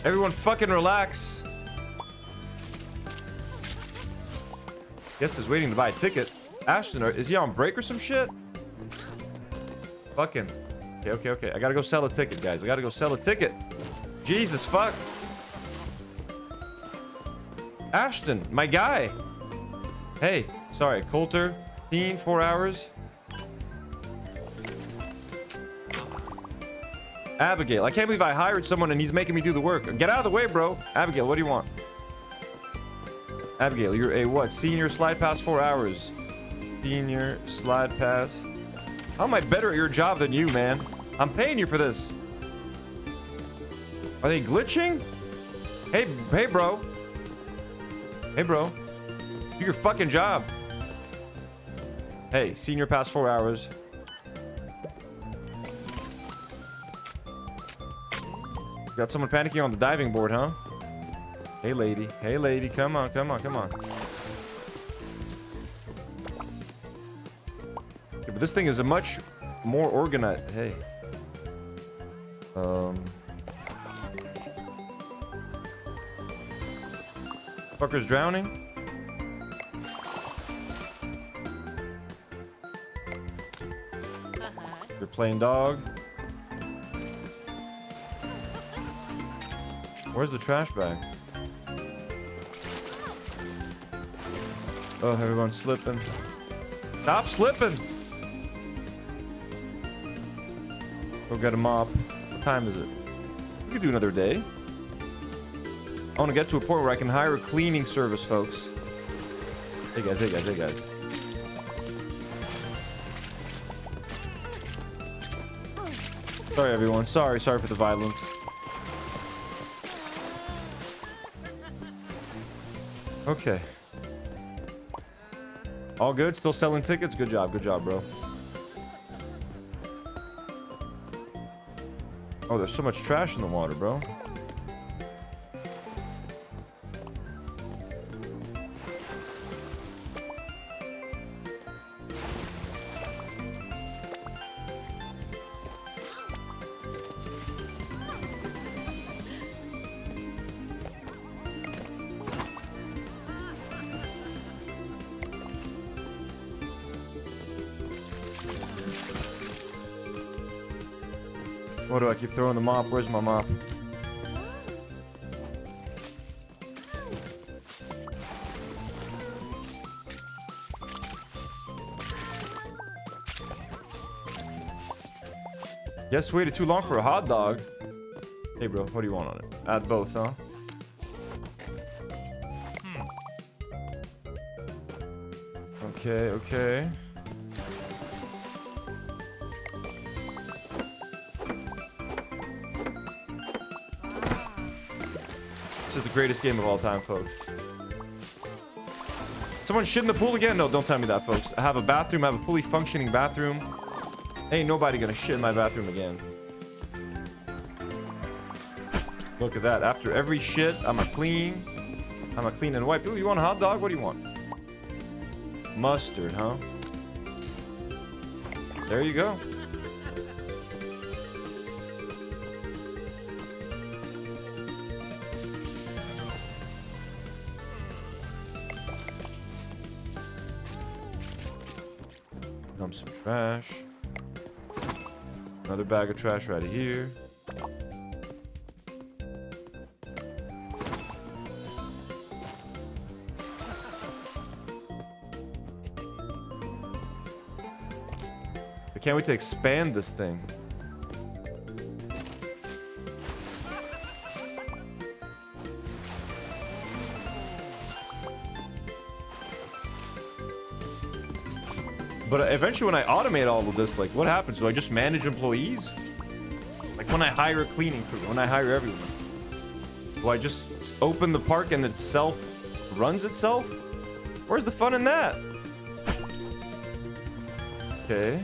Everyone fucking relax. Guess is waiting to buy a ticket. Ashton, is he on break or some shit? Fucking. Okay. I gotta go sell a ticket, guys. I gotta go sell a ticket. Jesus, fuck. Ashton, my guy. Hey, sorry. Coulter, 4 hours. Abigail, I can't believe I hired someone and he's making me do the work. Get out of the way, bro. Abigail, what do you want? Abigail, you're a what? Senior slide pass 4 hours. Senior slide pass. How am I better at your job than you, man? I'm paying you for this. Are they glitching? Hey, bro. Hey, bro. Do your fucking job. Hey, senior pass 4 hours. Got someone panicking on the diving board, huh? Hey, lady. Hey, lady. Come on. Okay, but this thing is a much more organized. Hey. Fucker's drowning. You're playing dog. Where's the trash bag? Oh, everyone's slipping. Stop slipping! Go get a mop. What time is it? We could do another day. I want to get to a point where I can hire a cleaning service, folks. Hey guys. Sorry, everyone. Sorry for the violence. Okay. All good? Still selling tickets? Good job, bro. Oh, there's so much trash in the water, bro. What do I keep throwing the mop? Where's my mop? Guess waited too long for a hot dog. Hey bro, what do you want on it? Add both, huh? Okay. This is the greatest game of all time, folks. Someone shit in the pool again? No, don't tell me that, folks. I have a bathroom. I have a fully functioning bathroom. Ain't nobody gonna shit in my bathroom again. Look at that. After every shit, I'm a clean and wipe. Ooh, you want a hot dog? What do you want? Mustard, huh? There you go. Dump some trash. Another bag of trash right here. I can't wait to expand this thing. But eventually when I automate all of this, like what happens? Do I just manage employees? Like when I hire a cleaning crew, when I hire everyone. Do I just open the park and itself runs itself? Where's the fun in that? Okay.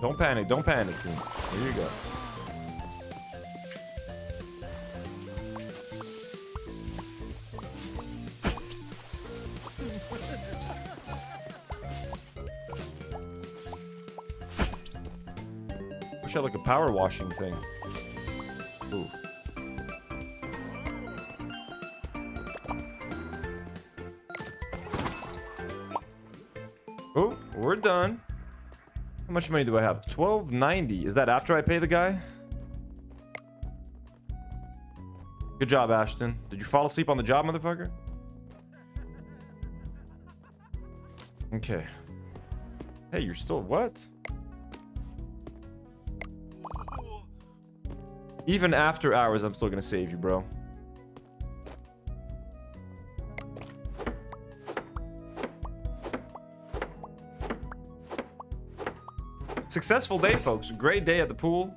Don't panic, don't panic. Here you go. Wish I had like a power washing thing. Ooh. Oh, we're done. How much money do I have? $12.90. Is that after I pay the guy? Good job, Ashton. Did you fall asleep on the job, motherfucker? Okay. Hey, you're still what? Even after hours, I'm still gonna save you, bro. Successful day, folks. Great day at the pool.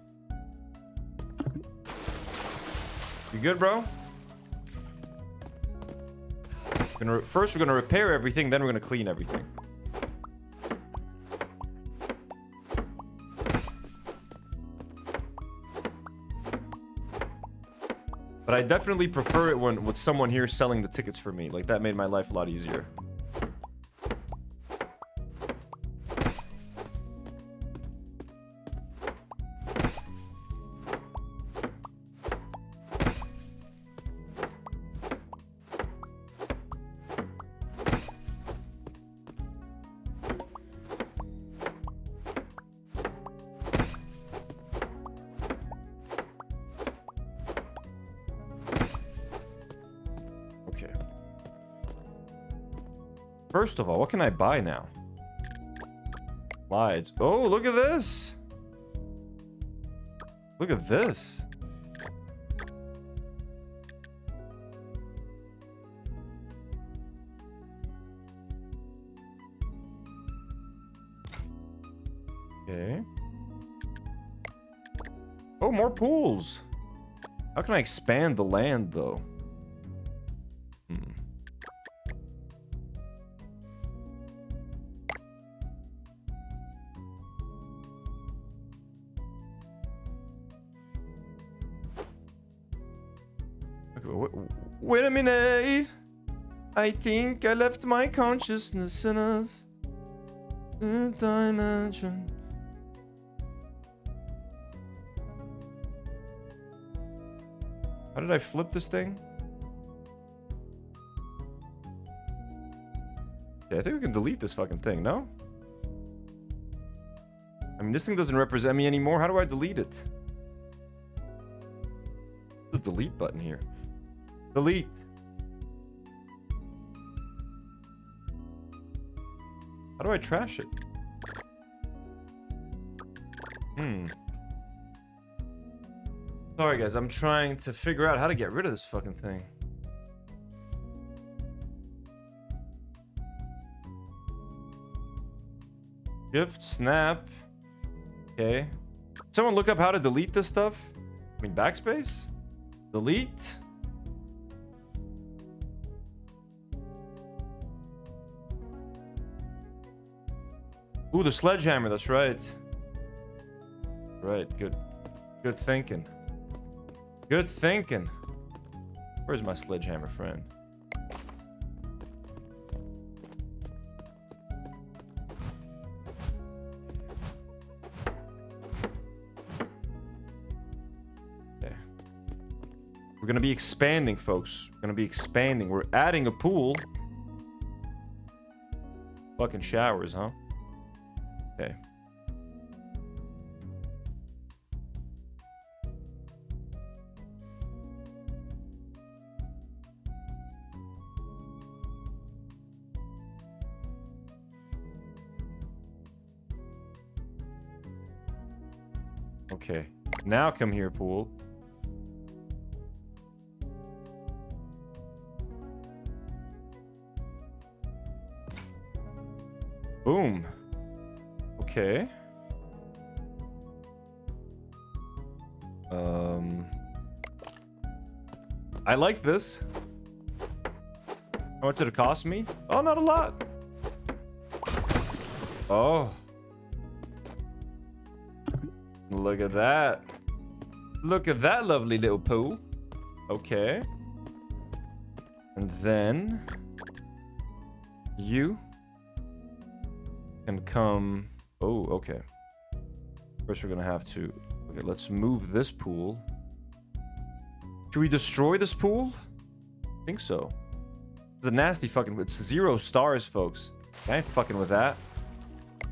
You good, bro? First, we're gonna repair everything, then we're gonna clean everything. But I definitely prefer it when with someone here selling the tickets for me. Like, that made my life a lot easier. First of all, what can I buy now? Slides. Oh, look at this. Look at this. Okay. Oh, more pools. How can I expand the land, though? Wait a minute. I think I left my consciousness in a dimension. How did I flip this thing? Yeah, I think we can delete this fucking thing, no? I mean, this thing doesn't represent me anymore. How do I delete it? The delete button here. Delete. How do I trash it? Sorry guys, I'm trying to figure out how to get rid of this fucking thing. Shift, snap. Okay. Someone look up how to delete this stuff. I mean, backspace? Delete. Ooh, the sledgehammer, that's right. Right, good. Good thinking. Good thinking. Where's my sledgehammer friend? Okay. We're gonna be expanding, folks. We're gonna be expanding. We're adding a pool. Fucking showers, huh? Okay. Okay. Now come here, pool. Boom. Okay. I like this. How much did it cost me? Oh, not a lot. Oh. Look at that. Look at that lovely little pool. Okay. And then you can come. Oh, okay. First, we're gonna have to. Okay, let's move this pool. Should we destroy this pool? I think so. It's a nasty fucking. It's 0 stars, folks. I ain't fucking with that.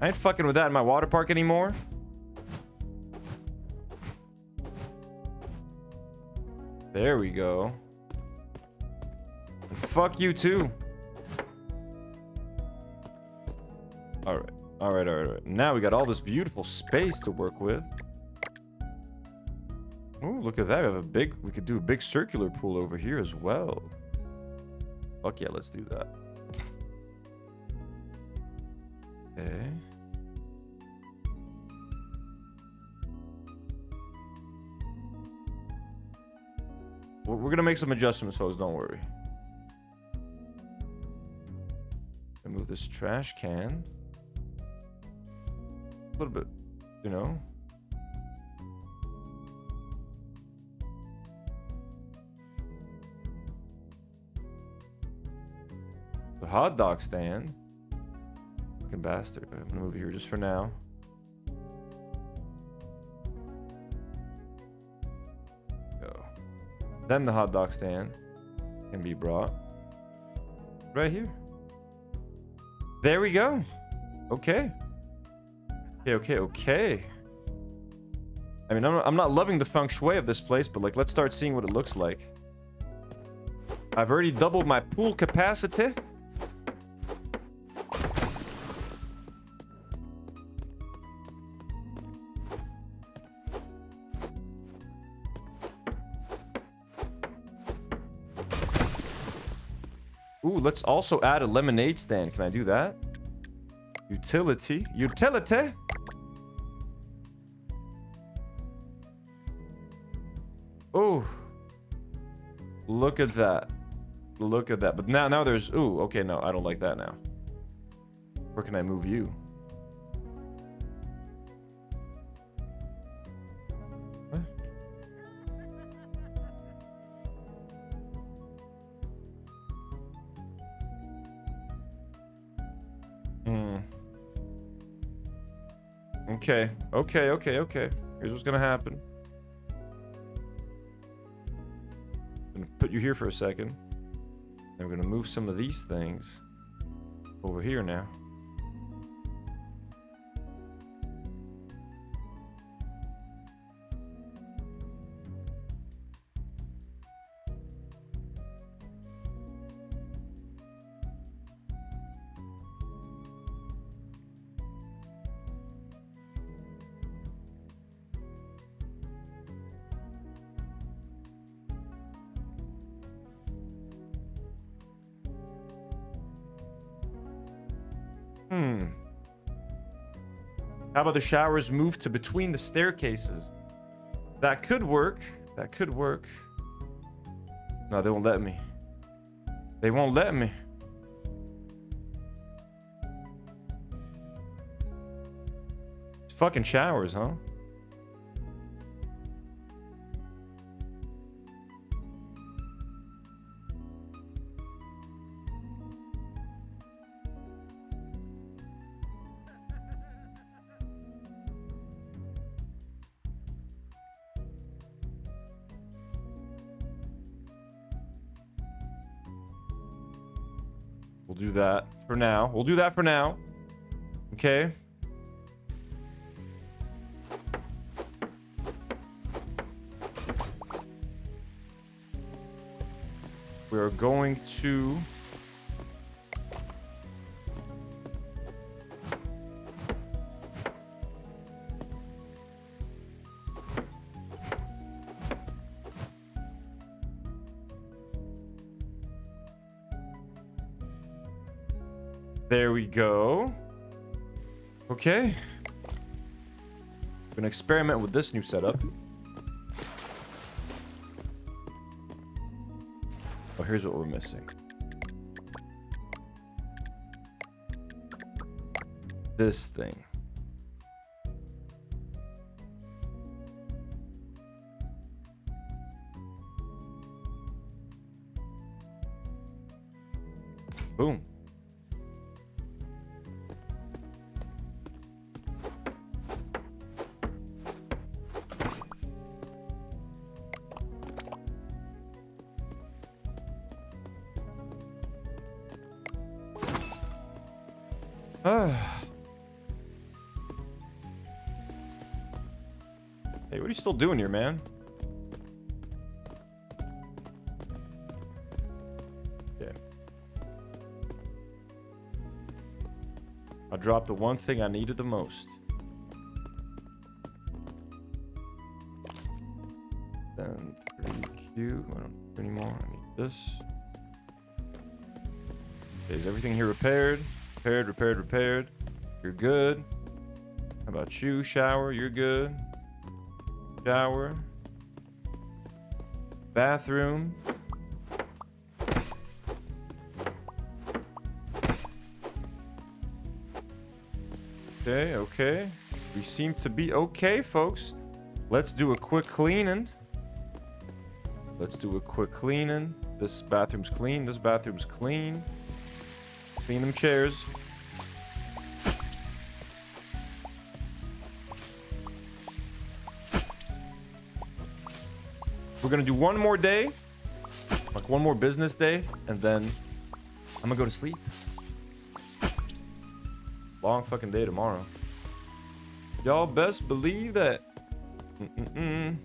I ain't fucking with that in my water park anymore. There we go. And fuck you too. Alright. Alright. Now we got all this beautiful space to work with. Oh, look at that. We have a big. We could do a big circular pool over here as well. Fuck yeah, let's do that. Okay. We're gonna make some adjustments, folks. Don't worry. Move this trash can a little bit, you know. The hot dog stand. Fucking bastard. I'm gonna move here just for now. Go. Then the hot dog stand can be brought right here. There we go. Okay. Okay. I mean, I'm not loving the feng shui of this place, but like, let's start seeing what it looks like. I've already doubled my pool capacity. Ooh, let's also add a lemonade stand. Can I do that? Utility. Oh, look at that. But now there's. Ooh, okay. No, I don't like that now. Where can I move you? What? Okay. Here's what's gonna happen. I'm gonna put you here for a second. And we're gonna move some of these things over here now. How about the showers moved to between the staircases? That could work. No, they won't let me. It's fucking showers, huh? We'll do that for now. Okay. We're going to There we go. Okay. I'm gonna experiment with this new setup. Oh, here's what we're missing. This thing. Boom. Hey, what are you still doing here, man? Okay. I dropped the one thing I needed the most. Then 3Q. I don't do anymore. I need this. Okay, is everything here repaired? Repaired. You're good. How about you? Shower. You're good. Shower. Bathroom. Okay. We seem to be okay, folks. Let's do a quick cleaning. This bathroom's clean. This bathroom's clean. Clean them chairs. We're gonna do one more day, like one more business day, and then I'm gonna go to sleep. Long fucking day tomorrow. Y'all best believe that. Okay,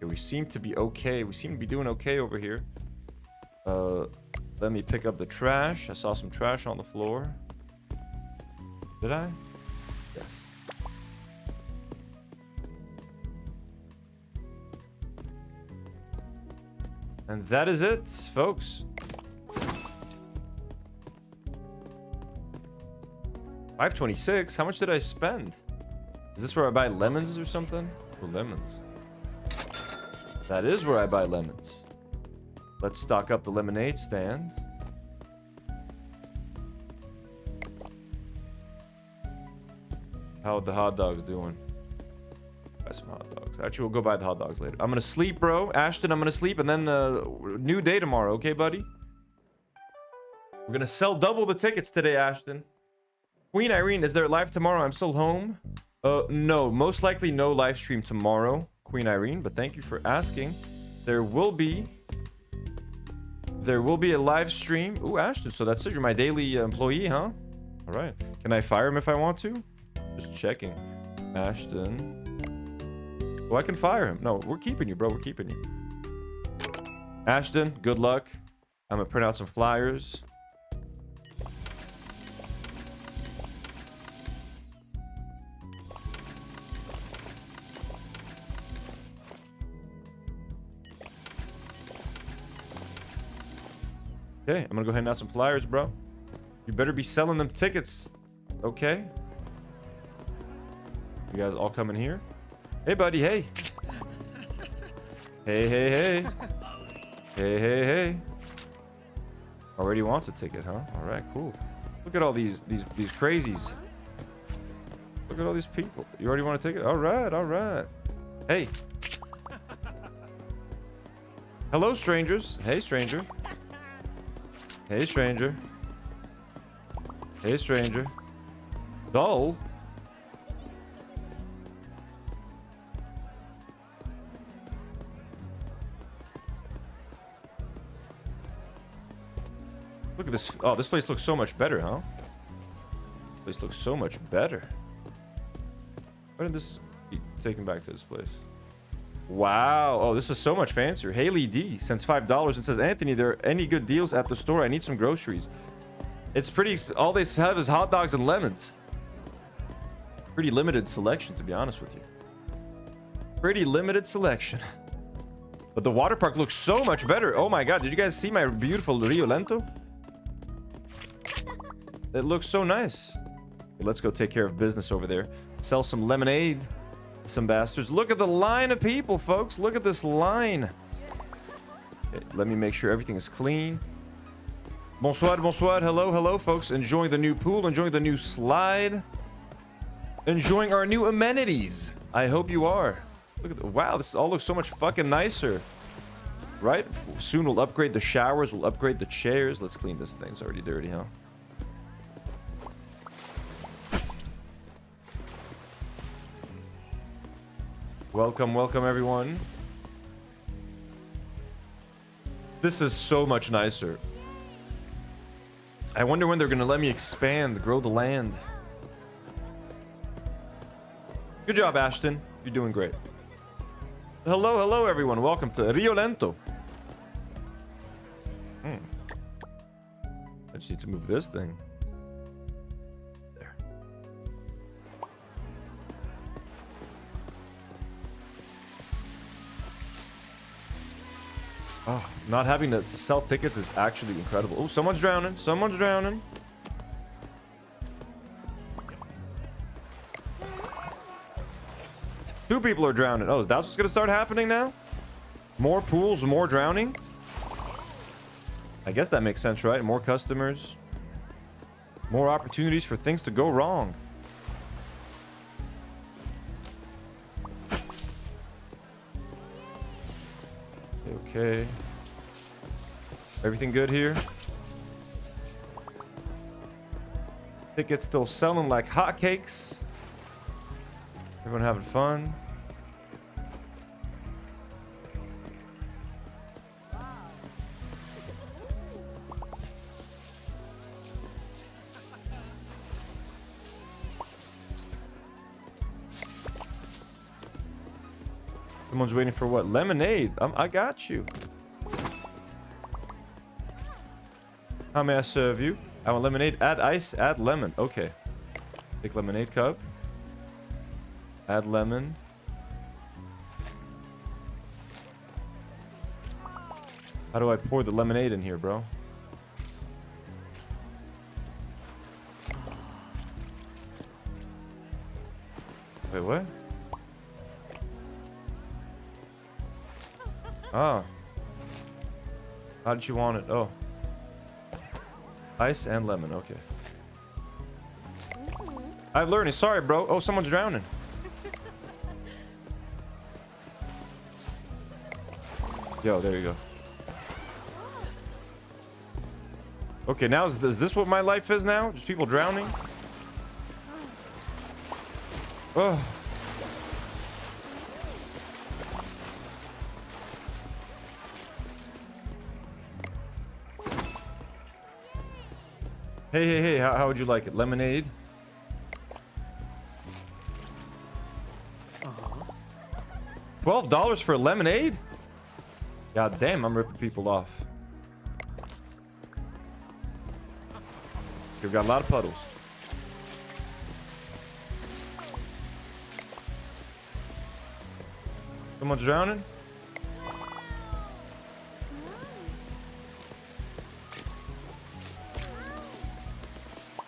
we seem to be okay. We seem to be doing okay over here. Let me pick up the trash. I saw some trash on the floor. Did I? Yes. And that is it, folks. $5.26. How much did I spend? Is this where I buy lemons or something? Oh, lemons. That is where I buy lemons. Let's stock up the lemonade stand. How are the hot dogs doing? Buy some hot dogs. Actually, we'll go buy the hot dogs later. I'm gonna sleep, bro. Ashton, I'm gonna sleep, and then new day tomorrow, okay, buddy? We're gonna sell double the tickets today, Ashton. Queen Irene, is there a live tomorrow? I'm still home. No, most likely no live stream tomorrow, Queen Irene, but thank you for asking. There will be a live stream. Ooh, Ashton, so that's it. You're my daily employee, huh? All right. Can I fire him if I want to? Just checking. Ashton. Oh, I can fire him. No, we're keeping you, bro. We're keeping you. Ashton, good luck. I'm gonna print out some flyers. Okay, I'm gonna go hand out some flyers, bro. You better be selling them tickets, okay? You guys all coming here? Hey, buddy, hey. Hey. Hey. Already wants a ticket, huh? All right, cool. Look at all these crazies. Look at all these people. You already want a ticket? All right. Hey. Hello, strangers. Hey, stranger. Hey, stranger. Hey, stranger. Dull. Look at this. Oh, this place looks so much better, huh? This place looks so much better. Why did this be taken back to this place? Wow. Oh, this is so much fancier. Haley D sends $5 and says, Anthony, there are any good deals at the store? I need some groceries. It's pretty all they have is hot dogs and lemons. Pretty limited selection, to be honest with you. Pretty limited selection. But the water park looks so much better. Oh my god, did you guys see my beautiful Rio Lento? It looks so nice. Let's go take care of business over there. Sell some lemonade. Some bastards. Look at the line of people, folks. Look at this line. Okay, let me make sure everything is clean. Bonsoir, bonsoir. Hello, hello, folks. Enjoying the new pool. Enjoying the new slide. Enjoying our new amenities. I hope you are. Look at the, wow, this all looks so much fucking nicer. Right? Soon we'll upgrade the showers. We'll upgrade the chairs. Let's clean this thing. It's already dirty, huh? Welcome, welcome, everyone. This is so much nicer. I wonder when they're gonna let me expand, grow the land. Good job, Ashton. You're doing great. Hello, hello, everyone. Welcome to Rio Lento. I just need to move this thing. There. Oh, not having to sell tickets is actually incredible. Oh, someone's drowning. Someone's drowning. Two people are drowning. Oh, that's what's gonna start happening now? More pools, more drowning? I guess that makes sense, right? More customers. More opportunities for things to go wrong. Okay. Everything good here? Tickets still selling like hotcakes. Everyone having fun. Someone's waiting for what? Lemonade. I got you. How may I serve you? I want lemonade. Add ice. Add lemon. Okay. Take lemonade cup. Add lemon. How do I pour the lemonade in here, bro? Wait, what? Oh. How did you want it? Oh. Ice and lemon. Okay. I'm learning. Sorry, bro. Oh, someone's drowning. Yo, there you go. Okay, now is this what my life is now? Just people drowning? Oh. Hey, how would you like it? Lemonade? $12 for lemonade? God damn, I'm ripping people off. You've got a lot of puddles. Someone's drowning?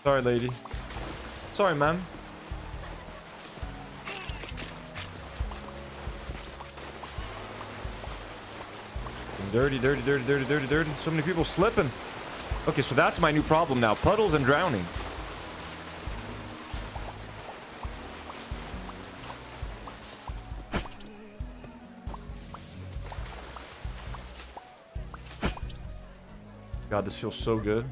Sorry, lady. Sorry, ma'am. Dirty. So many people slipping. Okay, so that's my new problem now. Puddles and drowning. God, this feels so good.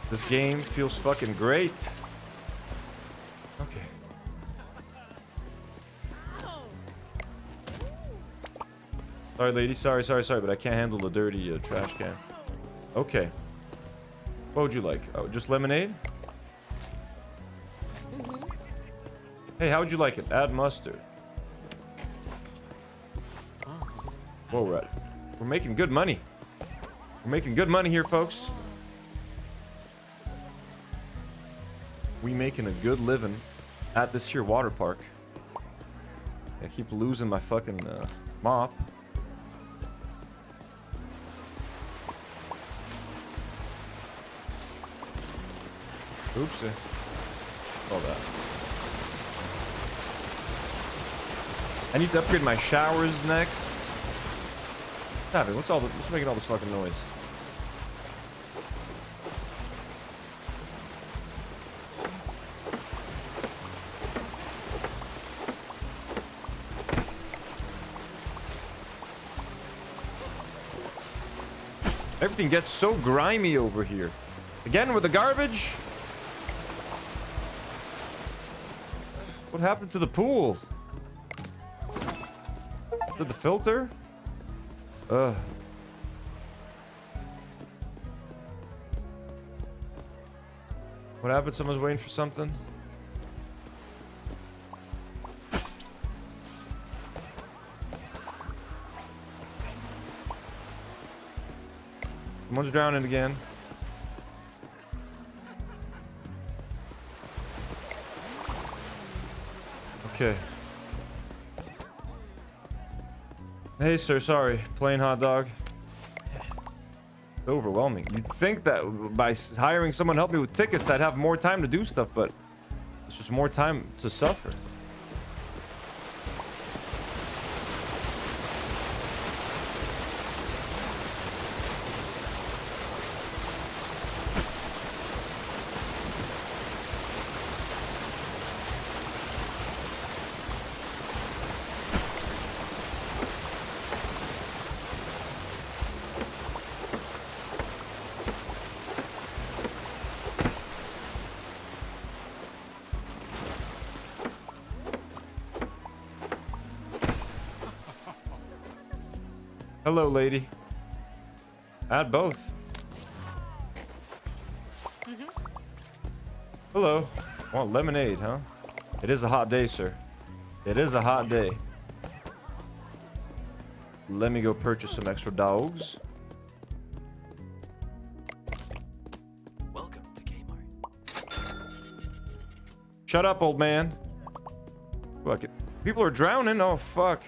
This game feels fucking great. Okay. Sorry, lady. Sorry, but I can't handle the dirty trash can. Okay. What would you like? Oh, just lemonade? Hey, how would you like it? Add mustard. Whoa, we're making good money. We're making good money here, folks. We making a good living at this here water park. I keep losing my fucking mop. Oopsie. All that. I need to upgrade my showers next. Stop it. What's making all this fucking noise? Everything gets so grimy over here. Again with the garbage? What happened to the pool? Did the filter? What happened? Someone's waiting for something? Someone's drowning again. Okay. Hey, sir, sorry. Plain hot dog. Overwhelming. You'd think that by hiring someone to help me with tickets, I'd have more time to do stuff, but it's just more time to suffer. Hello, lady. Add both. Hello. Want lemonade, huh? It is a hot day, sir. It is a hot day. Let me go purchase some extra dogs. Welcome to Kmart. Shut up, old man. Fuck it. People are drowning. Oh, fuck.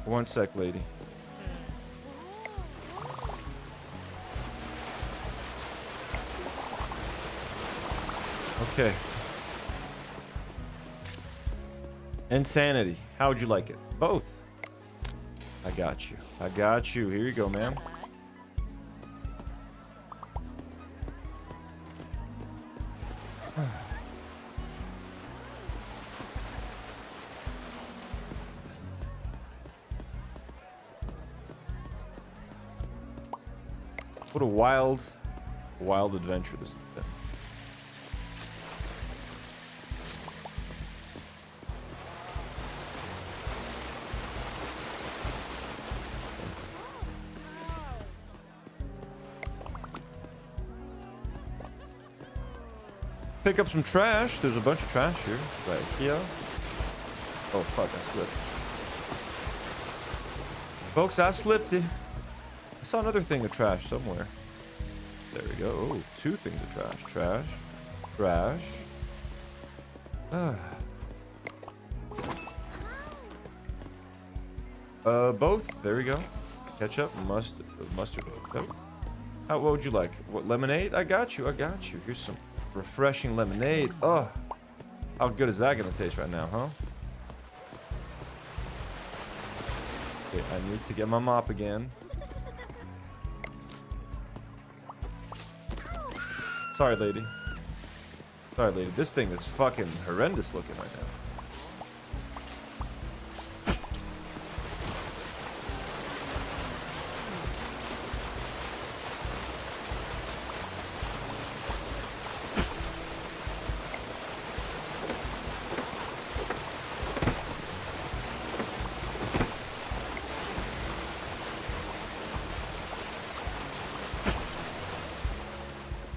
One sec, lady. Okay. Insanity. How would you like it? Both. I got you. I got you. Here you go, ma'am. What a wild adventure this has been. Pick up some trash. There's a bunch of trash here. Right here. Oh fuck, I slipped. Folks, I slipped it. I saw another thing of trash somewhere. There we go. Oh, two things of trash. Trash. Trash. Both. There we go. Ketchup, mustard. Oh. What would you like? What, lemonade? I got you. I got you. Here's some refreshing lemonade. Oh, how good is that gonna taste right now, huh? Okay, I need to get my mop again. Sorry, lady. Sorry, lady. This thing is fucking horrendous looking right now.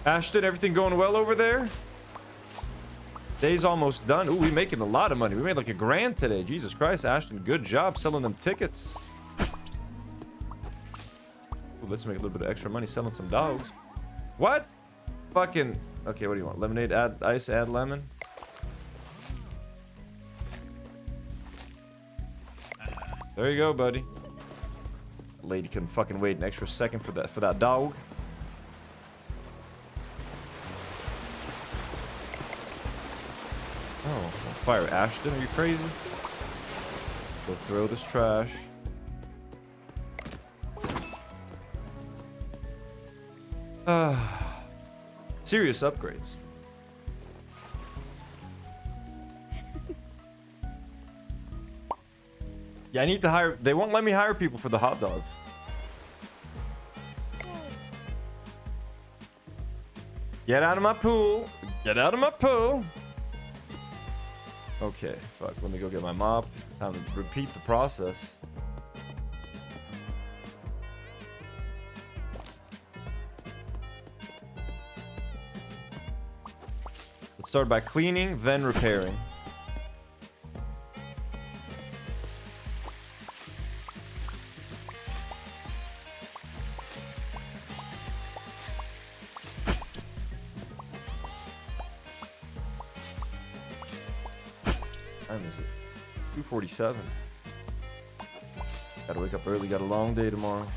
Ashton, everything going well over there? Day's almost done. Ooh, we're making a lot of money. We made like $1,000 today. Jesus Christ, Ashton, good job selling them tickets. Ooh, let's make a little bit of extra money selling some dogs. What? Fucking... Okay, what do you want? Lemonade, add ice, add lemon? There you go, buddy. Lady couldn't fucking wait an extra second for that dog. don't fire Ashton. Are you crazy? Go throw this trash. Serious upgrades. Yeah, I need to hire. They won't let me hire people for the hot dogs. Get out of my pool. Get out of my pool. Okay, fuck. Let me go get my mop. Time to repeat the process. Let's start by cleaning, then repairing. What time is it? 2:47. Gotta wake up early, got a long day tomorrow.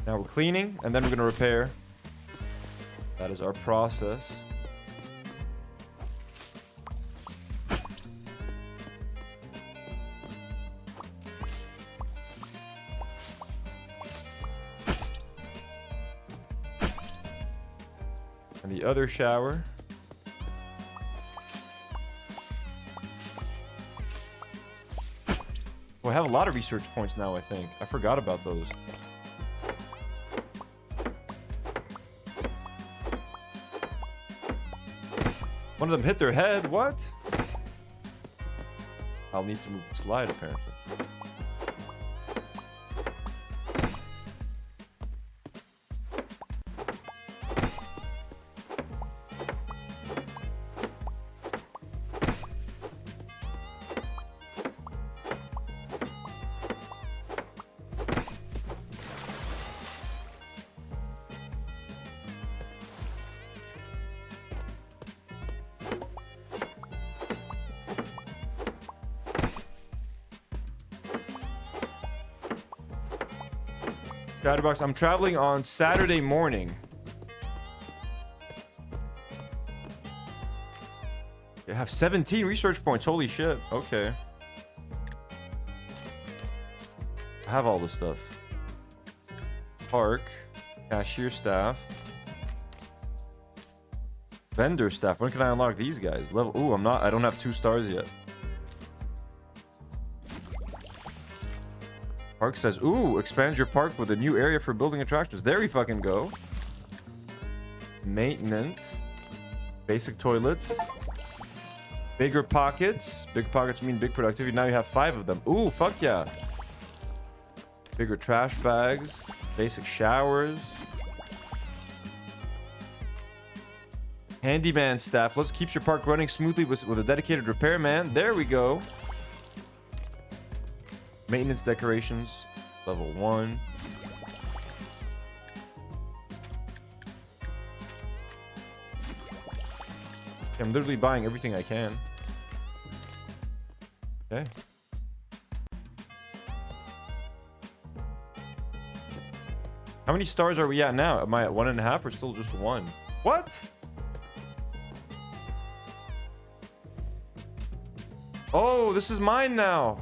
Now we're cleaning, and then we're gonna repair. That is our process. And the other shower. Well, I have a lot of research points now, I think. I forgot about those. One of them hit their head. What? I'll need to move the slide, apparently. Chatterbox, I'm traveling on Saturday morning. I have 17 research points. Holy shit. Okay. I have all this stuff. Park. Cashier staff. Vendor staff. When can I unlock these guys? Level. Ooh, I don't have 2 stars yet. Park says, ooh, expand your park with a new area for building attractions. There we fucking go. Maintenance. Basic toilets. Bigger pockets. Big pockets mean big productivity. Now you have 5 of them. Ooh, fuck yeah. Bigger trash bags. Basic showers. Handyman staff. Let's keep your park running smoothly with a dedicated repairman. There we go. Maintenance decorations, level 1. I'm literally buying everything I can. Okay. How many stars are we at now? Am I at 1.5 or still just 1? What? Oh, this is mine now.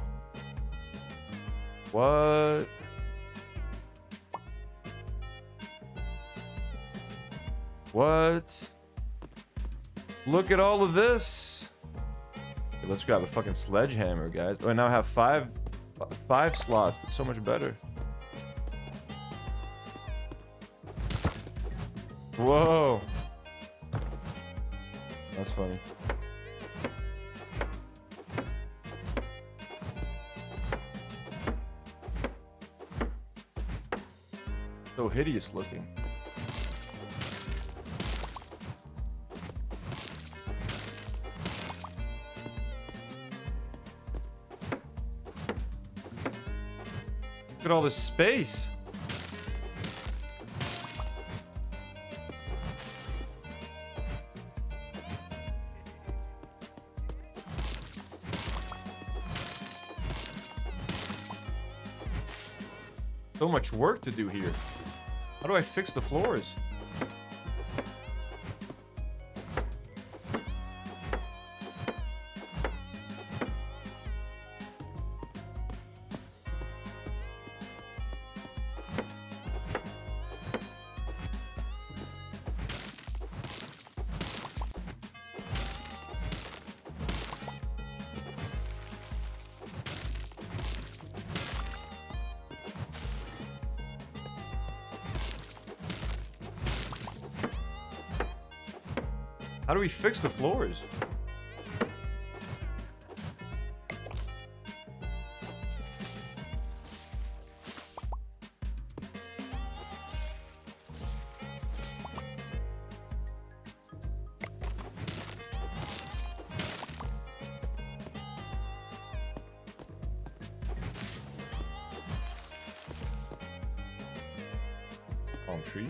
What? What? Look at all of this. Okay, let's grab a fucking sledgehammer, guys. Oh, I now have 5 slots. That's so much better. Whoa. That's funny. So hideous looking. Look at all this space. So much work to do here. How do I fix the floors? How do we fix the floors? Palm trees.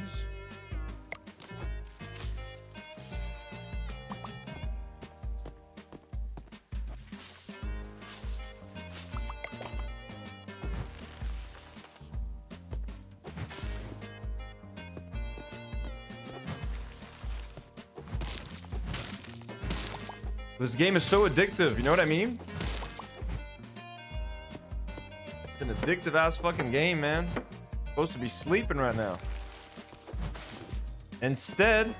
This game is so addictive, you know what I mean? It's an addictive ass fucking game, man. I'm supposed to be sleeping right now. Instead,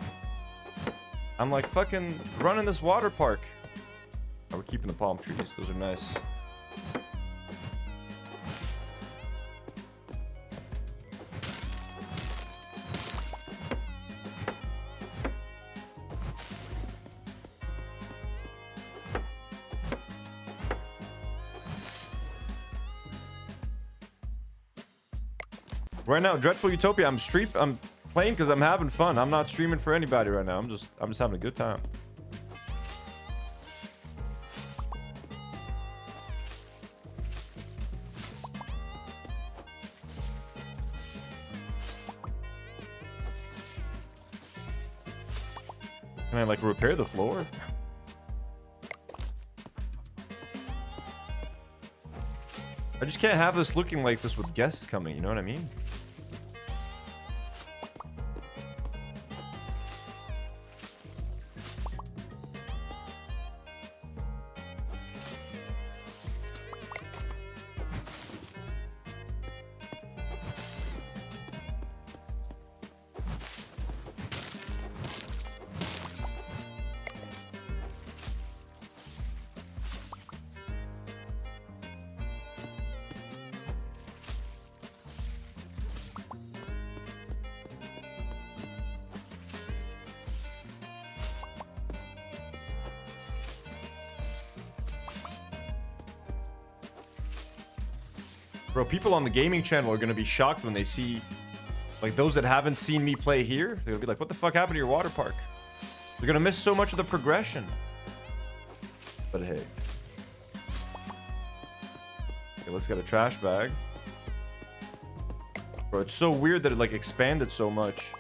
I'm like fucking running this water park. Oh, we're keeping the palm trees. Those are nice. Right now, Dreadful Utopia, I'm playing because I'm having fun. I'm not streaming for anybody right now. I'm just having a good time. Can I like repair the floor? I just can't have this looking like this with guests coming, you know what I mean? Bro, people on the gaming channel are gonna be shocked when they see, like, those that haven't seen me play here. They're gonna be like, what the fuck happened to your water park? They're gonna miss so much of the progression. But hey. Okay, let's get a trash bag. Bro, it's so weird that it, like, expanded so much.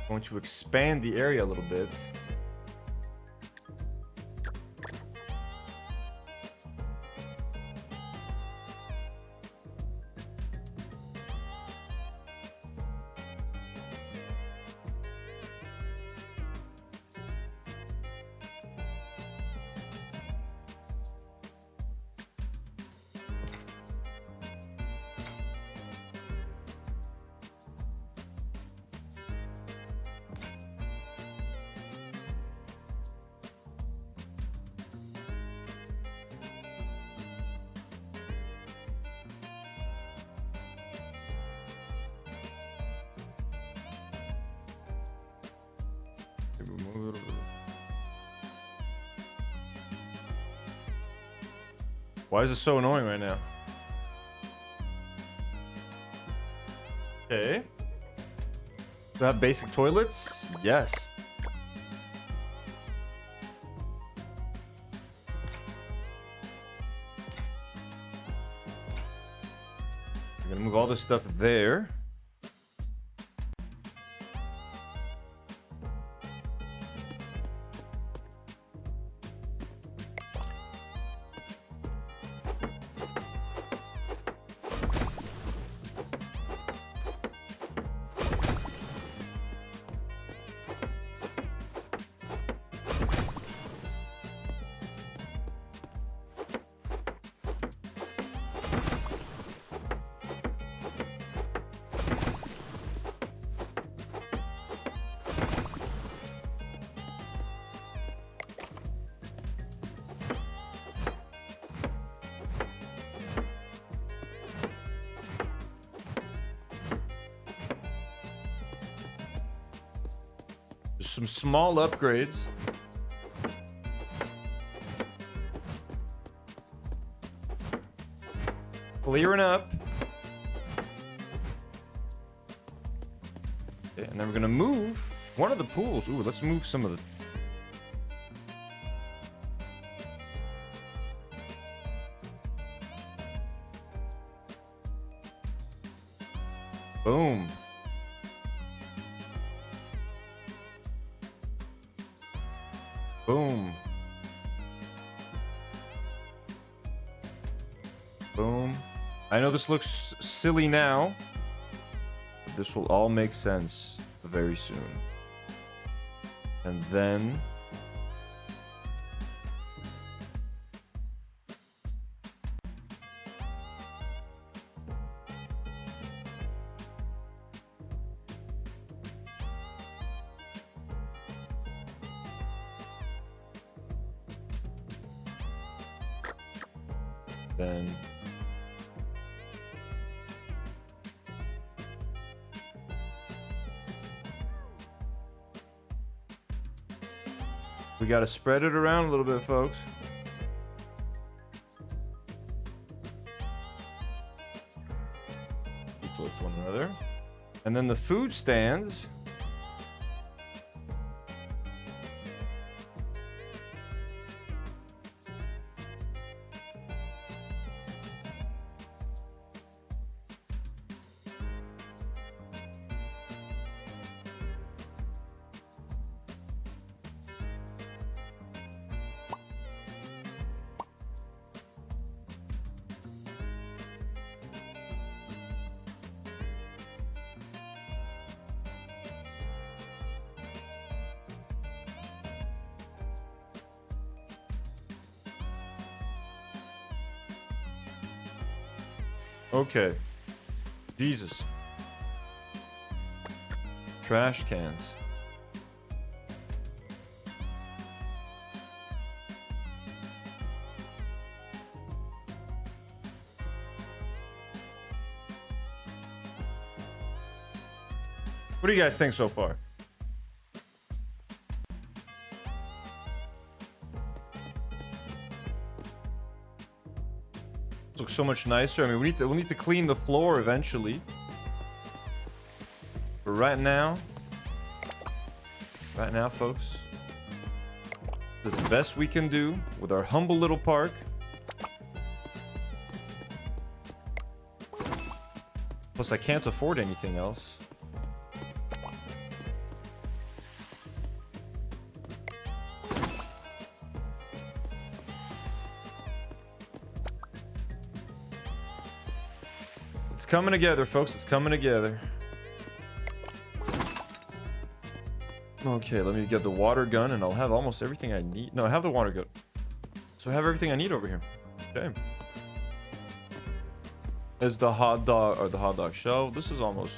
Going to expand the area a little bit. Why is this so annoying right now? Okay. Do I have basic toilets? Yes. I'm gonna move all this stuff there. some small upgrades. Clearing up. Okay, and then we're gonna move one of the pools. Ooh, let's move some of the... Boom. Boom. Boom. I know this looks silly now, but this will all make sense very soon. And then... then... we gotta spread it around a little bit, folks. Be close to one another. And then the food stands. Okay. Jesus. Trash cans. What do you guys think so far? Looks so much nicer. I mean, we'll need to clean the floor eventually. But right now, folks, this is the best we can do with our humble little park. Plus, I can't afford anything else. It's coming together, folks. It's coming together. Okay, let me get the water gun and I'll have almost everything I need. No, I have the water gun. So I have everything I need over here. Okay. Is the hot dog or the hot dog shell? This is almost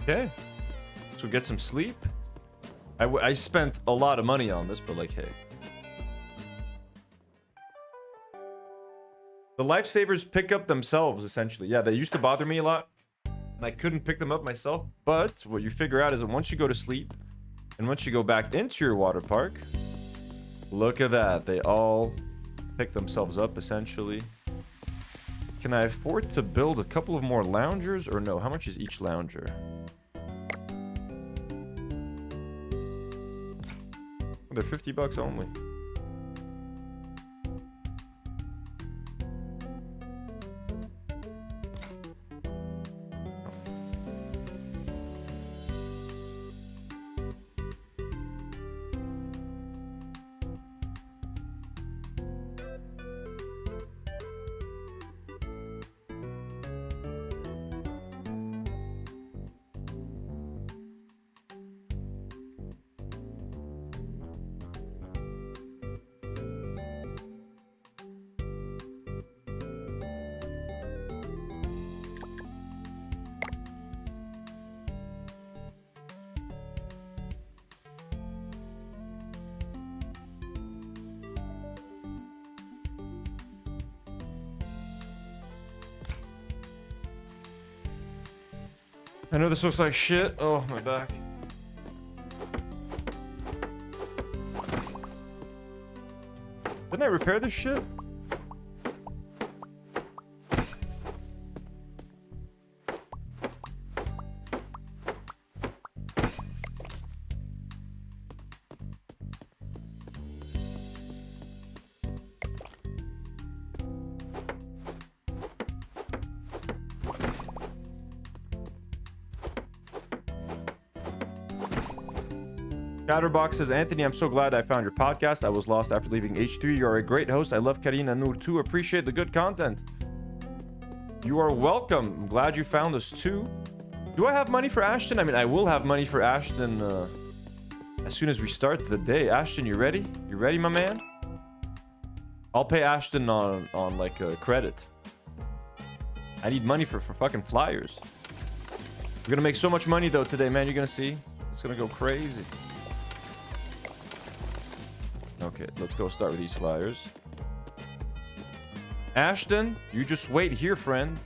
okay. So get some sleep. I spent a lot of money on this, but like, hey. The lifesavers pick up themselves, essentially. Yeah, they used to bother me a lot. And I couldn't pick them up myself. But what you figure out is that once you go to sleep, and once you go back into your water park, look at that. They all pick themselves up, essentially. Can I afford to build a couple of more loungers, or no? How much is each lounger? They're $50 only. I know this looks like shit. Oh, my back. Didn't I repair this shit? Chatterbox says, Anthony, I'm so glad I found your podcast. I was lost after leaving H3. You are a great host. I love Karine and Nour too. Appreciate the good content. You are welcome. I'm glad you found us too. Do I have money for Ashton? I mean, I will have money for Ashton as soon as we start the day. Ashton, you ready? You ready, my man? I'll pay Ashton on like a credit. I need money for fucking flyers. We're gonna make so much money though today, man. You're gonna see. It's gonna go crazy. Okay, let's go start with these flyers. Ashton, you just wait here, friend.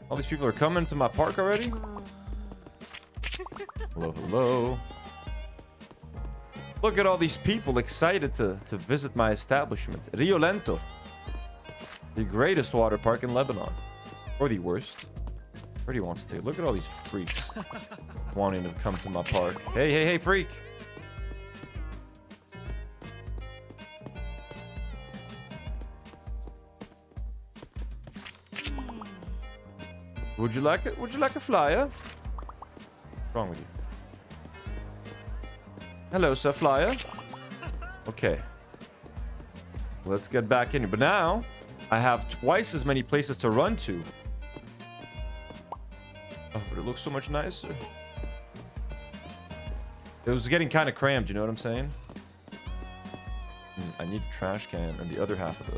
All these people are coming to my park already? Hello, hello. Look at all these people excited to visit my establishment. Rio Lento. The greatest water park in Lebanon. Or the worst. Where do you want to take? Look at all these freaks wanting to come to my park. Hey, hey, hey, freak. Would you like it? Would you like a flyer? What's wrong with you? Hello, sir, flyer. Okay. Let's get back in here. But now, I have twice as many places to run to. Oh, but it looks so much nicer. It was getting kind of crammed, you know what I'm saying? I need a trash can and the other half of the...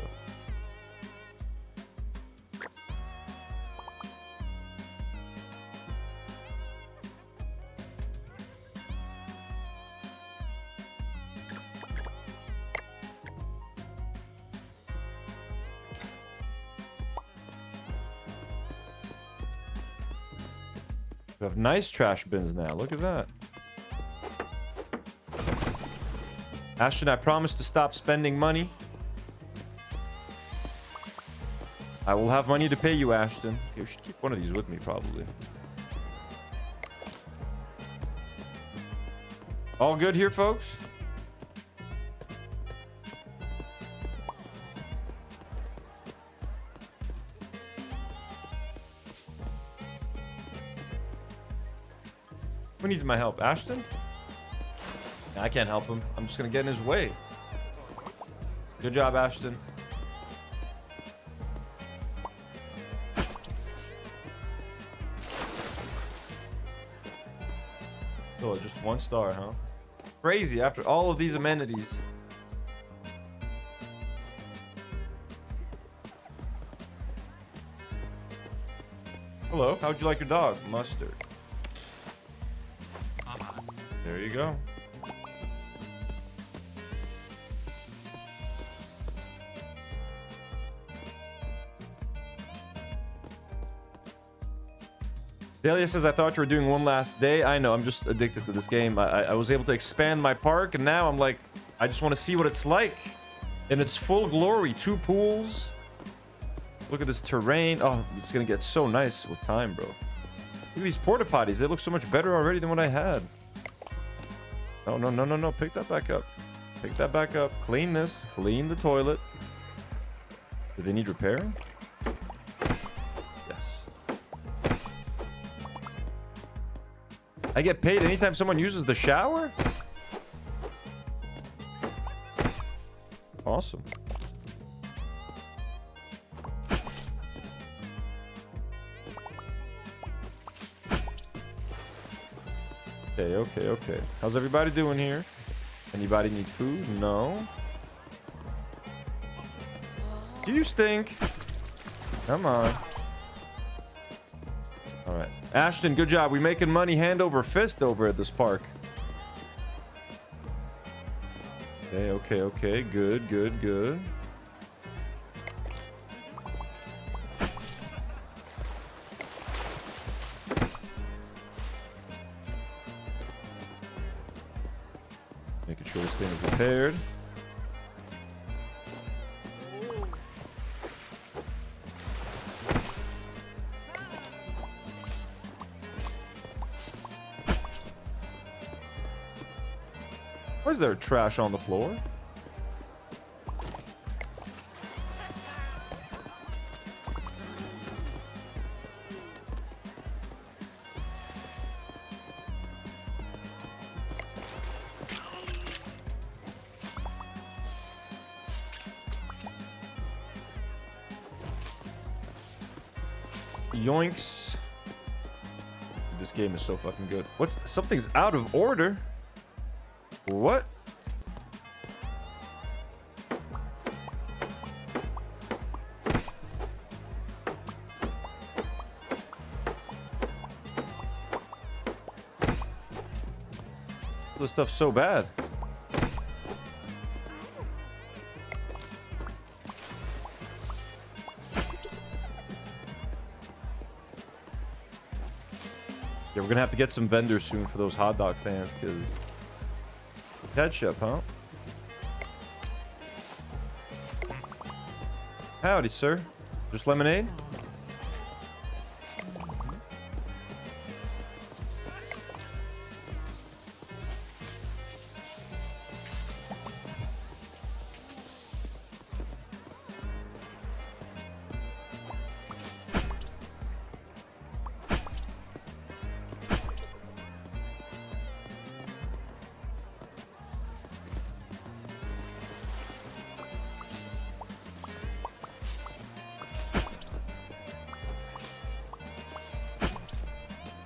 We have nice trash bins now. Look at that. Ashton, I promise to stop spending money. I will have money to pay you, Ashton. You should keep one of these with me, probably. All good here, folks? Who needs my help? Ashton? I can't help him. I'm just gonna get in his way. Good job, Ashton. Oh, just 1 star, huh? Crazy after all of these amenities. Hello, how'd you like your dog? Mustard. There you go. Delia says, I thought you were doing one last day. I know, I'm just addicted to this game. I was able to expand my park, and now I'm like, I just want to see what it's like in its full glory. 2 pools. Look at this terrain. Oh, it's going to get so nice with time, bro. Look at these porta potties. They look so much better already than what I had. No, no, no, no, no. Pick that back up. Pick that back up. Clean this. Clean the toilet. Do they need repairing? Yes. I get paid anytime someone uses the shower? Awesome. Okay, okay, okay. How's everybody doing here? Anybody need food? No. Do you stink? Come on. All right. Ashton, good job. We making money hand over fist over at this park. Okay, okay, okay. Good, good, good. Making sure this thing is repaired. is there trash on the floor? Yoinks. This game is so fucking good. What's something's out of order? What? This stuff's so bad. Yeah, we're gonna have to get some vendors soon for those hot dog stands, because ketchup, huh? Howdy, sir. Just lemonade?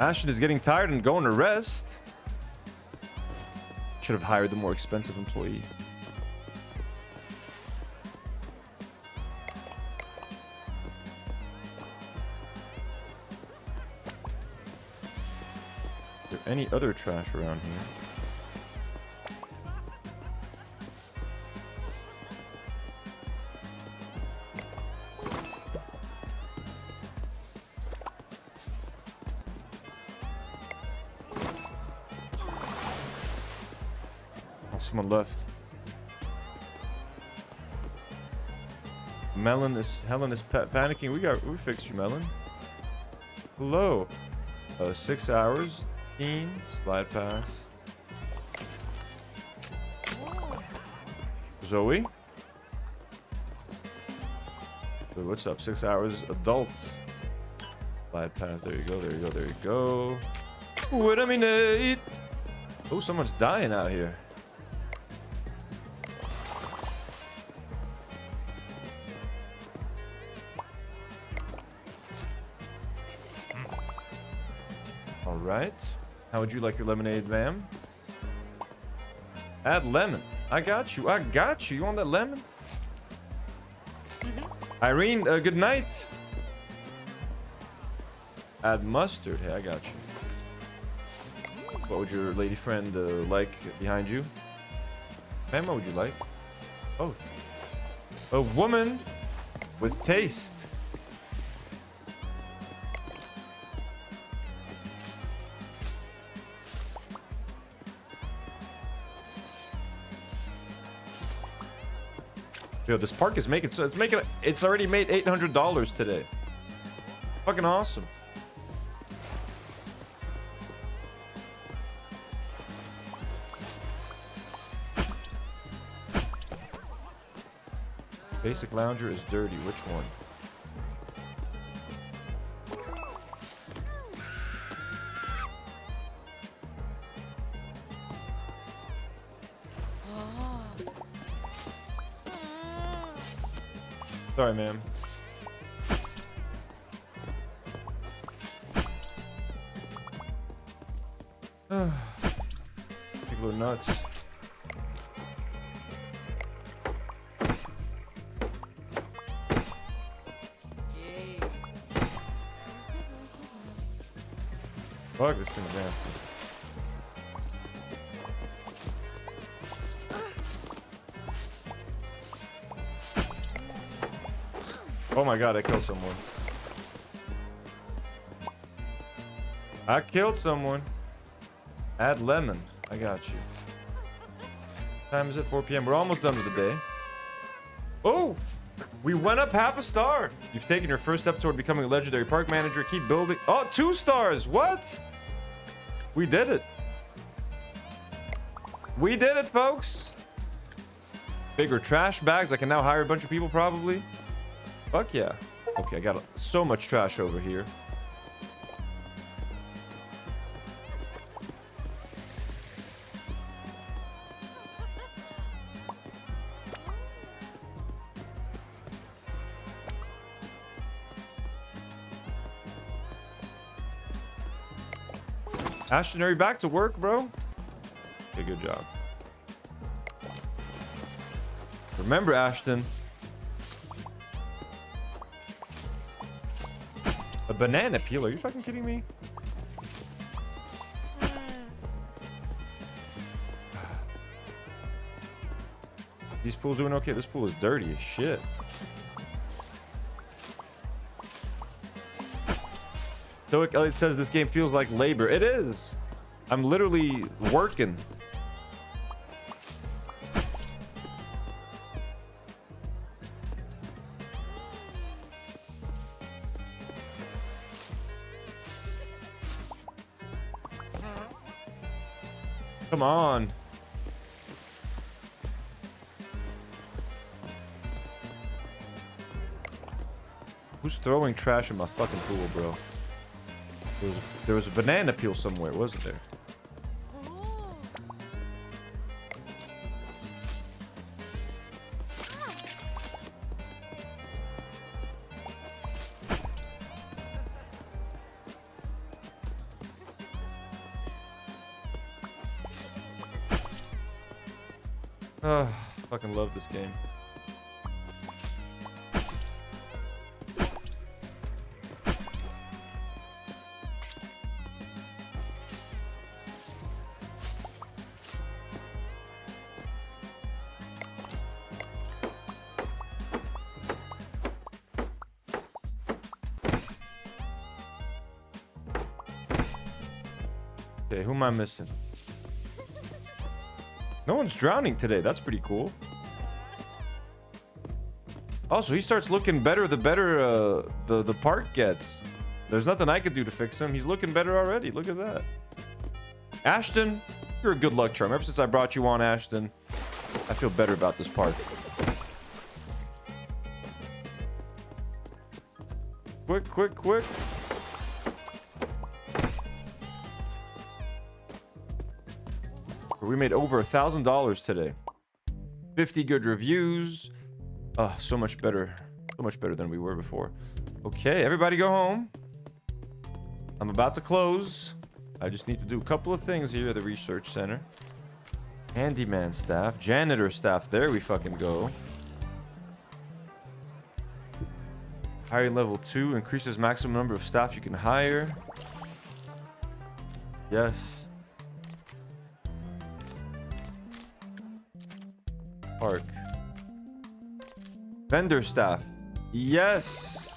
Ashton is getting tired and going to rest. Should have hired the more expensive employee. Is there any other trash around here? Someone left. Helen is panicking. We fixed you, Melon. Hello. 6 hours. Slide pass. Zoe. So what's up? 6 hours. Adults. Slide pass. There you go. There you go. There you go. Wait a minute. Oh, someone's dying out here. Right. How would you like your lemonade, ma'am? Add lemon. I got you. I got you. You want that lemon? Irene, good night. Add mustard. Hey, I got you. What would your lady friend like behind you? Ma'am, what would you like? Oh. A woman with taste. Yo, this park is making it's already made $800 today. Fucking awesome. Basic lounger is dirty. Which one? Sorry, ma'am. People are nuts. Fuck, this thing's nasty. Oh my god, I killed someone. I killed someone. Add lemon. I got you. Time is it? 4 p.m. We're almost done with the day. Oh! We went up half a star. You've taken your first step toward becoming a legendary park manager. Keep building. Oh, 2 stars. What? We did it. We did it, folks. Bigger trash bags. I can now hire a bunch of people, probably. Fuck yeah. Okay, I got so much trash over here. Ashton, are you back to work, bro? Okay, good job. Remember, Ashton. A banana peel? Are you fucking kidding me? These pools doing okay? This pool is dirty as shit. Stoic Elliot says this game feels like labor. It is. I'm literally working. Come on. Who's throwing trash in my fucking pool, bro? There was a banana peel somewhere, wasn't there? Oh, fucking love this game. Okay, who am I missing? No one's drowning today. That's pretty cool. Also, he starts looking better the better the park gets. There's nothing I could do to fix him. He's looking better already. Look at that. Ashton, you're a good luck charm. Ever since I brought you on, Ashton, I feel better about this park. Quick, quick, quick. We made over $1,000 today. 50 good reviews. Oh, so much better. So much better than we were before. Okay, everybody go home. I'm about to close. I just need to do a couple of things here at the research center. Handyman staff, janitor staff. There we fucking go. Hiring level 2 increases maximum number of staff you can hire. Yes. Park. Vendor staff. Yes.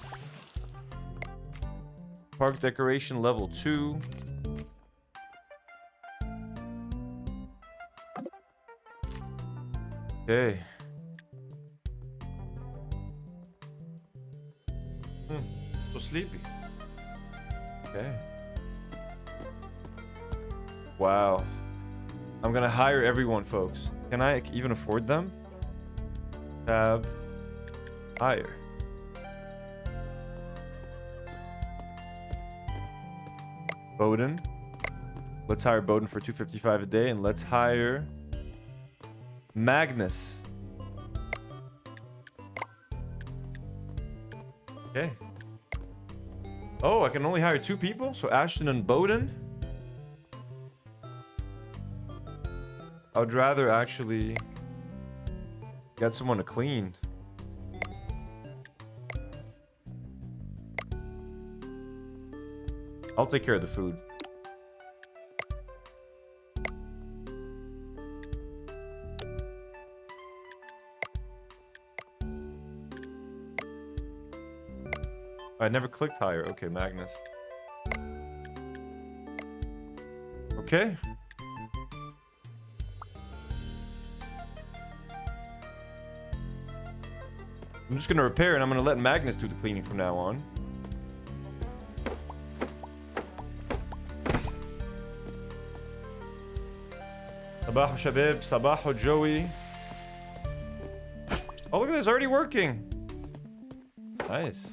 Park decoration level 2. Okay. So sleepy. Okay. Wow. I'm gonna hire everyone, folks. Can I even afford them? Tab. Hire. Bowden. Let's hire Bowden for $255 a day, and let's hire Magnus. Okay. Oh, I can only hire 2 people? So Ashton and Bowden? I would rather actually get someone to clean. I'll take care of the food. I never clicked hire. Okay, Magnus. Okay. I'm just gonna repair and I'm gonna let Magnus do the cleaning from now on. Sabaho Shabib, Sabaho Joey. Oh, look at this, already working. Nice.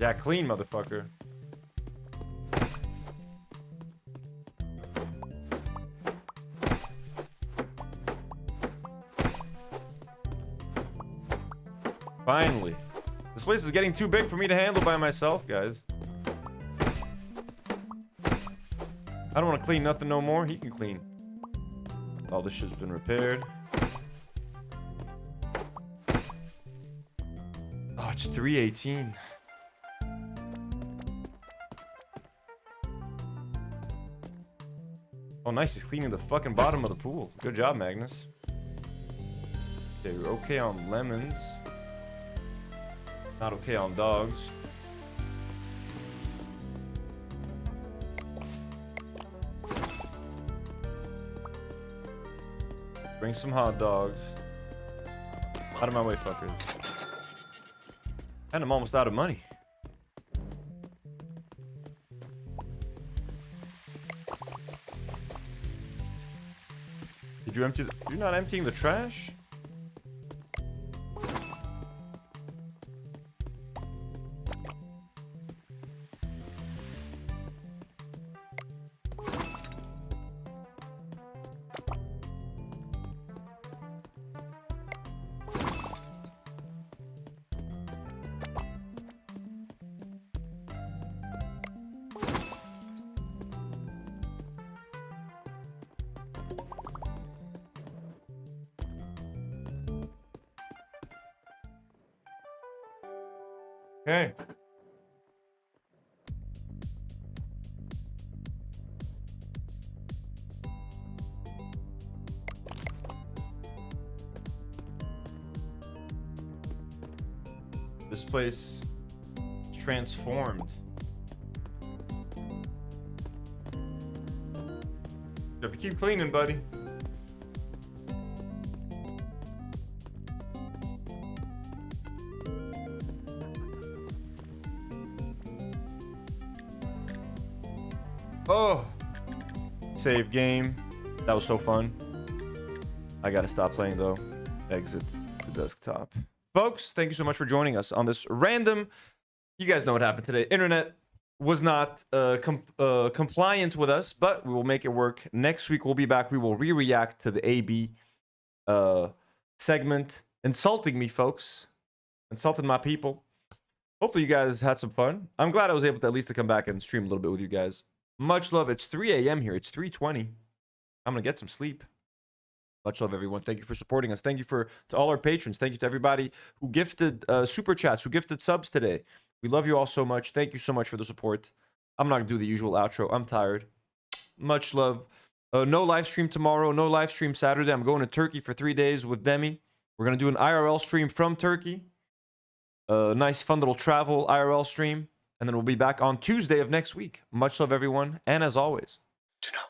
Yeah, clean, motherfucker. Finally. This place is getting too big for me to handle by myself, guys. I don't want to clean nothing no more. He can clean. All this shit's been repaired. Oh, it's 3:18. Oh, nice. He's cleaning the fucking bottom of the pool. Good job, Magnus. Okay, we're okay on lemons. Not okay on dogs. Bring some hot dogs. Out of my way, fuckers. And I'm almost out of money. Did you empty the... You're not emptying the trash? Okay. This place is transformed. Gotta keep cleaning, buddy. Oh, save game. That was so fun. I gotta stop playing though. Exit the desktop. Folks, thank you so much for joining us on this random. You guys know what happened today. Internet was not compliant with us, but we will make it work. Next week we'll be back. We will react to the AB segment. Insulting me, folks. Insulting my people. Hopefully you guys had some fun. I'm glad I was able to at least to come back and stream a little bit with you guys. Much love. It's 3 a.m. here. It's 3:20. I'm going to get some sleep. Much love, everyone. Thank you for supporting us. Thank you to all our patrons. Thank you to everybody who gifted super chats, who gifted subs today. We love you all so much. Thank you so much for the support. I'm not going to do the usual outro. I'm tired. Much love. No live stream tomorrow. No live stream Saturday. I'm going to Turkey for 3 days with Demi. We're going to do an IRL stream from Turkey. Nice, fun little travel IRL stream. And then we'll be back on Tuesday of next week. Much love, everyone. And as always, do not